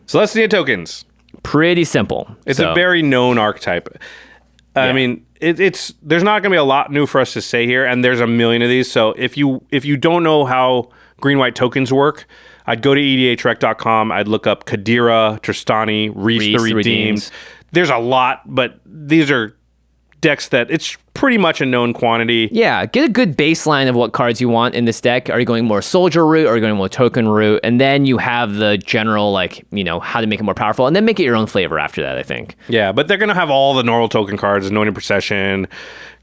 Selesnya tokens. Pretty simple. It's a very known archetype. I mean, it's there's not going to be a lot new for us to say here, and there's a million of these. So if you don't know how green-white tokens work, I'd go to EDHREC.com. I'd look up Kadira, Tristani, Reese the Redeemed. There's a lot, but these are decks that it's pretty much a known quantity. Yeah, get a good baseline of what cards you want in this deck. Are you going more soldier route or are you going more token route? And then you have the general, how to make it more powerful, and then make it your own flavor after that, I think. Yeah, but they're going to have all the normal token cards: Anointed Procession,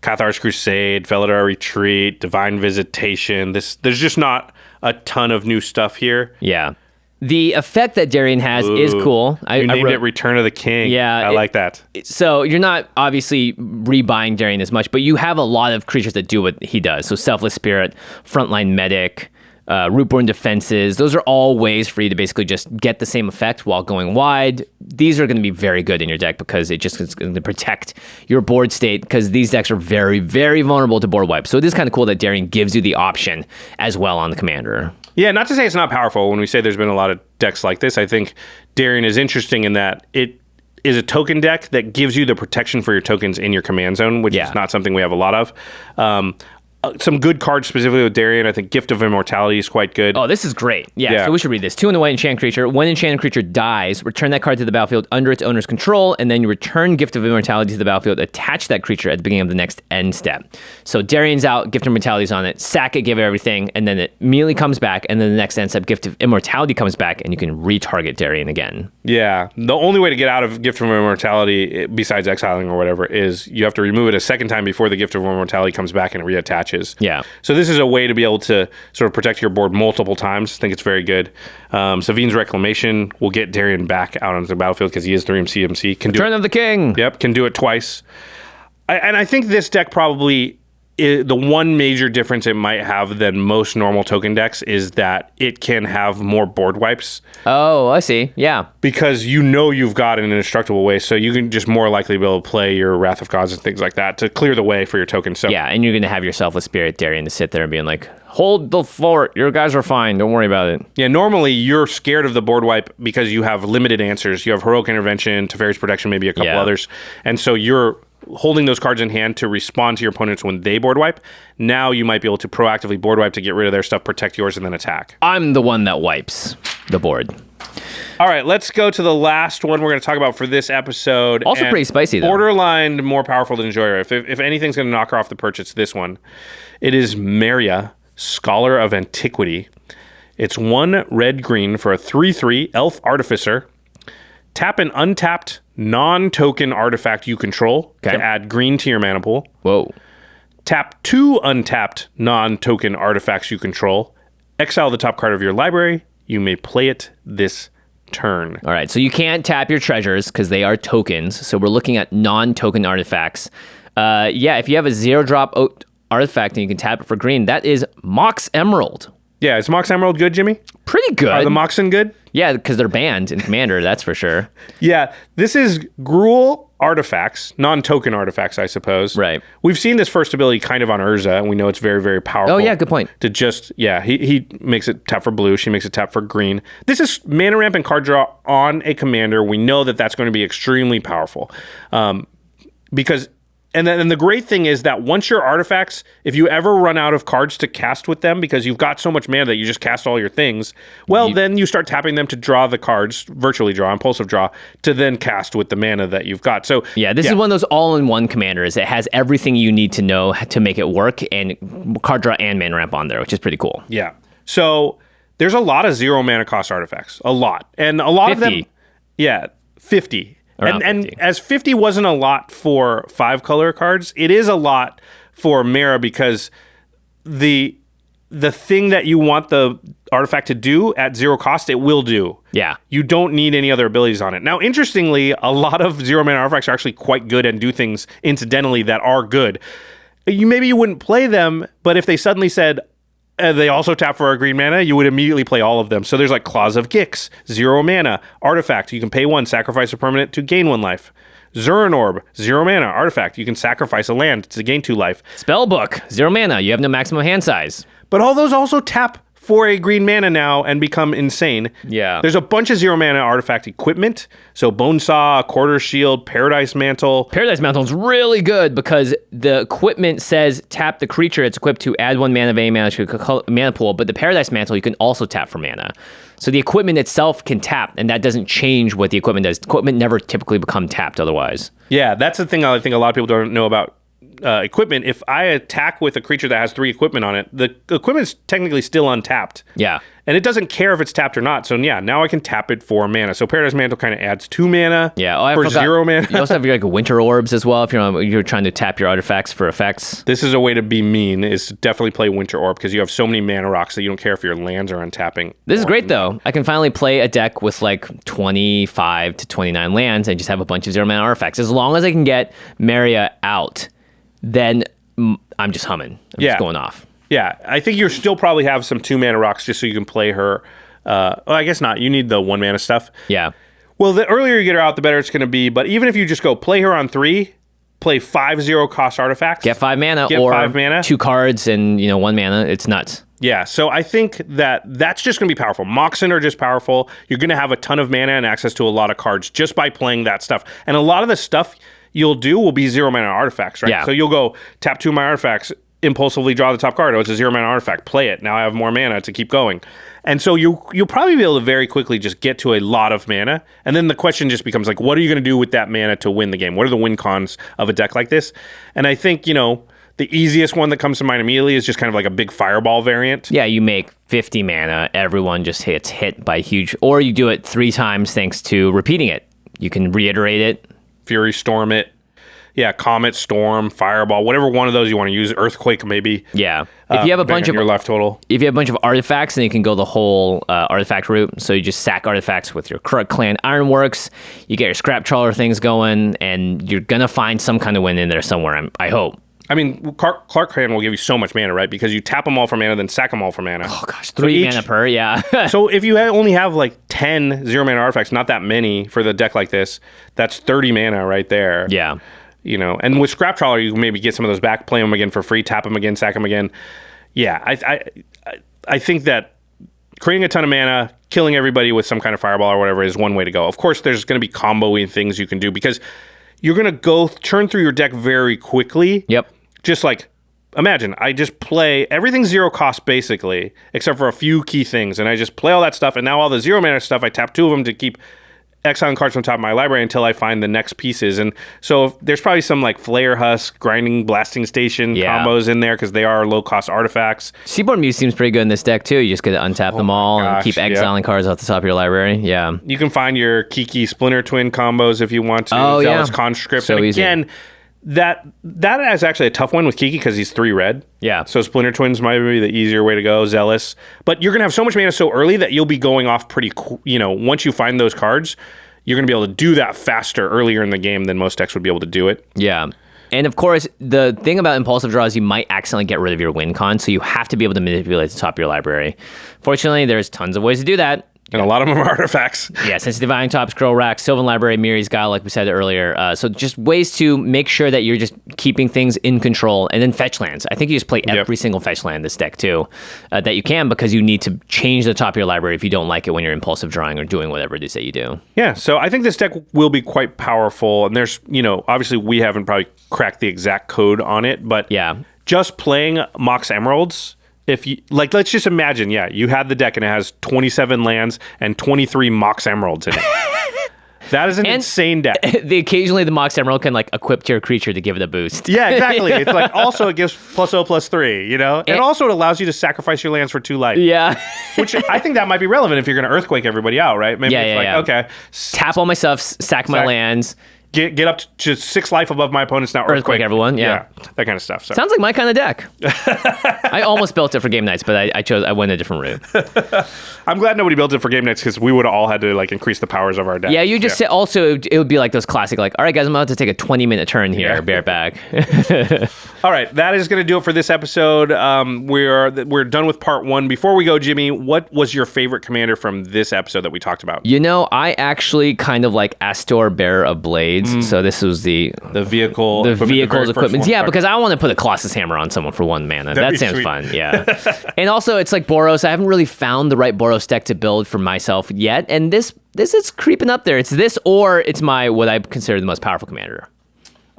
Cathar's Crusade, Felidar Retreat, Divine Visitation. There's just not a ton of new stuff here. Yeah. The effect that Darien has is cool. You named it Return of the King. Yeah. I like that. So you're not obviously rebuying Darien as much, but you have a lot of creatures that do what he does. So Selfless Spirit, Frontline Medic, Rootborn Defenses. Those are all ways for you to basically just get the same effect while going wide. These are going to be very good in your deck because it just is going to protect your board state because these decks are very, very vulnerable to board wipe. So it is kind of cool that Darien gives you the option as well on the commander. Yeah, not to say it's not powerful. When we say there's been a lot of decks like this, I think Darien is interesting in that it is a token deck that gives you the protection for your tokens in your command zone, which is not something we have a lot of. Some good cards specifically with Darien. I think Gift of Immortality is quite good. Oh, this is great. Yeah, so we should read this. 2 in the white enchant creature. When enchanted creature dies, return that card to the battlefield under its owner's control, and then you return Gift of Immortality to the battlefield, attach that creature at the beginning of the next end step. So Darien's out, Gift of Immortality's on it, sack it, give it everything, and then it immediately comes back, and then the next end step, Gift of Immortality comes back, and you can retarget Darien again. Yeah, the only way to get out of Gift of Immortality, besides exiling or whatever, is you have to remove it a second time before the Gift of Immortality comes back and reattaches. Yeah. So this is a way to be able to sort of protect your board multiple times. I think it's very good. Savine's Reclamation will get Darien back out onto the battlefield because he is 3 CMC. Return of the King. Yep, can do it twice. And I think this deck probably the one major difference it might have than most normal token decks is that it can have more board wipes. Oh, I see. Yeah. Because you've got it in an indestructible way, so you can just more likely be able to play your Wrath of Gods and things like that to clear the way for your tokens. So yeah, and you're going to have your Selfless Spirit Darien to sit there and being like, hold the fort. Your guys are fine. Don't worry about it. Yeah, normally you're scared of the board wipe because you have limited answers. You have Heroic Intervention, Teferi's Protection, maybe a couple others. And so you're holding those cards in hand to respond to your opponents when they board wipe. Now you might be able to proactively board wipe to get rid of their stuff, protect yours, and then attack. I'm the one that wipes the board. All right, let's go to the last one we're going to talk about for this episode. Also pretty spicy, though. Borderline more powerful than Jhoira. If anything's going to knock her off the perch, it's this one. It is Meria, Scholar of Antiquity. It's 1 red-green for a 3/3 Elf Artificer. Tap an untapped non-token artifact you control to add green to your mana pool. Whoa. Tap 2 untapped non-token artifacts you control. Exile the top card of your library. You may play it this turn. All right, so you can't tap your treasures because they are tokens. So we're looking at non-token artifacts. If you have a 0-drop artifact and you can tap it for green, that is Mox Emerald. Yeah, is Mox Emerald good, Jimmy? Pretty good. Are the Moxen good? Yeah, because they're banned in Commander, that's for sure. Yeah, this is Gruul artifacts, non-token artifacts, I suppose. Right. We've seen this first ability kind of on Urza, and we know it's very, very powerful. Oh, yeah, good point. To just, he makes it tap for blue, she makes it tap for green. This is mana ramp and card draw on a commander. We know that that's going to be extremely powerful. Because... And then the great thing is that once your artifacts, if you ever run out of cards to cast with them because you've got so much mana that you just cast all your things, then you start tapping them to draw the cards, virtually draw, impulsive draw, to then cast with the mana that you've got. So this is one of those all-in-one commanders. It has everything you need to know to make it work, and card draw and mana ramp on there, which is pretty cool. Yeah. So there's a lot of 0 mana cost artifacts. A lot. And a lot 50. of them... Yeah, 50. And 50. As 50 wasn't a lot for 5-color cards, it is a lot for Meria because the thing that you want the artifact to do at 0 cost, it will do. Yeah. You don't need any other abilities on it. Now, interestingly, a lot of 0 mana artifacts are actually quite good and do things incidentally that are good. Maybe you wouldn't play them, but if they suddenly said, they also tap for a green mana, you would immediately play all of them. So there's like Claws of Gix, 0 mana, artifact, you can pay 1, sacrifice a permanent to gain 1 life. Zurin Orb, 0 mana, artifact, you can sacrifice a land to gain 2 life. Spellbook, 0 mana, you have no maximum hand size. But all those also tap for a green mana now and become insane. Yeah. There's a bunch of 0 mana artifact equipment. So Bonesaw, Quarter Shield, Paradise Mantle. Paradise Mantle's really good because the equipment says tap the creature it's equipped to add 1 mana of any mana to a mana pool, but the Paradise Mantle you can also tap for mana. So the equipment itself can tap, and that doesn't change what the equipment does. Equipment never typically become tapped otherwise. Yeah, that's the thing I think a lot of people don't know about equipment, if I attack with a creature that has 3 equipment on it, the equipment's technically still untapped. Yeah. And it doesn't care if it's tapped or not. So yeah, now I can tap it for mana. So Paradise Mantle kind of adds 2 mana for 0 mana. You also have your like winter orbs as well if you're trying to tap your artifacts for effects. This is a way to be mean, is definitely play Winter Orb because you have so many mana rocks that you don't care if your lands are untapping. This is great though. I can finally play a deck with like 25 to 29 lands and just have a bunch of 0 mana artifacts. As long as I can get Meria out, then I'm just humming. I'm just going off. Yeah, I think you still probably have some 2 mana rocks just so you can play her. I guess not. You need the 1 mana stuff. Yeah. Well, the earlier you get her out, the better it's going to be. But even if you just go play her on 3, play 5 0-cost artifacts. Get 5 mana get or 5 mana. 2 cards and 1 mana. It's nuts. Yeah, so I think that's just going to be powerful. Moxen are just powerful. You're going to have a ton of mana and access to a lot of cards just by playing that stuff. And a lot of the stuff you'll do will be 0 mana artifacts, right? Yeah. So you'll go tap 2 of my artifacts, impulsively draw the top card. Oh, it's a 0 mana artifact. Play it. Now I have more mana to keep going. And so you'll probably be able to very quickly just get to a lot of mana. And then the question just becomes like, what are you going to do with that mana to win the game? What are the win cons of a deck like this? And I think, the easiest one that comes to mind immediately is just kind of like a big fireball variant. Yeah, you make 50 mana. Everyone just hit by huge, or you do it 3 times thanks to repeating it. You can reiterate it. Fury Storm it. Yeah, Comet, Storm, Fireball, whatever one of those you want to use. Earthquake, maybe. Yeah. If you have a bunch of your left total. If you have a bunch of artifacts, then you can go the whole artifact route. So you just sack artifacts with your Krug Clan Ironworks. You get your Scrap Trawler things going, and you're gonna find some kind of win in there somewhere. I hope. I mean, Clark Clan will give you so much mana, right? Because you tap them all for mana, then sack them all for mana. Oh gosh, 3 mana per, yeah. So if you only have like 10 0 mana artifacts, not that many for the deck like this, that's 30 mana right there. Yeah. And with Scrap Trawler, you can maybe get some of those back, play them again for free, tap them again, sack them again. Yeah, I think that creating a ton of mana, killing everybody with some kind of fireball or whatever is one way to go. Of course, there's going to be combo-y things you can do because you're going to go turn through your deck very quickly. Yep. Just like, imagine, I just play, everything's 0 cost basically, except for a few key things, and I just play all that stuff, and now all the 0 mana stuff, I tap 2 of them to keep exiling cards from the top of my library until I find the next pieces. And so there's probably some like Flare Husk, Grinding Blasting Station combos in there because they are low-cost artifacts. Seaboard Muse seems pretty good in this deck too. You just get to untap them all and keep exiling cards off the top of your library. Yeah. You can find your Kiki Splinter Twin combos if you want to. Oh, Zealous Conscript. So and again, easy. That is actually a tough one with Kiki because he's 3 red. Yeah. So Splinter Twins might be the easier way to go. Zealous. But you're going to have so much mana so early that you'll be going off pretty, once you find those cards, you're going to be able to do that faster earlier in the game than most decks would be able to do it. Yeah. And of course, the thing about impulsive draw is you might accidentally get rid of your win con, so you have to be able to manipulate the top of your library. Fortunately, there's tons of ways to do that. And a lot of them are artifacts. Yeah, Sensitive Divine Top, Scroll Rack, Sylvan Library, Miri's Guile, like we said earlier. So just ways to make sure that you're just keeping things in control. And then fetch lands. I think you just play every single fetch land in this deck too, that you can, because you need to change the top of your library if you don't like it when you're impulsive drawing or doing whatever it is that you do. Yeah, so I think this deck will be quite powerful. And there's, obviously we haven't probably cracked the exact code on it, but just playing Mox Emeralds, if you let's just imagine, you had the deck and it has 27 lands and 23 Mox Emeralds in it. That is an insane deck. Occasionally the Mox Emerald can equip to your creature to give it a boost. Yeah, exactly. It's also it gives +0/+3, and also it allows you to sacrifice your lands for 2 life. Yeah. Which I think that might be relevant if you're going to Earthquake everybody out, right? Maybe okay. Tap all my stuff, sack my lands. Get up to 6 life above my opponents now. Earthquake everyone, that kind of stuff. So. Sounds like my kind of deck. I almost built it for game nights, but I went a different route. I'm glad nobody built it for game nights because we would have all had to increase the powers of our deck. Yeah, you just say also it would be like those classic all right guys, I'm about to take a 20-minute turn here, bear back. All right, that is going to do it for this episode. We're done with part 1. Before we go, Jimmy, what was your favorite commander from this episode that we talked about? I actually kind of like Astor, Bearer of Blades. So this was the vehicle, vehicle's equipment. Yeah, because I want to put a Colossus Hammer on someone for 1 mana. That sounds fun. Yeah, and also it's like Boros. I haven't really found the right Boros deck to build for myself yet, and this is creeping up there. It's this, or it's what I consider the most powerful commander.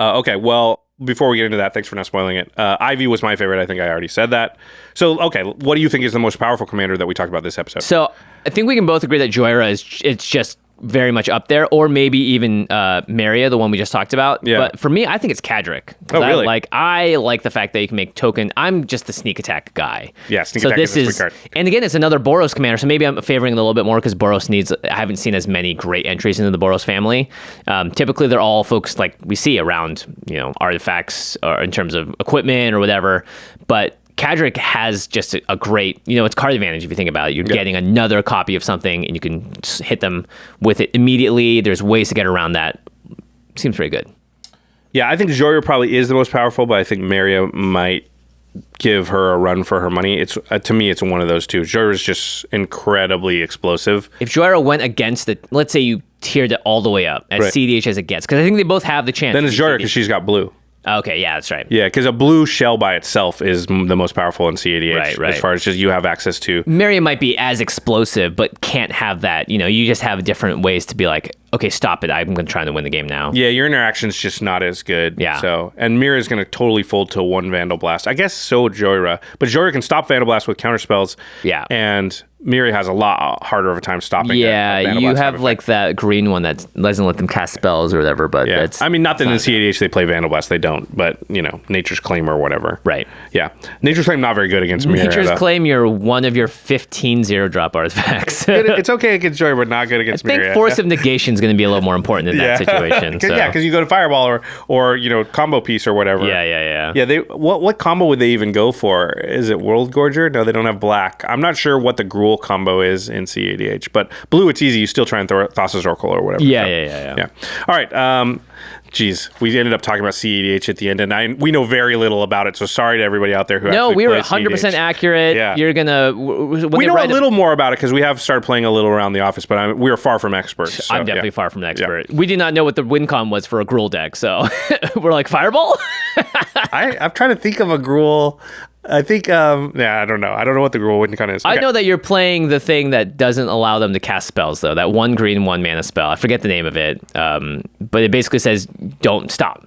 Okay, well, before we get into that, thanks for not spoiling it. Ivy was my favorite. I think I already said that. So, okay, what do you think is the most powerful commander that we talked about this episode? So, I think we can both agree that Jhoira it's just very much up there, or maybe even Meria, the one we just talked about. Yeah. But for me, I think it's Cadric. Oh, really? I like the fact that you can make token. I'm just the sneak attack guy. Yeah, sneak attack is a sweet card. And again, it's another Boros commander, so maybe I'm favoring it a little bit more because Boros needs. I haven't seen as many great entries into the Boros family. Typically, they're all focused like we see around artifacts or in terms of equipment or whatever, but Cadric has just a great, it's card advantage if you think about it. You're getting another copy of something and you can just hit them with it immediately. There's ways to get around that. Seems pretty good. Yeah, I think Jhoira probably is the most powerful, but I think Meria might give her a run for her money. It's to me, it's one of those two. Jhoira is just incredibly explosive. If Jhoira went against it, let's say you tiered it all the way up as CDH as it gets, because I think they both have the chance. Then it's Jhoira because she's got blue. Okay, yeah, that's right. Yeah, because a blue shell by itself is the most powerful in CADH. Right. As far as just you have access to. Meria might be as explosive, but can't have that. You just have different ways to be like, okay, stop it. I'm going to try to win the game now. Yeah, your interaction's just not as good. Yeah. So, and Meria is going to totally fold to one Vandal Blast. I guess so would Jhoira. But Jhoira can stop Vandal Blast with counter spells. Yeah. And Meria has a lot harder of a time stopping. Yeah, you have like that green one that doesn't let them cast spells or whatever. But it's, I mean, not that in CADH they play Vandal Blast. They don't. But, Nature's Claim or whatever. Right. Yeah. Nature's Claim not very good against Meria. Nature's Claim, you're one of your 15 0-drop artifacts. It's okay against Jhoira, but not good against Meria. I think Force of Negation is going to be a little more important in that situation. So. Yeah, because you go to Fireball or combo piece or whatever. Yeah. Yeah, what combo would they even go for? Is it World Gorger? No, they don't have black. I'm not sure what the Gruul combo is in CADH, but blue, it's easy. You still try and throw Thassa's Oracle or whatever. Yeah. All right. Geez, we ended up talking about CADH at the end, and we know very little about it. So sorry to everybody out there who. No, we were 100% CADH. accurate. Yeah. You're gonna. We know a little more about it because we have started playing a little around the office, but we are far from experts. So, I'm definitely far from an expert. Yeah. We did not know what the win con was for a Gruul deck, so we're like Fireball. I'm trying to think of a Gruul. I think, I don't know. I don't know what the Gruul win con is. Okay. I know that you're playing the thing that doesn't allow them to cast spells, though. That 1 green, 1 mana spell. I forget the name of it. But it basically says, don't stop.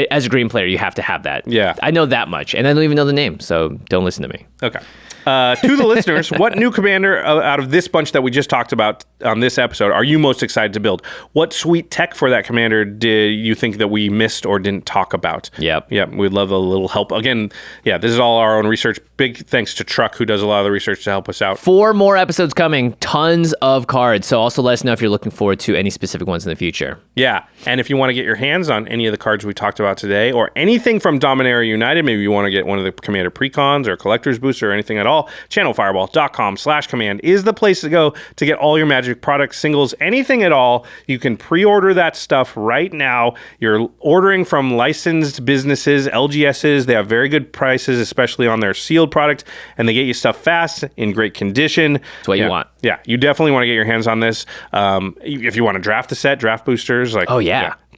As a green player, you have to have that. Yeah. I know that much, and I don't even know the name, so don't listen to me. Okay. To the listeners, what new commander out of this bunch that we just talked about on this episode are you most excited to build? What sweet tech for that commander did you think that we missed or didn't talk about? Yep. We'd love a little help. Again, this is all our own research. Big thanks to Truc, who does a lot of the research to help us out. 4 more episodes coming. Tons of cards. So also let us know if you're looking forward to any specific ones in the future. Yeah. And if you want to get your hands on any of the cards we talked about today or anything from Dominaria United, maybe you want to get one of the Commander Precons or Collector's Booster or anything at all, channelfireball.com/command is the place to go to get all your Magic products, singles, anything at all. You can pre-order that stuff right now. You're ordering from licensed businesses, LGSs. They have very good prices, especially on their sealed product, and they get you stuff fast, in great condition. That's what you want. Yeah, you definitely want to get your hands on this. If you want to draft the set, draft boosters.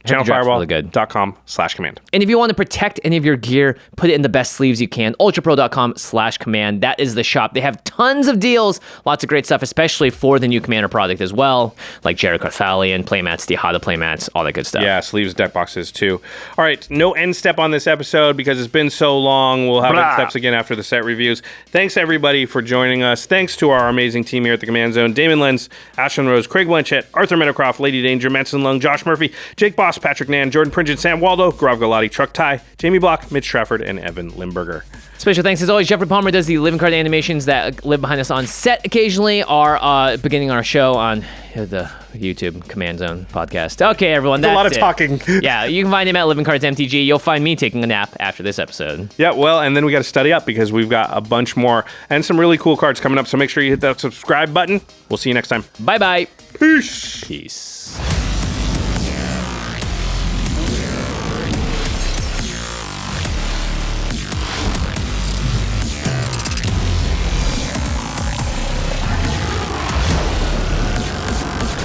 Channelfireball.com/command. And if you want to protect any of your gear, put it in the best sleeves you can. ULTRAPRO.com/command. That is the shop. They have tons of deals, lots of great stuff, especially for the new Commander product as well, like Jhoira Carthalion, playmats, Dihada playmats, all that good stuff. Yeah, sleeves, deck boxes too. All right, no end step on this episode because it's been so long. We'll have end steps again after the set reviews. Thanks everybody for joining us. Thanks to our amazing team here at the Command Zone: Damon Lenz, Ashlyn Rose, Craig Blanchett, Arthur Meadowcroft, Lady Danger, Manson Lung, Josh Murphy, Jake Boss, Patrick Nan, Jordan Pringent, Sam Waldo, Grav Galati, Truc Thai, Jamie Block, Mitch Trafford, and Evan Limburger. Special thanks as always. Jeffrey Palmer does the living card animations that live behind us on set occasionally, are beginning our show on the YouTube Command Zone podcast. Okay, everyone, that's a lot of talking. Yeah, you can find him at Living Cards MTG. You'll find me taking a nap after this episode. Yeah, well, and then we got to study up because we've got a bunch more and some really cool cards coming up. So make sure you hit that subscribe button. We'll see you next time. Bye-bye. Peace.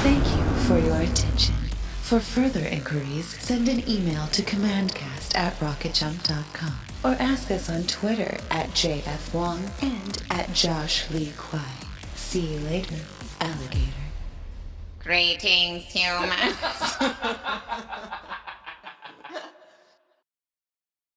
Thank you for your attention. For further inquiries, send an email to commandcast@rocketjump.com or ask us on Twitter @JFWong and @JoshLeeQuai. See you later, alligator. Greetings, humans.